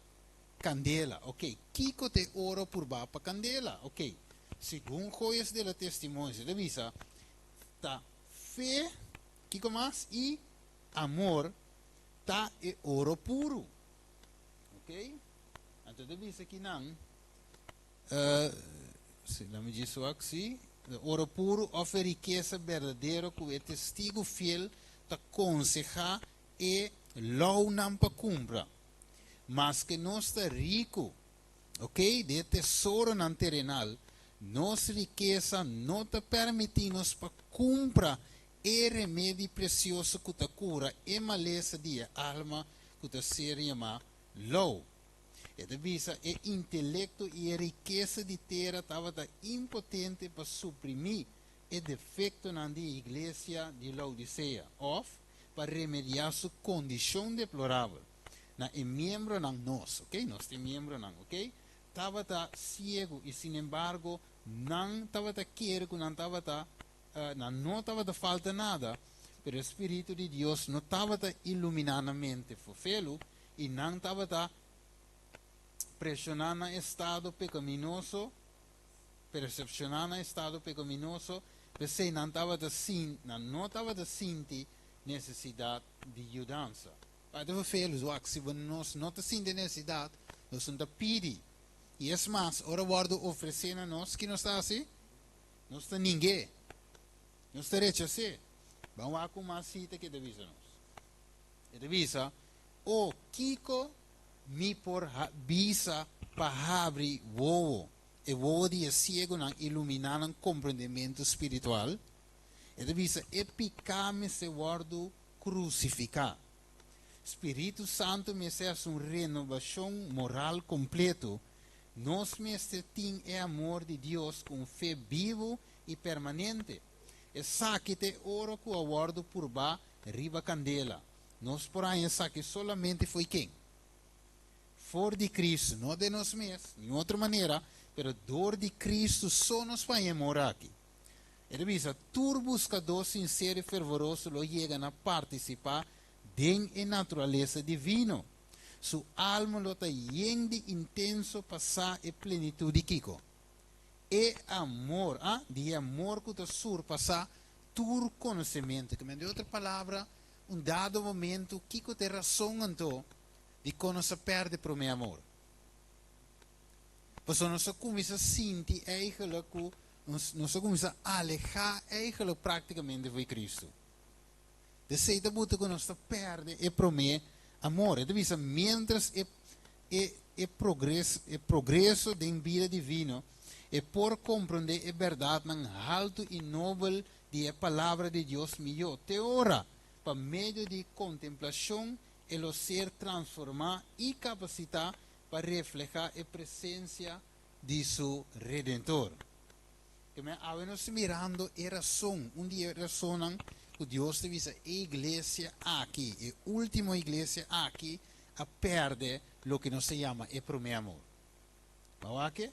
candela. Ok. Kiko te oro por bapa, candela. Ok. Segundo Joias de los Testimonios, da Bisa, tá fé, Kiko mais e amor tá e ouro puro, ok? Então deve ser que não, se não me diz aqui, de oro puro of a riqueza verdadeiro que é testigo fiel te aconseja e lau não para cumpra. Mas que nós está rico, ok? De tesouro não terrenal, nossa riqueza não te permite nos para cumpra e remédio precioso que te cura e maleza de alma que te ser chamado lau. E de visa e intelecto e a riqueza de terra estava impotente para suprimir o defeito na igreja de Laodicea, ou para remediar sua condição deplorável. Na é membro não nós, ok? Nós temos membro não, ok? Estava cego e, sin embargo, não estava querer, não estava falta nada, mas o Espírito de Deus não estava iluminando a mente, fofelo, e não estava pressionando o estado pecaminoso, percepcionando o estado pecaminoso, porque não estava sentindo necessidade de mudança. Para fofelo, se nós não sentimos necessidade, nós não pedimos. E é mais, ora guardo oferecendo a nós que não está assim, não está ninguém, não está rechaçando. Vamos lá com uma cita que devisa nós. E devisa, o Kiko me por visa para abrir o voo de cego não iluminar um compreendimento espiritual. E devisa, epicame se guardo crucificar. Espírito Santo me faz uma renovação moral completo. Nós mestre é amor de Deus com fé vivo e permanente. E saque te oro que o guardo por ba riba candela. Nós por aí saque solamente foi quem? For de Cristo, não de nós mesmos, de outra maneira, pero dor de Cristo só nos vai morar aqui. Ele diz, tu buscador sincero e fervoroso lo chega a participar de natureza divina. Su alma lo está lleno de intenso passar e plenitude Kiko. E amor, de amor que te surpassa tu conhecimento. Que de outra palavra, dado momento, Kiko te razão então de quando se perde para o meu amor. Pois nós começamos a sentir eigenlijk, nós começamos a alejar eigenlijk praticamente de Cristo. De certa buta que nós perde e para o meu amor. Então, mientras progresso da vida divina, e por compreender a verdade não alto e nobre de a palavra de Deus melhor, te ora, por meio de contemplação, ele ser transformado e capacitar para reflejar a presença de seu Redentor. Que me estamos mirando a razão, dia razão que Deus te diz a igreja aqui, a última igreja aqui, a perder o que nos se chama o primeiro amor. ¿Para quê?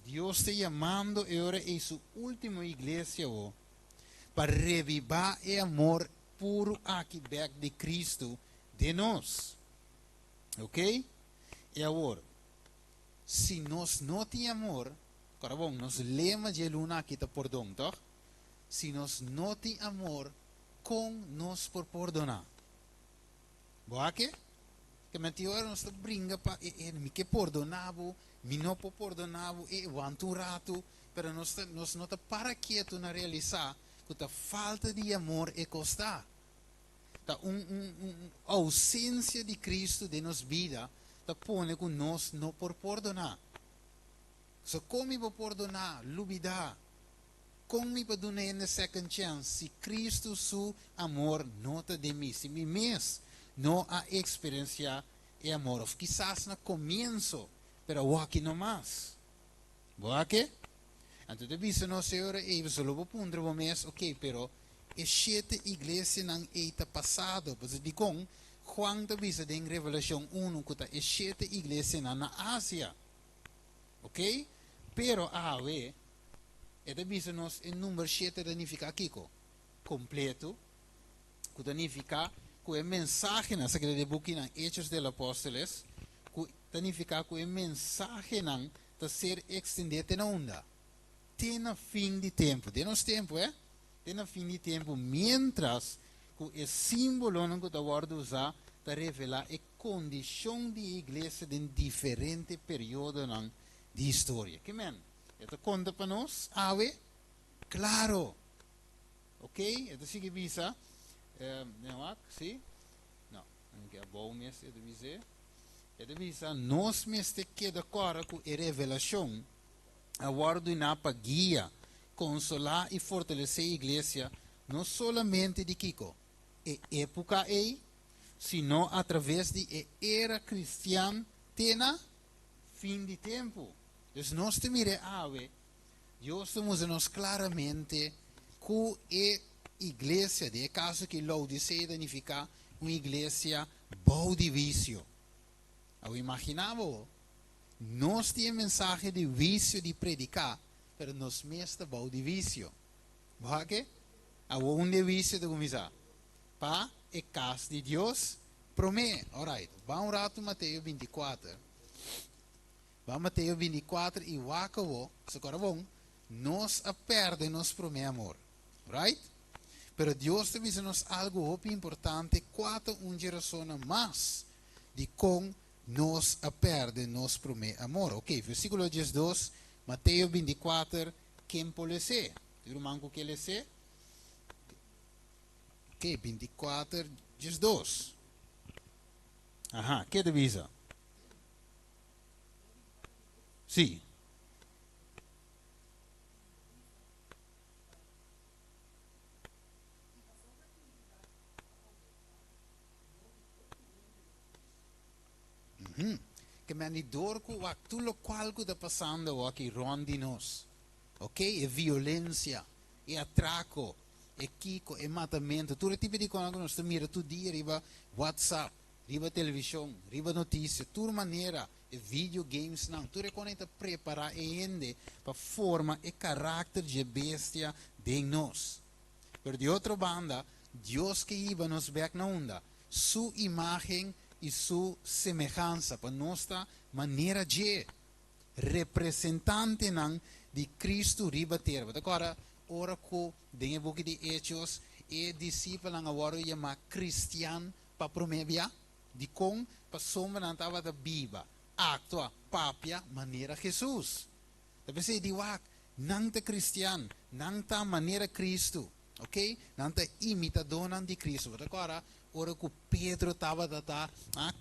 Deus te chamando agora em sua última igreja para revivar o amor puro aqui back de Cristo de nós. Ok? E agora, se nós não temos amor, agora bom, nós lema de luna aqui está perdão, tá? Se nós não temos amor, com nós por perdonar. Boa que? Que me tiora nós brinca para me que perdonavo, me não perdonavo e aguanto rato, pero nós não está para quieto na realizar que a falta de amor é costar. Tá ausência de Cristo de nossa vida, tá põe que nós não por perdonar. So como vou perdonar, lubida. Como para dar uma second chance, se Cristo seu amor não está de mim, se me mês não a experienciar o amor, ou quizás no começo, pero aqui não mais. Boa que? Então, devia nós Senhor, e só vou pôr o mês, ok, pero e sete igrejas não está passado, pois de com Juan devia em Revelação 1 que e sete igrejas na Ásia, ok? Pero ave e devia nós em número 7 significa Kiko completo, que significa que a mensagem na Sagrada Book na Hechos dos Apóstolos, que significa que a mensagem não está ser extendida na onda. Tem no fim de tempo, tem nos tempo, tem no fim de tempo, mientras que o símbolo que está guardado usar para revelar a condição de igreja em diferentes períodos de história. Que men? Esta conta para nós, ave, claro. Ok? Então sigue visa. Não há, sim? Não. Não quer bom mesmo, ele dizer. Ele visa, nós mesmo que de acordo com a revelação, a guarda na guia, consolar e fortalecer a igreja, não somente de Kiko, época aí, sino através de era cristã, tena fim de tempo. Então, nós temos que Deus nos claramente que a igreja, de caso que Laodicea significa uma igreja boa de vício. Eu imaginava, nós temos mensagem de vício de predicar, mas nós mesmos boa de vício. Porque onde vício de começar? Para a casa de Deus, promete. Alright, vamos rato Mateus 24. Vamos Mateus 24 e o acabou. Se agora bom, nós a perde nos promete amor. Right? Pero Deus te diz-nos algo muito importante, quatro geração mais de como nos a perde nos promete amor. Ok, versículo 12, Mateus 24, quem pode ser? Tu manco que ele ser? Ok, 24, 12. Ajá, que divisa? Sim. Que manidor com aquilo qual que está passando aqui ronde nós, ok? É violência, é atraco, é kiko, é matamento. Tudo tipo de coisa que nós mira todo dia, riba WhatsApp, riba televisão, riba notícia, tudo maneira, é videogames, não. Tudo é quando está preparar ainda para formar o caráter de bestia de nós. Pero de outra banda, Deus que iba nos back na onda, sua imagem e sua semelhança para nossa maneira de representante de Cristo riba terra. Agora, ora que tem book de Hechos e discípulo agora chama cristiano para prometer de com para sombra não estava da Bíblia, actua papia maneira Jesus. Deve ser de wak não te cristiano, não ta maneira Cristo, ok? Não te imitador de Cristo. Agora ora que Pedro estava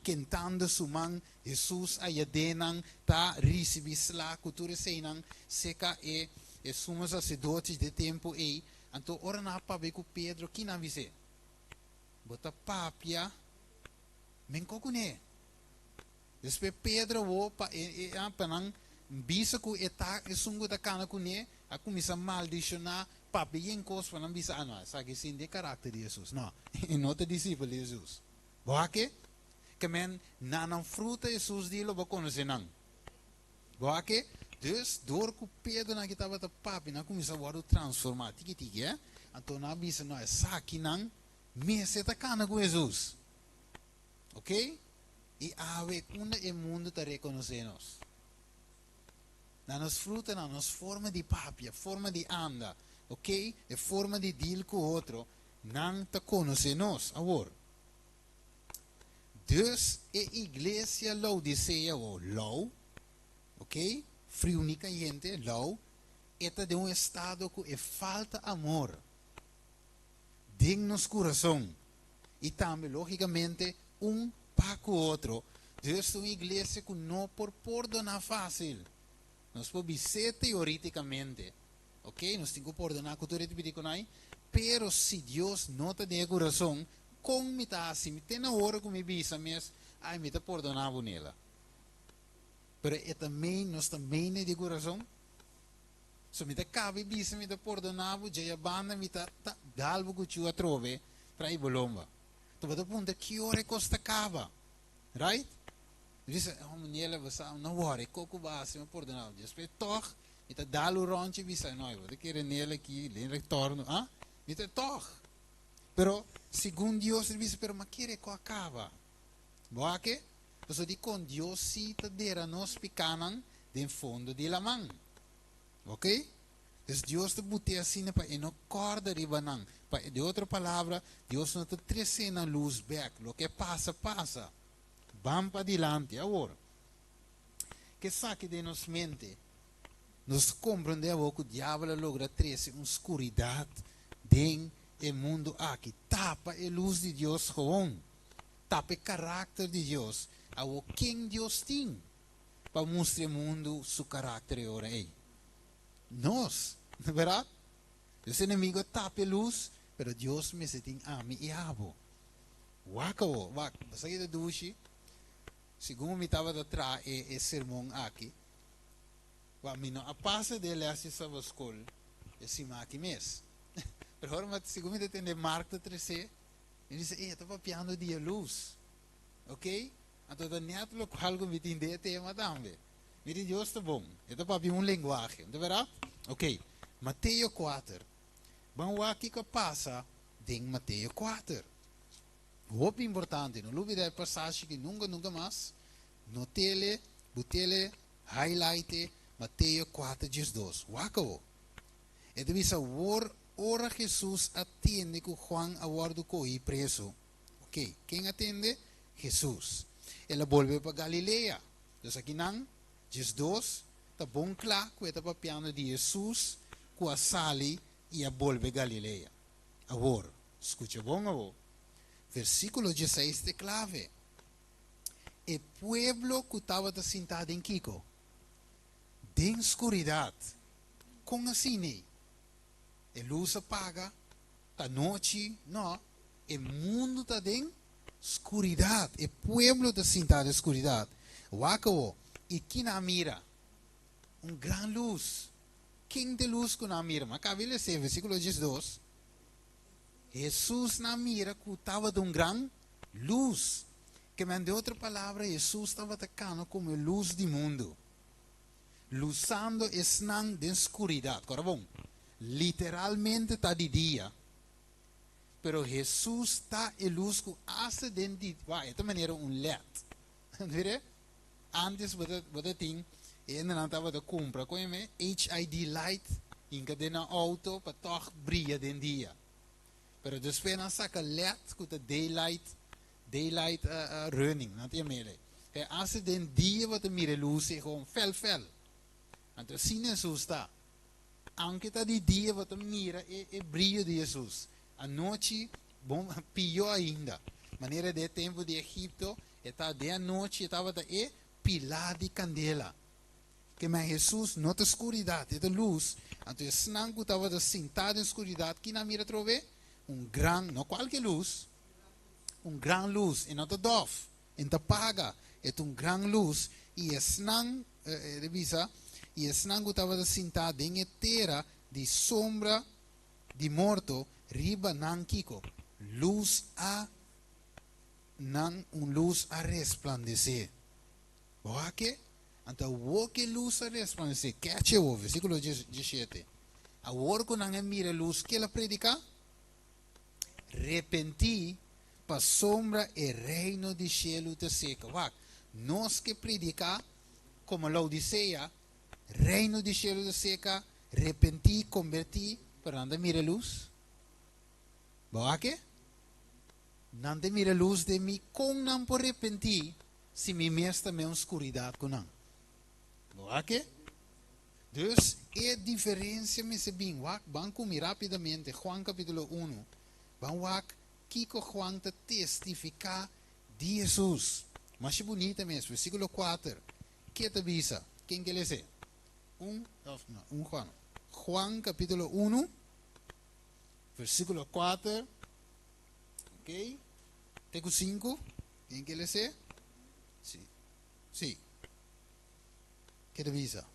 cantando su man, Jesus ayadenang ta recibis la cultura seinang seca e sumo sacerdotes de tempo e então ora na pabe que Pedro que na vise bota papia men kokune despe Pedro wo pa panang bisa ku eta sungo da kana kune a começar a maldicionar papi em cos para não bisa ano sabe sim de caráter de Jesus não e não te discípulo de Jesus boa que men não fruta Jesus dilo ba conhecer não boa que dus door que Pedro na que estava da papi na começar a transformar tiki é então na bisa não é saque não me se tá cana com Jesus ok e ave quando o mundo te reconhecer nós na nos fruta na nos forma de papi forma de anda ok? É forma de deal com o outro. Não te conhece nós, agora. Dus, a igreja Laodicea, ou Lau, ok? Friúnica gente, Lau, é de estado que falta amor. Dignos coração. E também, logicamente, para com o outro. Dus, uma igreja que não por perdonar fácil. Nós podemos ser teoreticamente. Ok, nós temos que perdonar a cultura de Bidiconai, pero se Deus não te dá coração, como me está assim, me tem na hora que me bisa, mas, ai, me está perdonando nela. Pero é também, nós também não de coração. Se me está cabe bisa, me está perdonando, já a banda me está galvo que tu a trove, para ir bolomba. Tu vai apontar que hora costa cava, right? Diz, oh, menina, você não worry, coco base, me perdonava. Depois, toch, ita dalo ronche bisa noi vou querer nele aqui em retorno ah ita toch pero segundo Deus ele disse pero ma querer co acaba boa que então de com Deus cita dera nos picanan de fundo de la mão ok então Deus te bote assim para e não corda ribanan para de outra palavra Deus não te trece na luz back lo que passa vamos para adiante agora que saque de nos mente Nos compreendemos que o diabo logra trazer uma escuridão dentro do mundo aqui. Tapa a luz de Deus gewoon. Tapa o caráter de Deus. A quem Deus tem. Para mostrar ao mundo seu caráter agora. Nós, não é verdade? Os inimigos tapam a luz, mas Deus me tem a mim e abo. Wakawo, basta kita dushi. Segundo me estava atrás e sermão aqui. A passa dele assim sobre a escola, esse aqui mês. Pero agora, segundo me entende Marco 13, ele disse, estava piando de luz. Ok? Então, neto lo algo me entende tema também. Mire, Deus está bom. Estava para um linguagem, não é verdade? Ok. Mateus 4. Vamos aqui que passa em Mateus 4. Muito importante. Não lube da passagem que nunca mais. Notele, botele, highlight. Mateus 4, 12. Wakawo. E deve ser ora Jesus atende que Juan aguardo coi preso. Ok. Quem atende? Jesus. Ele volve para Galileia. Então aqui não, 12, está bom claro que está papiando de Jesus, que a sali e a volve Galileia. Agora, escute bom agora. Versículo 16 é clave. O pueblo que estava sentado em Kiko, de escuridade, com assim, a luz apaga, a noite, não, o mundo está em escuridade, o pueblo está sentado em escuridade. Wakawo, e quem na mira? Grande luz. Quem de luz que na mira? Mas acabei de ler, versículo 12. Jesus na mira que estava de grande luz. Que de outra palavra, Jesus estava atacando como luz do mundo. Luzando esnan de escuridade. Agora bom, literalmente está de dia. Pero Jesus está em luz que hace dentro de esta maneira LED. Entende? Antes você tinha, ainda estava de compra com HID light, em que na auto para toch brilha dentro dia. Pero depois na saca LED com a daylight running, não tem mele. É assim dentro dia você mira luz e com fel. Então assim Jesus está. Anche tá de dia você mira e brilho de Jesus. A noite, bom, pior ainda. Maneira de tempo de Egipto, está de noite, estava de pilar de candela. Que mas Jesus não tem escuridade, é luz. Então, esse nango estava sentado em escuridade. Que na mira trove? Não qualquer luz. Gran luz. E não está dof. E não paga. É gran luz. E esse nango, revisa, e esse nango estava sentado em terra de sombra de morto, riba nan kiko. Luz a luz a resplandecer. Boa que? Então, o que luz a resplandecer? Catch o versículo 17. A hora que não mira luz, que ela predica? Repenti para sombra e reino de cielo te seca. Nós que predica, como Laodiceia, reino de cielo te seca, repenti, converti, para não mira luz. Boa que? Não mira luz de mim, com não por repentir, se me mesta me escuridade com não. Boa que? Dus, é diferença me se bem, vamos comer rapidamente, Juan capítulo 1, vamos Kiko Juan te testificar de Jesus. Mas é bonita mesmo, versículo 4, que te avisa? Quem que lê? Juan. Juan capítulo 1, versículo 4, ok? Teco 5, quem que lê? Sim. Que te avisa?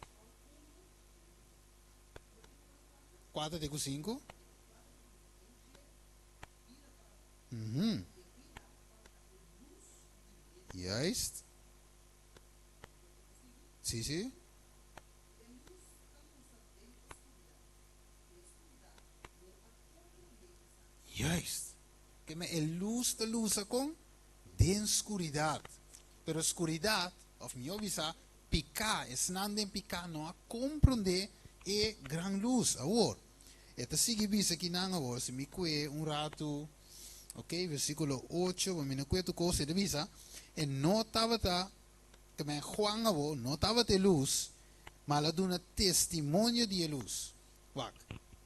4, teco 5. Juist. Sim. Juist. Que me luz de luz com de escuridade. Pero escuridade, of me avisa, picar, esnando em picar, não a compreender e gran luz. Agora, esta sigue visa aqui na agora, se me cué rato, ok, versículo 8, me não cué tu coisa de visa, e não estava que me Juan agora, não estava de luz, mas ela dá testemunho de luz.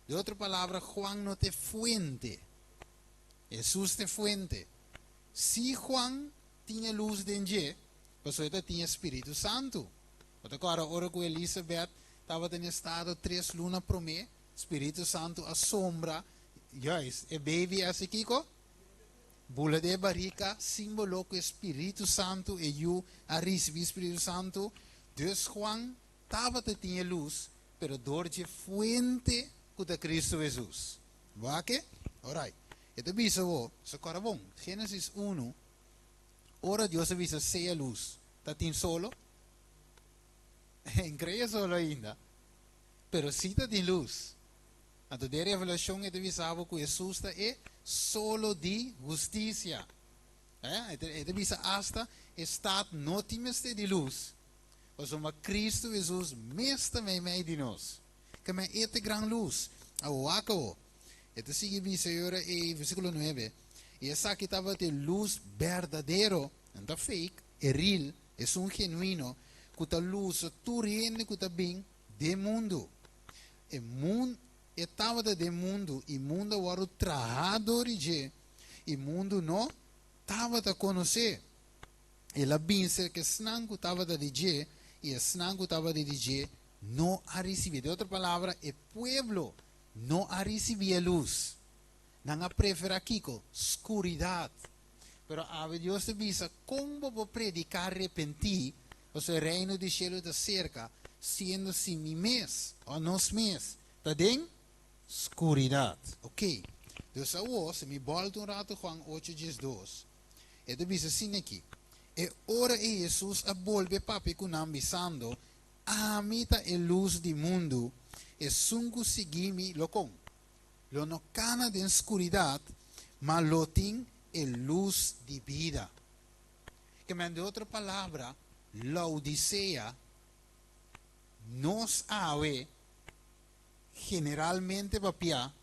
De outra palavra, Juan não tem fuente. Jesus tem fuente. Se Juan tinha luz dentro, pues ele tinha Espírito Santo. Agora, ora com Elizabeth, estava em estado 3 lunas para mim, Espírito Santo assombra, yes, e baby assim, Kiko? Bula de barrica, símbolo que Espírito Santo e eu a receber Espírito Santo. Dus Juan estava tinha luz, pero door de fuente que Cristo Jesus. Vake? Alright. Ito bisa wo, sa karabong, Genesis 1, ora Dios avisa sea luz. Tatin solo? Increia solo ainda. Pero si tatin luz. Anto de revelação ito visava que Jesus é solo de justiça. Ito bisa hasta staat notimeste de luz. Os uma Cristo Jesus mestre mij de nós. Que mij ete gran luz. Awako. Ito sigue bisa ora versículo 9. E essa aqui estava de luz verdadeiro, não tá fake, é real, é genuíno, que a luz turene que tá bem de mundo. E mundo estava de mundo, e mundo era trajado de, e mundo não estava a conhecer. Ela bem ser que snango estava de je, e snango estava de je, não a receber. De outra palavra, o pueblo não a receber luz. Não a prefere aqui, escuridade. Pero a Deus te visa como vou predicar arrepentir, o seu reino de cielo está cerca, sendo si mi mês, ou nos mês, está dentro escuridade. Ok. Dus agora, se me volta rato, Juan 8:12, e te visa assim aqui. E ora Jesus a volve papi com ambisando, a mita a luz do mundo, e sungu seguimi locom. Lo no cana de escuridade, mas lo tem a luz de vida. Que me de outra palavra, Laodicea nos ave generalmente papia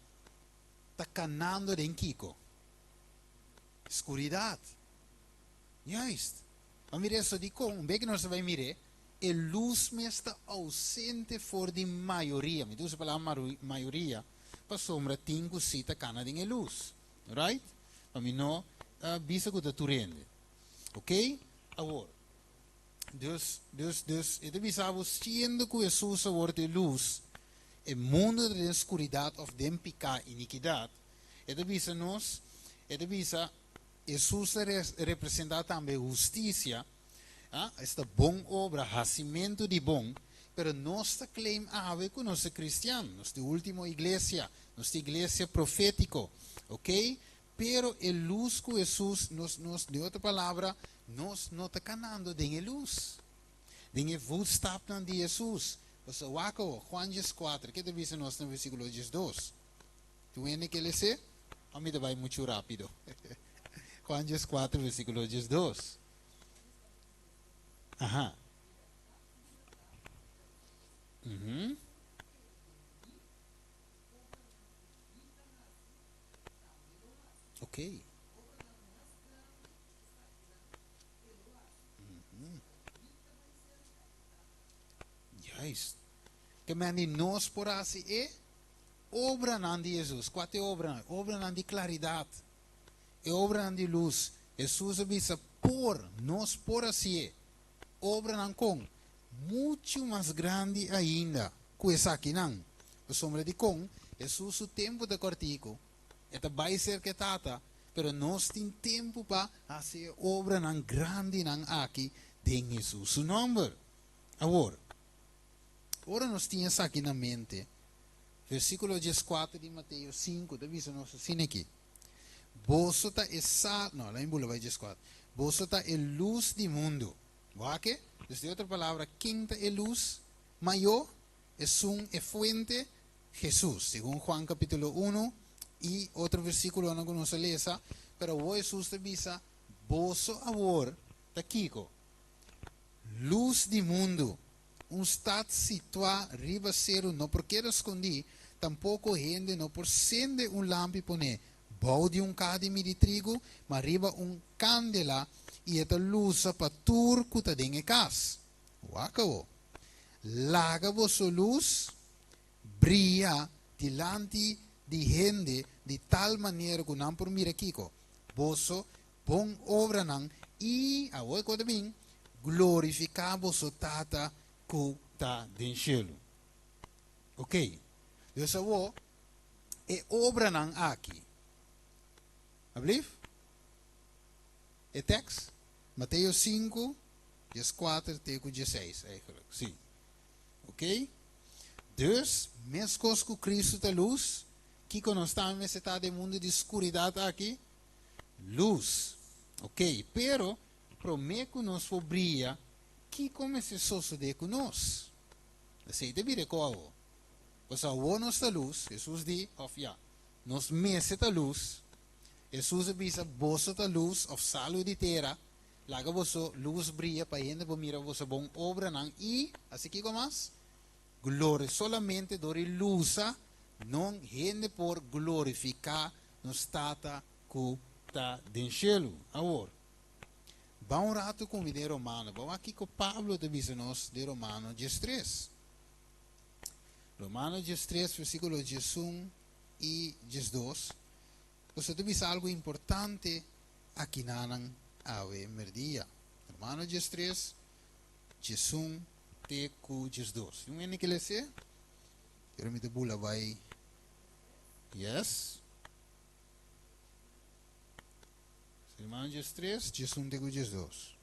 está canando de Kiko. Escuridade. Juist. Maar mire eso di con, ve que nós vai mire, a luz me está ausente for de maioria. Me diz a palavra maioria, para sombra tingo cita cana de luz. Right? Para mim não, bisa que está turende. Ok? Agora, Deus, ele bisava sendo que Jesus a de luz, o mundo da escuridade of de pecado e iniquidade, ele bisa nós, ele bisa Jesus representa também justiça, esta boa obra, nascimento de bom, pero nós claim ave que nós cristianos, nós de última igreja, nós de igreja profético, ok? Pero a luz que Jesus, nos de outra palavra, nós não está canando de luz. De voetstappen de Jesus. Você wako, Juan 4, que te diz nós no versículo 2. Tu vês que ele se? A mim vai muito rápido. Juan 4, versículo 2. Ajá. Ok. Juist. Que men die nós por assim é obra não de Jesus. Qual é obra? Obra não de claridade. É obra não de luz. Jesus avisa por nós por assim é. Obra não com muito mais grande ainda. Que essa aqui não. O sombra de com Jesus o tempo de cortico. Eta vai ser que tata. Pero nós tem tempo para fazer obra não grande não aqui de Jesus o nome. Agora. Ora nós tínhamos aqui na mente, versículo 14 de Mateus 5, devisa nós assim aqui. Você está essa, não, lá em Bula vai 14. Você está a luz do mundo. Ok? Dus de outra palavra, quem está a luz maior é fuente Jesus, segundo Juan capítulo 1 e outro versículo não nós lesa, pero o Jesus te visa, você agora está aqui, luz do mundo. Estado situado riba cero, não porque escondi, tampouco gente, não por acende lampi pone, bau de cadmi de trigo, mas riba candela e esta luz para tur que está dentro de casa. Wakawo. laga vossa luz brilha delante de gente de tal maneira que não por mira kiko vosso bom obra não e a oi quando bem glorificar vosso tata que está den cielo. Ok? Dus a é obra não aqui. Alsjeblieft. É texto? Mateus 5, vers 4 até 16 eigenlijk. Sim. Ok? Dus, mescos com Cristo da luz, que quando estamos nesse estado mundo de escuridão aqui, luz. Ok? Pero, prometo nos for brilha, que comece a suceder conosco. Assim, de vir com Pois a nos da luz, Jesus diz, of ja, nos mese da luz, Jesus avisa, vosso da luz, of salu de terra, laga vosso luz brilha para gente mira vosso bom obra não e assim que mais glória solamente dori lusa não gente por glorificar nos tata que está den cielo. Agora vamos rato com o de Romano, vamos aqui com Pablo de nos de Romano 13. Romano 13, versículo 1 e 2. Você deve algo importante aqui na ave merdia. Romano 13, 1 até 2. Yung ini que lhe sei? Pero me te bula vai. Yes. Romano 13, 1 até 2.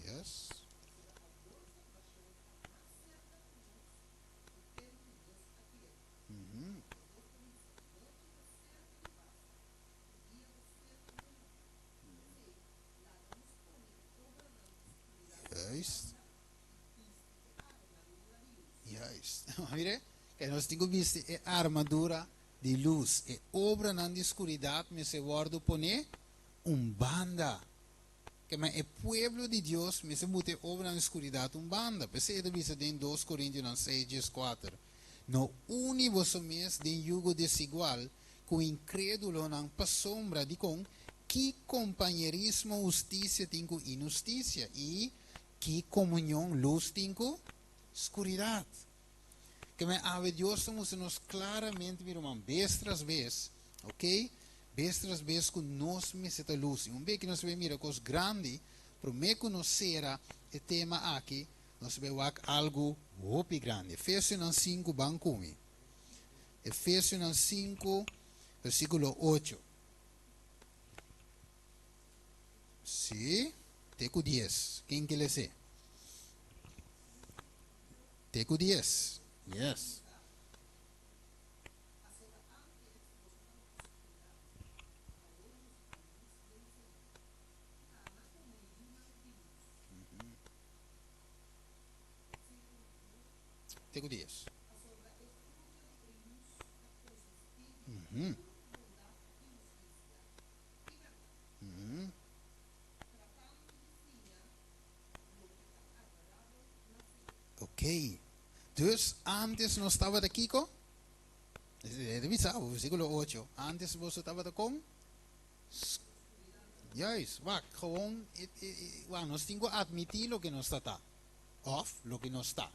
Yes. Yes. Yes. Mire, que nós temos visto a armadura de luz, é obra na escuridão, mas se guarda pone banda. Que é pueblo de Deus, mas se mute obra na escuridão banda. Porque ele diz em 2 Coríntios 6, 4. No une vosso mes de yugo desigual, com incrédulo não pa sombra de com que companheirismo justiça tem com injustiça e que comunhão luz tem com escuridão. Que me ave Deus nos claramente vir uma vez tras vez, ok? Vez tras vez com nós me seta luz. Vez que nós vemos miracos grandes, prometo que nós será o tema aqui, nós vemos algo muito grande. Efésios 5, banco. Efésios 5, versículo 8. Sim, teco 10. Quem que lhe sei? Teco 10. Yes. Teco 10. Ok. Dus antes não estava daqui com? Revisava, versículo 8. Antes você estava da com? Juist, wacht, gewoon, nós temos que admitir o que não está. Of, o que não está.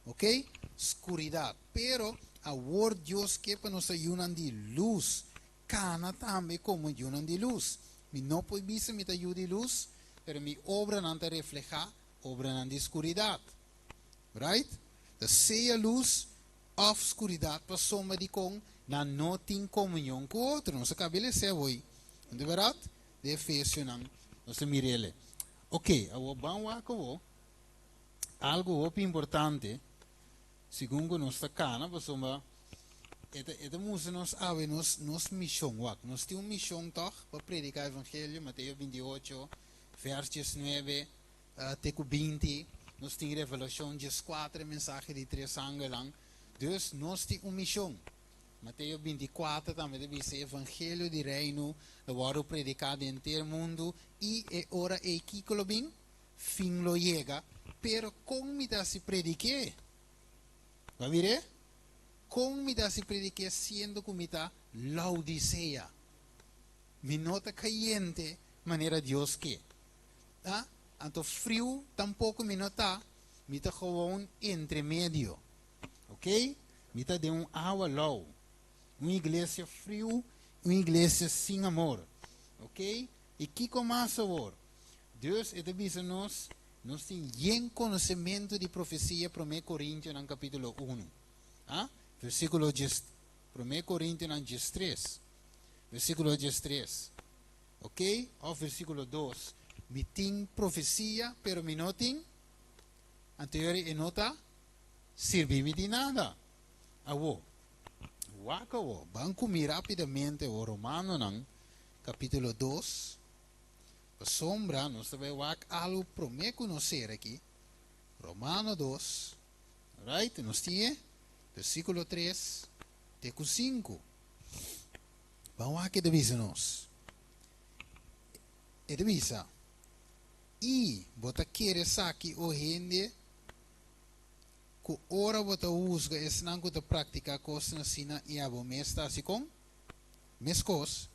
Ok? Escuridão. Pero, a word Deus que para nos ayudar de luz, cana também como ayudar de luz. Mi não pode ver me ayuda de luz, pero mi obra não te refleja, obra não de escuridão. Right? Da seja luz of escuridão para soma de com na não tem comunhão com o outro. Não se cabe ele ser hoje. De verdade? De Efésios não. Não se mire ele. Ok, agora vamos acabou. Algo muito importante, segundo nossa cana, para soma, é música nós ave nos missão. Nós temos missão toch para predicar o Evangelho, Mateus 28, versos 9 até 20. Nós temos Revelação 4, mensagem de 3 anos lang. Dus nós temos uma missão. Mateus 24 também deve ser Evangelho de Reino, que vai predicado em todo o mundo. E é hora é que bem, fim lo chega. Pero como dá se predique? Vai ver? Como dá se predique sendo como está Laodicea? mi nota caliente, manera Dios que. Ah? Anto frio, tampoco mi nota, mi ta gewoon entre medio. Ok? Mi ta de agua low. Uma igreja frio, uma igreja sem amor. Ok? E que começa agora? Deus é de nós temos bem conhecimento de profecia para 1 Coríntios no capítulo 1. Ah? Versículo 1 Coríntios 3. Versículo 3. Ok? Ou versículo 2. Me tem profecia, pero me não tem. Anterior e nota, serve-me de nada. Awo. Wakawo. Vamos comer rapidamente o Romano nang capítulo 2. A sombra, nós também vamos algo para me conhecer aqui. Romano 2. Right? Nós temos versículo 3 até 5. Vamos aqui dizer nós. E divisa. E bota querer saque o rende que ora bota usa esse não que prática coisa na sina e abo mesta assim com mescos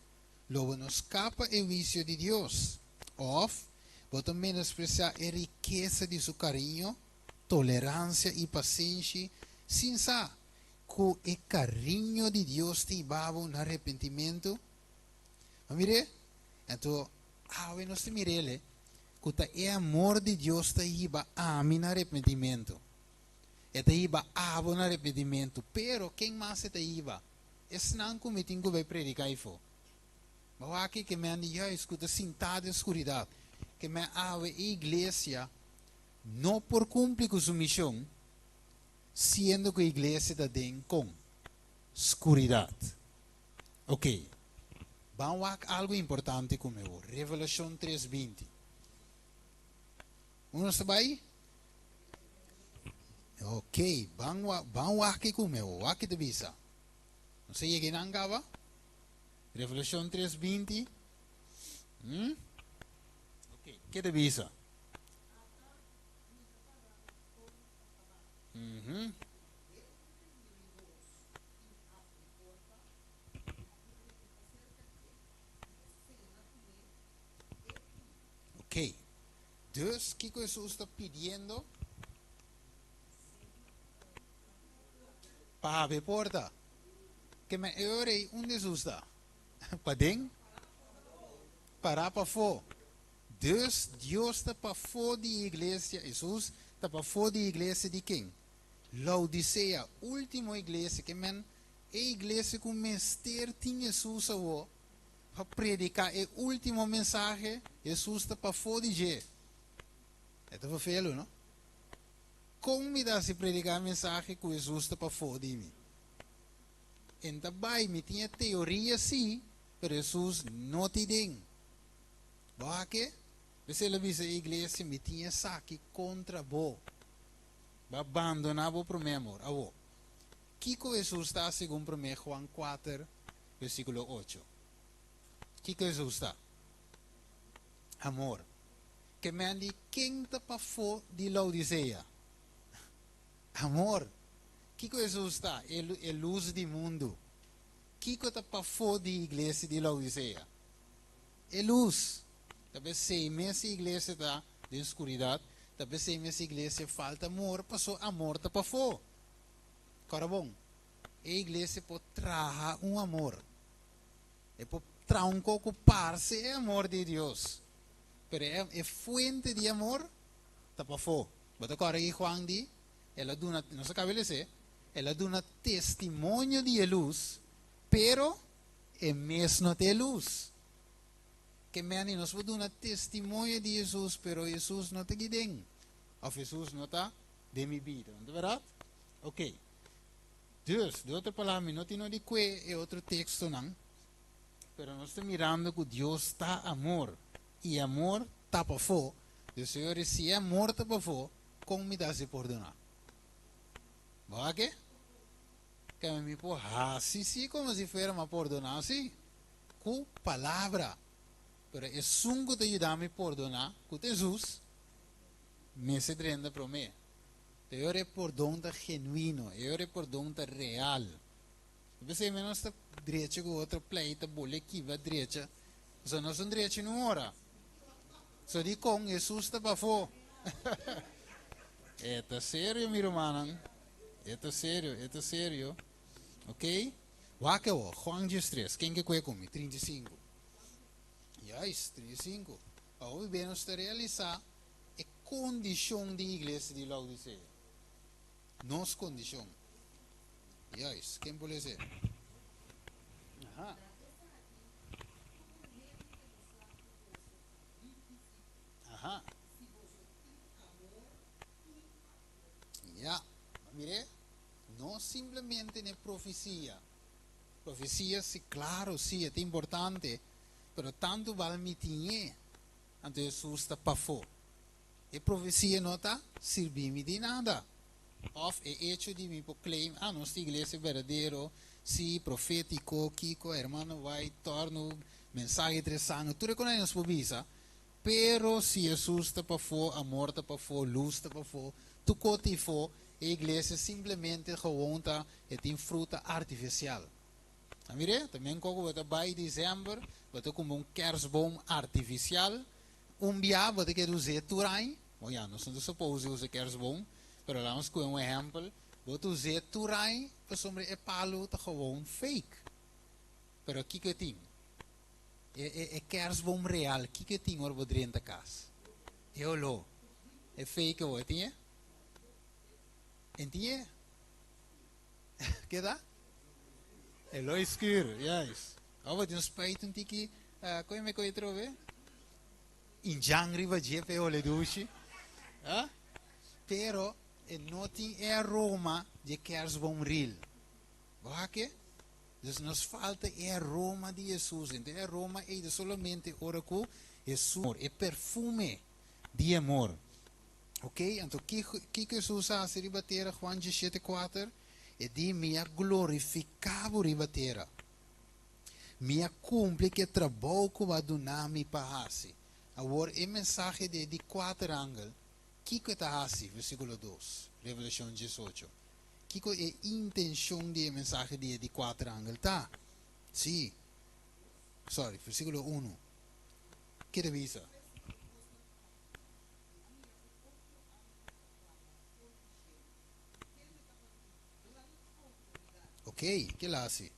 logo nos escapa o vício de Deus. Of bota menosprezar a riqueza de seu carinho, tolerância e paciência, sem sa que o carinho de Deus te babo no arrependimento. Mire, então nós te mirele que o amor de Deus te iba a mim no arrependimento. Te iba a no arrependimento, pero quem mais te iba? Esse não comitim que vai predicar e for. Mas aqui que me andi já escuta sentado em escuridão, que me ave a igreja não por cumprir com sua missão, sendo que a igreja está dentro com escuridão. Ok. Vamos a algo importante comigo. Revelação 3:20. Uno está aí? Ok. Vamos aqui comigo. Aqui te visa. Não sei quem angava? Revelação 3:20. Ok. Que te visa? Ok. Deus, que Jesus está pedindo? Para abrir porta. Que me orei onde Jesus está? Para dentro? Para fora. Deus está para fora da igreja. Jesus está para fora da igreja de quem? Laodicea, última igreja. Que men, a igreja que o mestre tinha Jesus para predicar o último mensagem. Jesus está para fora de G. É para felo, não? Como me dá se predicar a mensagem que Jesus está para fora de mim? Então, me tinha teoria sim, mas Jesus não te tem. Porque, você vê a igreja me tinha saque contra bo. Vai abandonar o para o meu amor. Avo. Que Jesus está segundo 1 João 4, versículo 8. Que Jesus está? Amor. Que me andi quem está para fora de Laodicea? Amor. Que Jesus está? É luz do mundo. Que está para fora da igreja de Laodicea? É luz. Talvez se essa igreja está de escuridão, talvez se essa igreja falta amor, passou amor está para fora. Cara bom. A igreja pode trazer amor. É para trazer ocupar-se é amor de Deus. Pero é fuente de amor está para fora. Bota agora aí Juan di, ela dá, não se cabe dizer, ela dá testemunho de luz, pero é mesmo de luz. Que meni nós vamos dar testemunho de Jesus, pero Jesus não está aqui dentro. Ou Jesus não está de minha vida, não é verdade? Ok. Deus, de outra palavra, não tem de que é outro texto, não. Pero nós estamos mirando que Deus está amor. E amor está para fora. O Senhor, se amor está para fora, como me dá se perdonar? Vai que? Que me pôr assim, como se fosse uma perdonar, assim. Com palavra. Pero é sungo de ajudar a me perdonar, com Jesus, me se drenda para mim. Eu é perdão genuíno, eu é perdão real. Você menos está direita com outra pleita, bola que vai direita, So nós não direito não ora. So di com Jesus está para fora. É sério, meu irmão. É sério. Ok? Waka o, Juan 13. Quem que cuida comigo? 35. Yes, 35. Hoje vemos a realizar a condição da igreja de Laodiceia. Nossa condição. Yes, quem pode ser? Ajá. Ajá. Ya, mire, no simplemente en profecía. Profecía, sí, claro, sí, es importante, pero tanto vale mi tiñe, ante Jesús está pafo. E profecía no está sirviendo de nada. Of el hecho de mi proclaim, nuestra iglesia verdadero, sí, profético, Kiko, hermano, vai, torno, mensaje de sangue, tú reconoces por visa, pero si Jesús está pafo, amor está pafo, luz está pafo, tu cotifo, a igreja simplesmente gewoon está em fruta artificial. Mire, também como você vai em dezembro, você como kerstboom artificial, dia você quer usar turai, olha, não sou suposto usar kerstboom, mas vamos com exemplo, você usar turai, para sobre é palo tá gewoon fake. Pero aqui que tem, é kerstboom real, aqui que tem or você dentro da casa. Eu lo, é fake o tem? Entende? Que dá? É lo escuro, yes. Agora tem uns peitos que como é que eu trove? Em jangri vai jefe o le dushi. Pero não tem aroma de kerstboom real. Vai que? Dus nos falta aroma de Jesus. Então aroma é somente oracu Jesus, é perfume de amor. Ok? Então, que Jesus a se ribatera Juan 17:4 e di minha glorificavo ribatera. Minha cumpre que trabalho que vai donar mi pahasi. Agora, a mensagem de 4 ângulos, que está assim, versículo 2, Revelação 18. Que é a intenção da mensagem de 4 ângulos? Tá? Sim. Sorry, versículo 1. Que revisa? Ok, que lá assim?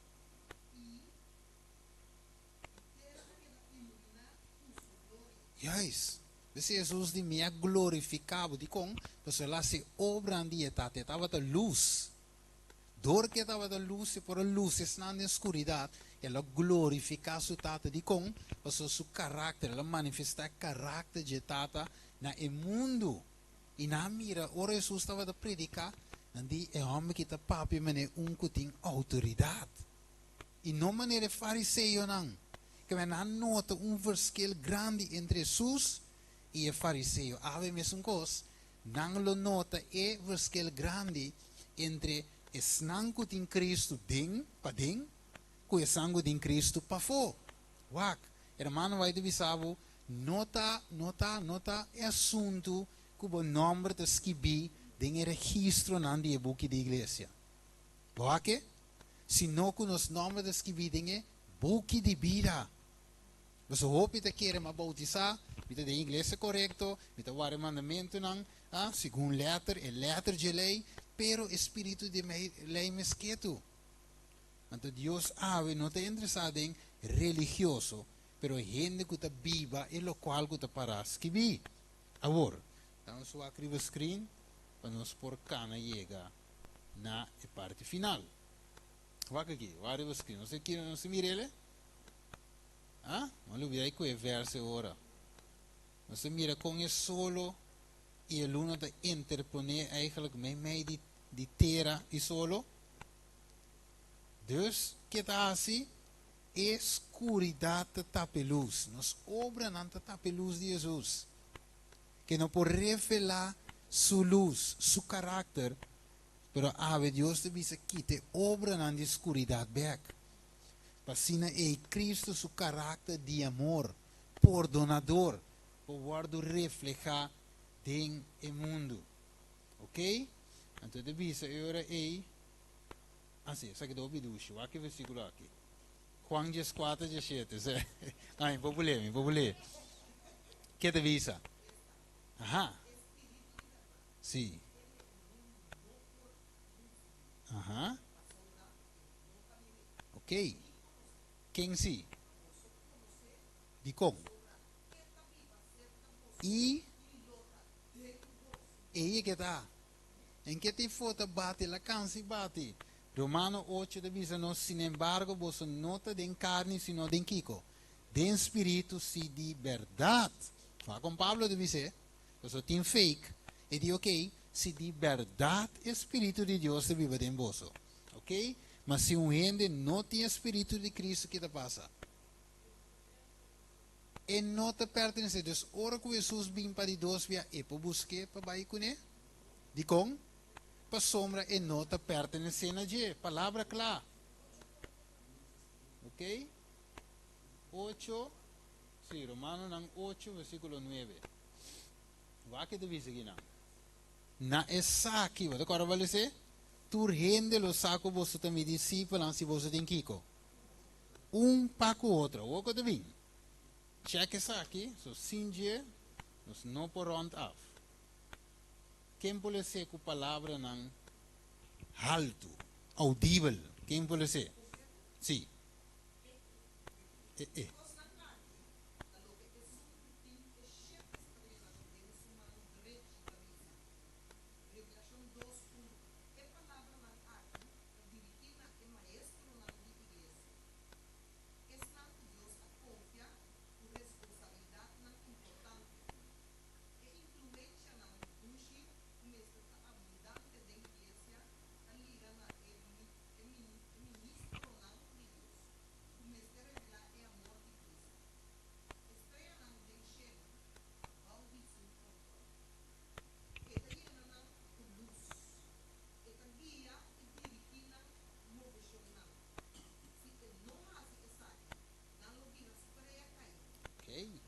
Yes. Você Jesus de minha glorificado de com, você lá se obra de etate, estava da luz. Dor que estava da luz, e por a luz está na escuridão, ela glorifica sua tata de com, você seu caráter, ela manifesta caráter de tata na mundo. E na mira, ora Jesus estava a predicar, e é homem que está papi, mas é que tem autoridade. E não maneira fariseu não. Que men nota verschil grande entre Jesus e o fariseu. Ave mesmo coisa, não lo nota verschil grande entre o sangue de Cristo ding, pa ding, com o sangue de Cristo pa fo. Wak, hermano vai te bisavo, nota é assunto que o nome de escrever em registro na book de igreja. Wak, se não com os nomes de escrever em book de vida. Mas o hope te quer me bautizar, me de inglês correto, me te ware mandamento não, segundo letra de lei, pero espírito de lei mesqueto. Então Deus não está interessado em religioso, pero gente que está viva e lo qual que está para escrever. Agora, vamos a escrever o screen para nós por cana chega na parte final. Vai aqui, vai o screen, não se mire ele? Mas olvidei que é verso agora. Você mira com isso solo e o aluno está interponer eigenlijk meio de terra e solo. Dus, que está assim? Escuridade tapa luz. Nós obra não tapa luz de Jesus. Que não pode revelar sua luz, seu caráter. Pero Deus te diz aqui, te obra na escuridade back. Pasina é Cristo seu caráter de amor, perdonador, para reflejar em o mundo. Ok? Então, de vista, agora é assim, essa aqui do obedúcio, aqui versículo aqui. Juan 4, 17. Ai, populê. Que te visa? Ajá. Sí. Ajá. Ok. Quem sim? De como? E aí que tá. Em que te foto bate, la cansi bate. Romano 8 dice, no, sin embargo, vos nota de carne, sino de Kiko. De espíritu, si de verdad. Fa con Pablo dice, eso tiene fake. Y dice, ok, si de verdad espíritu de Dios te vive en vos. Ok? Mas si un gente no tiene espíritu de Cristo, ¿qué te pasa? E não te pertence. Dus ora que Jesus vem para Deus via e para buscar para vai com ele. De com? Para sombra e não te pertence na je. Palavra clara. Ok? 8. Sim, Romano 8, versículo 9. Vai que te diz aqui não? Na essa aqui, você agora vai dizer? Tu rende lo saco você também discípulo se você tem kiko. Para com o outro. O que te vem? Check isso aqui, so sinje, nos não por rond af. Quem pode ser com palavra não alto, audível? Quem pode ser? Sim. Okay.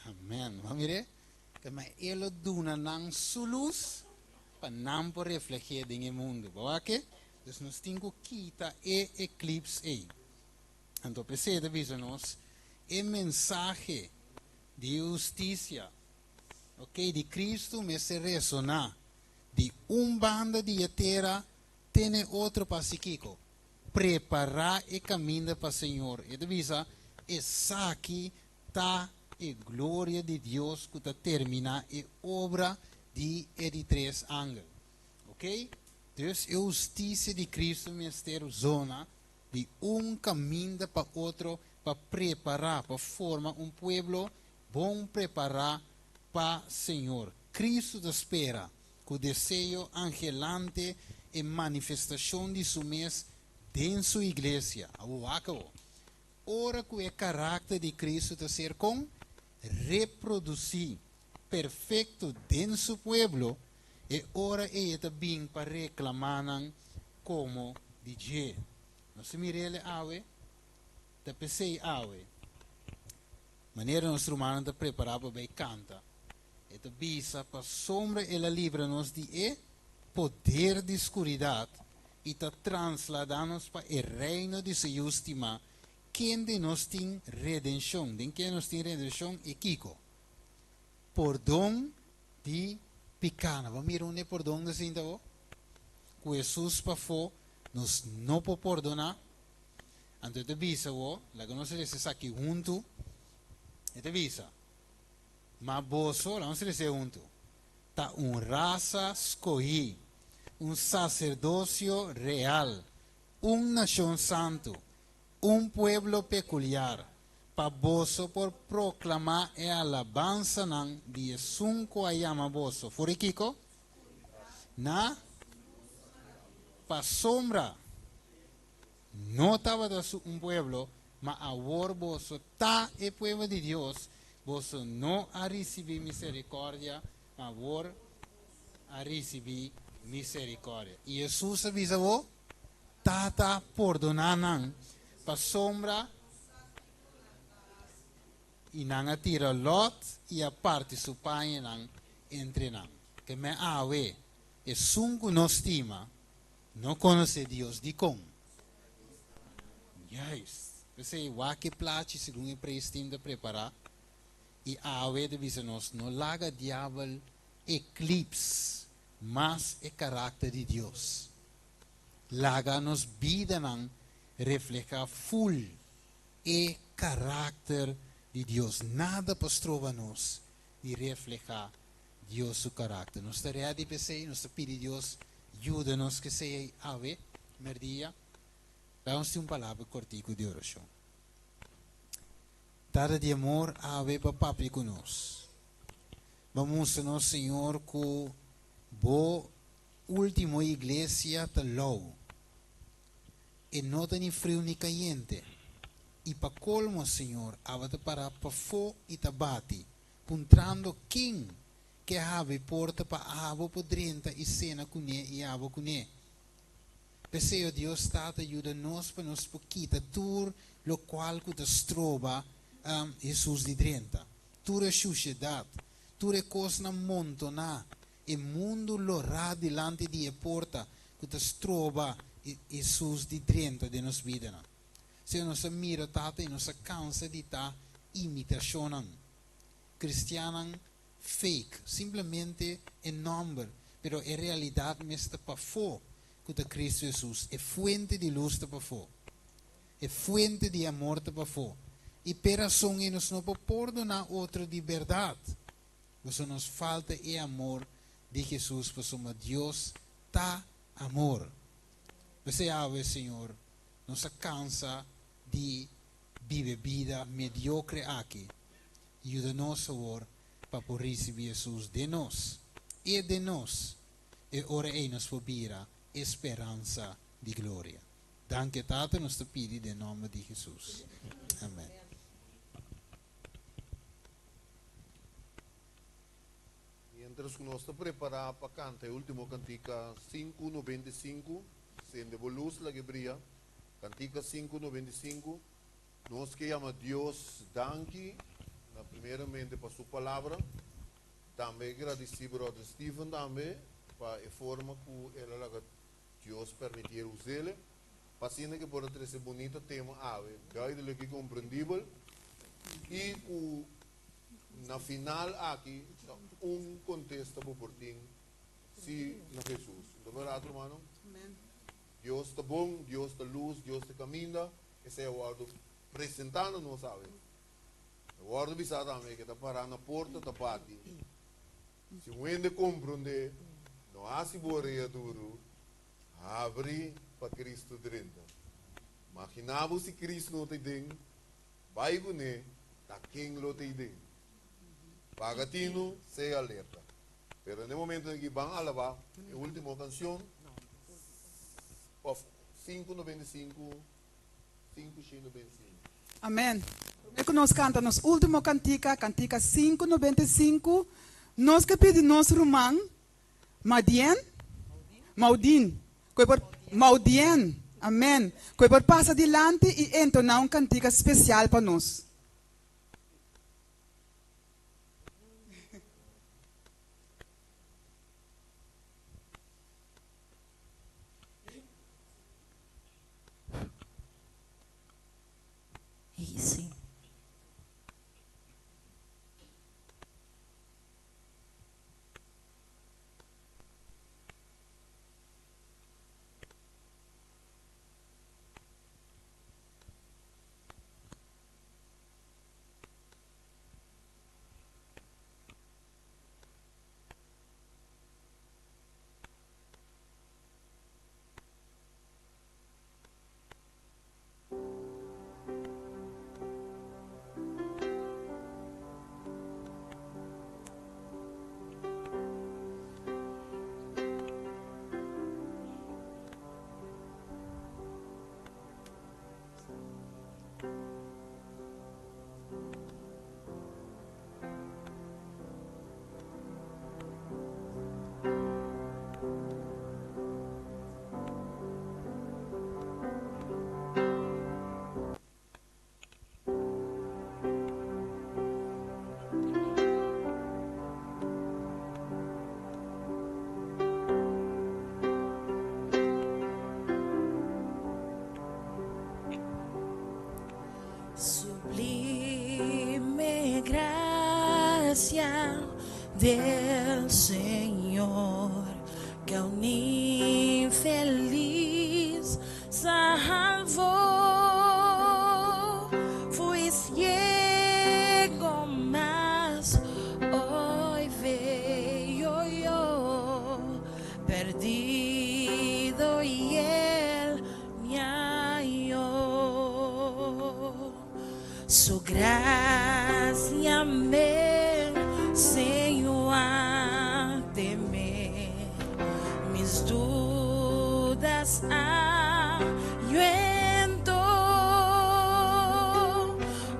Amen. Mamire, que mas ele duna nang sulus para não por refletir em mundo. Boa que? Dus nós temos que quitar e eclipse aí. Então precisa dizer nós e mensagem de justiça, ok, de Cristo me se ressonar de banda de terra tem outro passiquico. Preparar e caminho para o Senhor. E divisa, essa aqui está a glória de Deus que termina a obra de 3 ángeles. Ok? Dus a justiça de Cristo me ter zona de caminho para outro, para preparar, para formar povo bom preparar para o Senhor. Cristo te espera com o desejo angelante e manifestação de sua mês em sua igreja. Ora que o caráter de Cristo te ser com reproduzir perfeito em seu povo, e ora ele também para reclamar como DJ. Nós mirele awe, te pensei awe. Maneira nós humanos te preparar para canta. E te bisa para sombra ela livra-nos de poder de escuridade e te transladar-nos para o reino de sua justiça. Quem de nós tem redenção? De quem nós tem redenção é Kiko. Perdão de pecado. Vamos mirar perdão de sinta. Que Jesus para fora nos não pode perdonar. Então te bisa la que nós se aqui junto. E te bisa. Mas boso, não se dice junto. Tá raça escolhida, sacerdócio real, nação santo, pueblo peculiar, pa boso por proclamar e alabanza nan di sunko ayama boso. Furikiko? Na pa sombra. No estaba un pueblo, ma ahora vos ta el pueblo de Dios, vos no ha recibido misericordia, ma ahora ha recibido misericordia. Y Jesús avisa vos, tata perdonanan, pa sombra, y nan atira Lot, y aparte su pai nan entre nan. Que me ave, es un que no estima, no conoce Dios, di con. Juist. We zeggen, welke plaatje ze doen in preesteam te preparar. E a wede visa nos no laga diablo eclipse, mas e carácter de Dios. Laga nos vida nan refleja full e carácter de Dios. Nada postrova nos de refleja Dios su carácter. Nos tarea de PC, nos pide Dios, ayúdanos que sea ave, merdia. Vamos a una palabra cortica de oración. Dada de amor a ver papi con nos. Vamos a nos, Señor, que bo última iglesia te low. E no tem frio ni caliente. E para colmo, Señor, abate para fo e tabati. Puntrando quem que ave porta para abo podrenta e cena com e abo com Peseo Dios Tata ajuda-nos para nos poquita tur lo qual que te trova Jesus de drenta. Tur a sociedade, tur a coisa na montona, e mundo lo ra delante di porta que te trova Jesus de drenta de nos vida. Se nos mira Tata e nos cansa de ta imitacionan. Cristianan fake, simplesmente em nome, pero em realidade me está para fo. Que Cristo Jesus é fuente de luz para fora, é fuente de amor para fora, e peração e nos não pode perdonar outro de verdade, mas nos falta é amor de Jesus, porque somos Deus tá amor. Você sabe, Senhor, nos cansa de viver vida mediocre aqui, e ajuda-nos agora para poder receber Jesus de nós, e ora é nos pobira esperança de glória. Danke Tata, nos te pedi em nome de Jesus. Amém. Mientras que nós estamos preparados para cantar a última cantica 5:95, sendo de luz la que brilla, cantica 5:95, nós que llama Deus danke, primeiramente para sua palavra, também agradecer ao Brother Stephen também, para a forma que ela Deus permitir usá-la, para que pode ter esse bonito tema, daí que compreendível, e que na final aqui, contexto por ti, se na Jesus. De verdade, hermano? Deus está bom, Deus está luz, Deus está caminho, esse é o guardo apresentando, não sabe? O guardo bisa também que está parando na porta da parte. Se o ende compreender, não há se boreia duro, abre para Cristo dentro. Imaginava se Cristo não te tem, vai com ele, tá quem lo te tem. Pagatino, se alerta. Pero no momento em que vão alabar, a última canção, 5:95, 5:95. Amém. É que nós cantamos nossa última cantica, cantica 5:95. Nós que pedimos romano, Maudin. Maudien. Amém. Que por passar adiante e entonar uma cantica especial para nós. Sim. del Señor, que a un infeliz salvó. Fui ciego, mas hoy veo yo, perdido y Él me halló. Su gracia me enseñó a temer, mis dudas ahuyentó.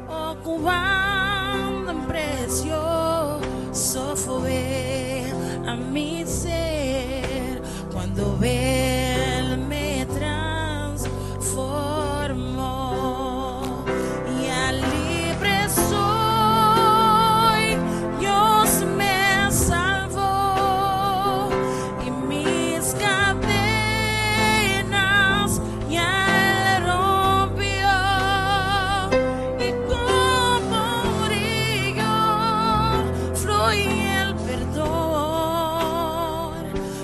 Oh, cuán precioso fue a mi ser cuando Él me transformó. Ya libre soy, Dios me salvó y mis cadenas ya Él rompió. Y como un río fluye el perdón,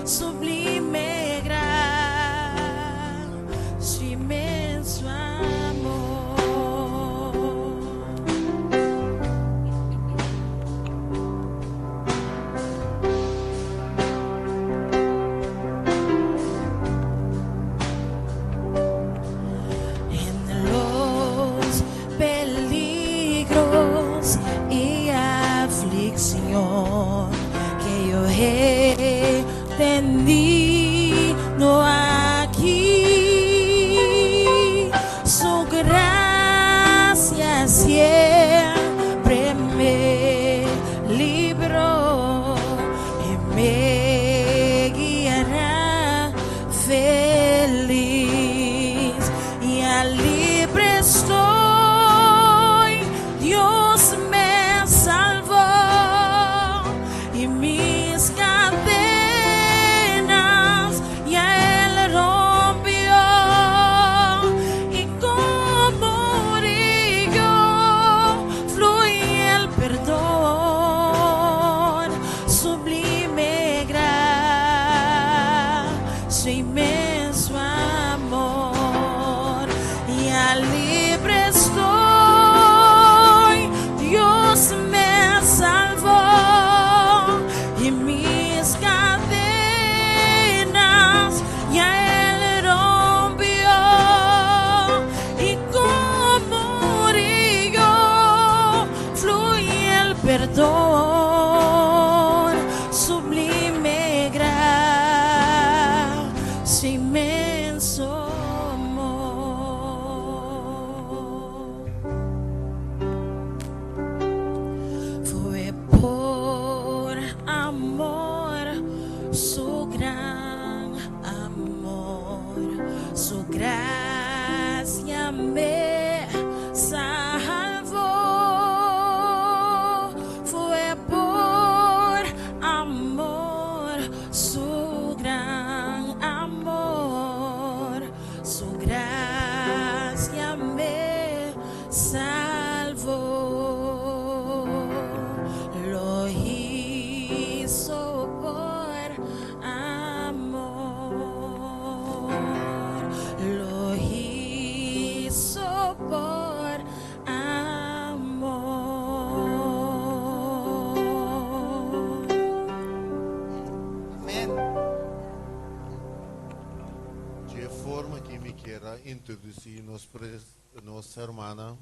sublime gracia, inmenso amor. En los peligros y aflicción que yo he tenido aquí, su gracia siempre me libró y me guiará feliz. Ya libre estoy, Dios me salvó y mis cadenas ya Él rompió. Y como un río fluye el perdón, sublime gracia, inmenso amor. Ya libre estoy, Dios me salvó y mis cadenas ya Él rompió. Y como un río fluye el perdón, sublime gracia, inmenso amor. Fue por amor, su gran amor, su gracia me salvó. Fue por amor, su gran amor, su gracia me salvó. Lo hizo por amor, lo hizo por amor. Amén. De forma que me quiera introduzir nossa irmã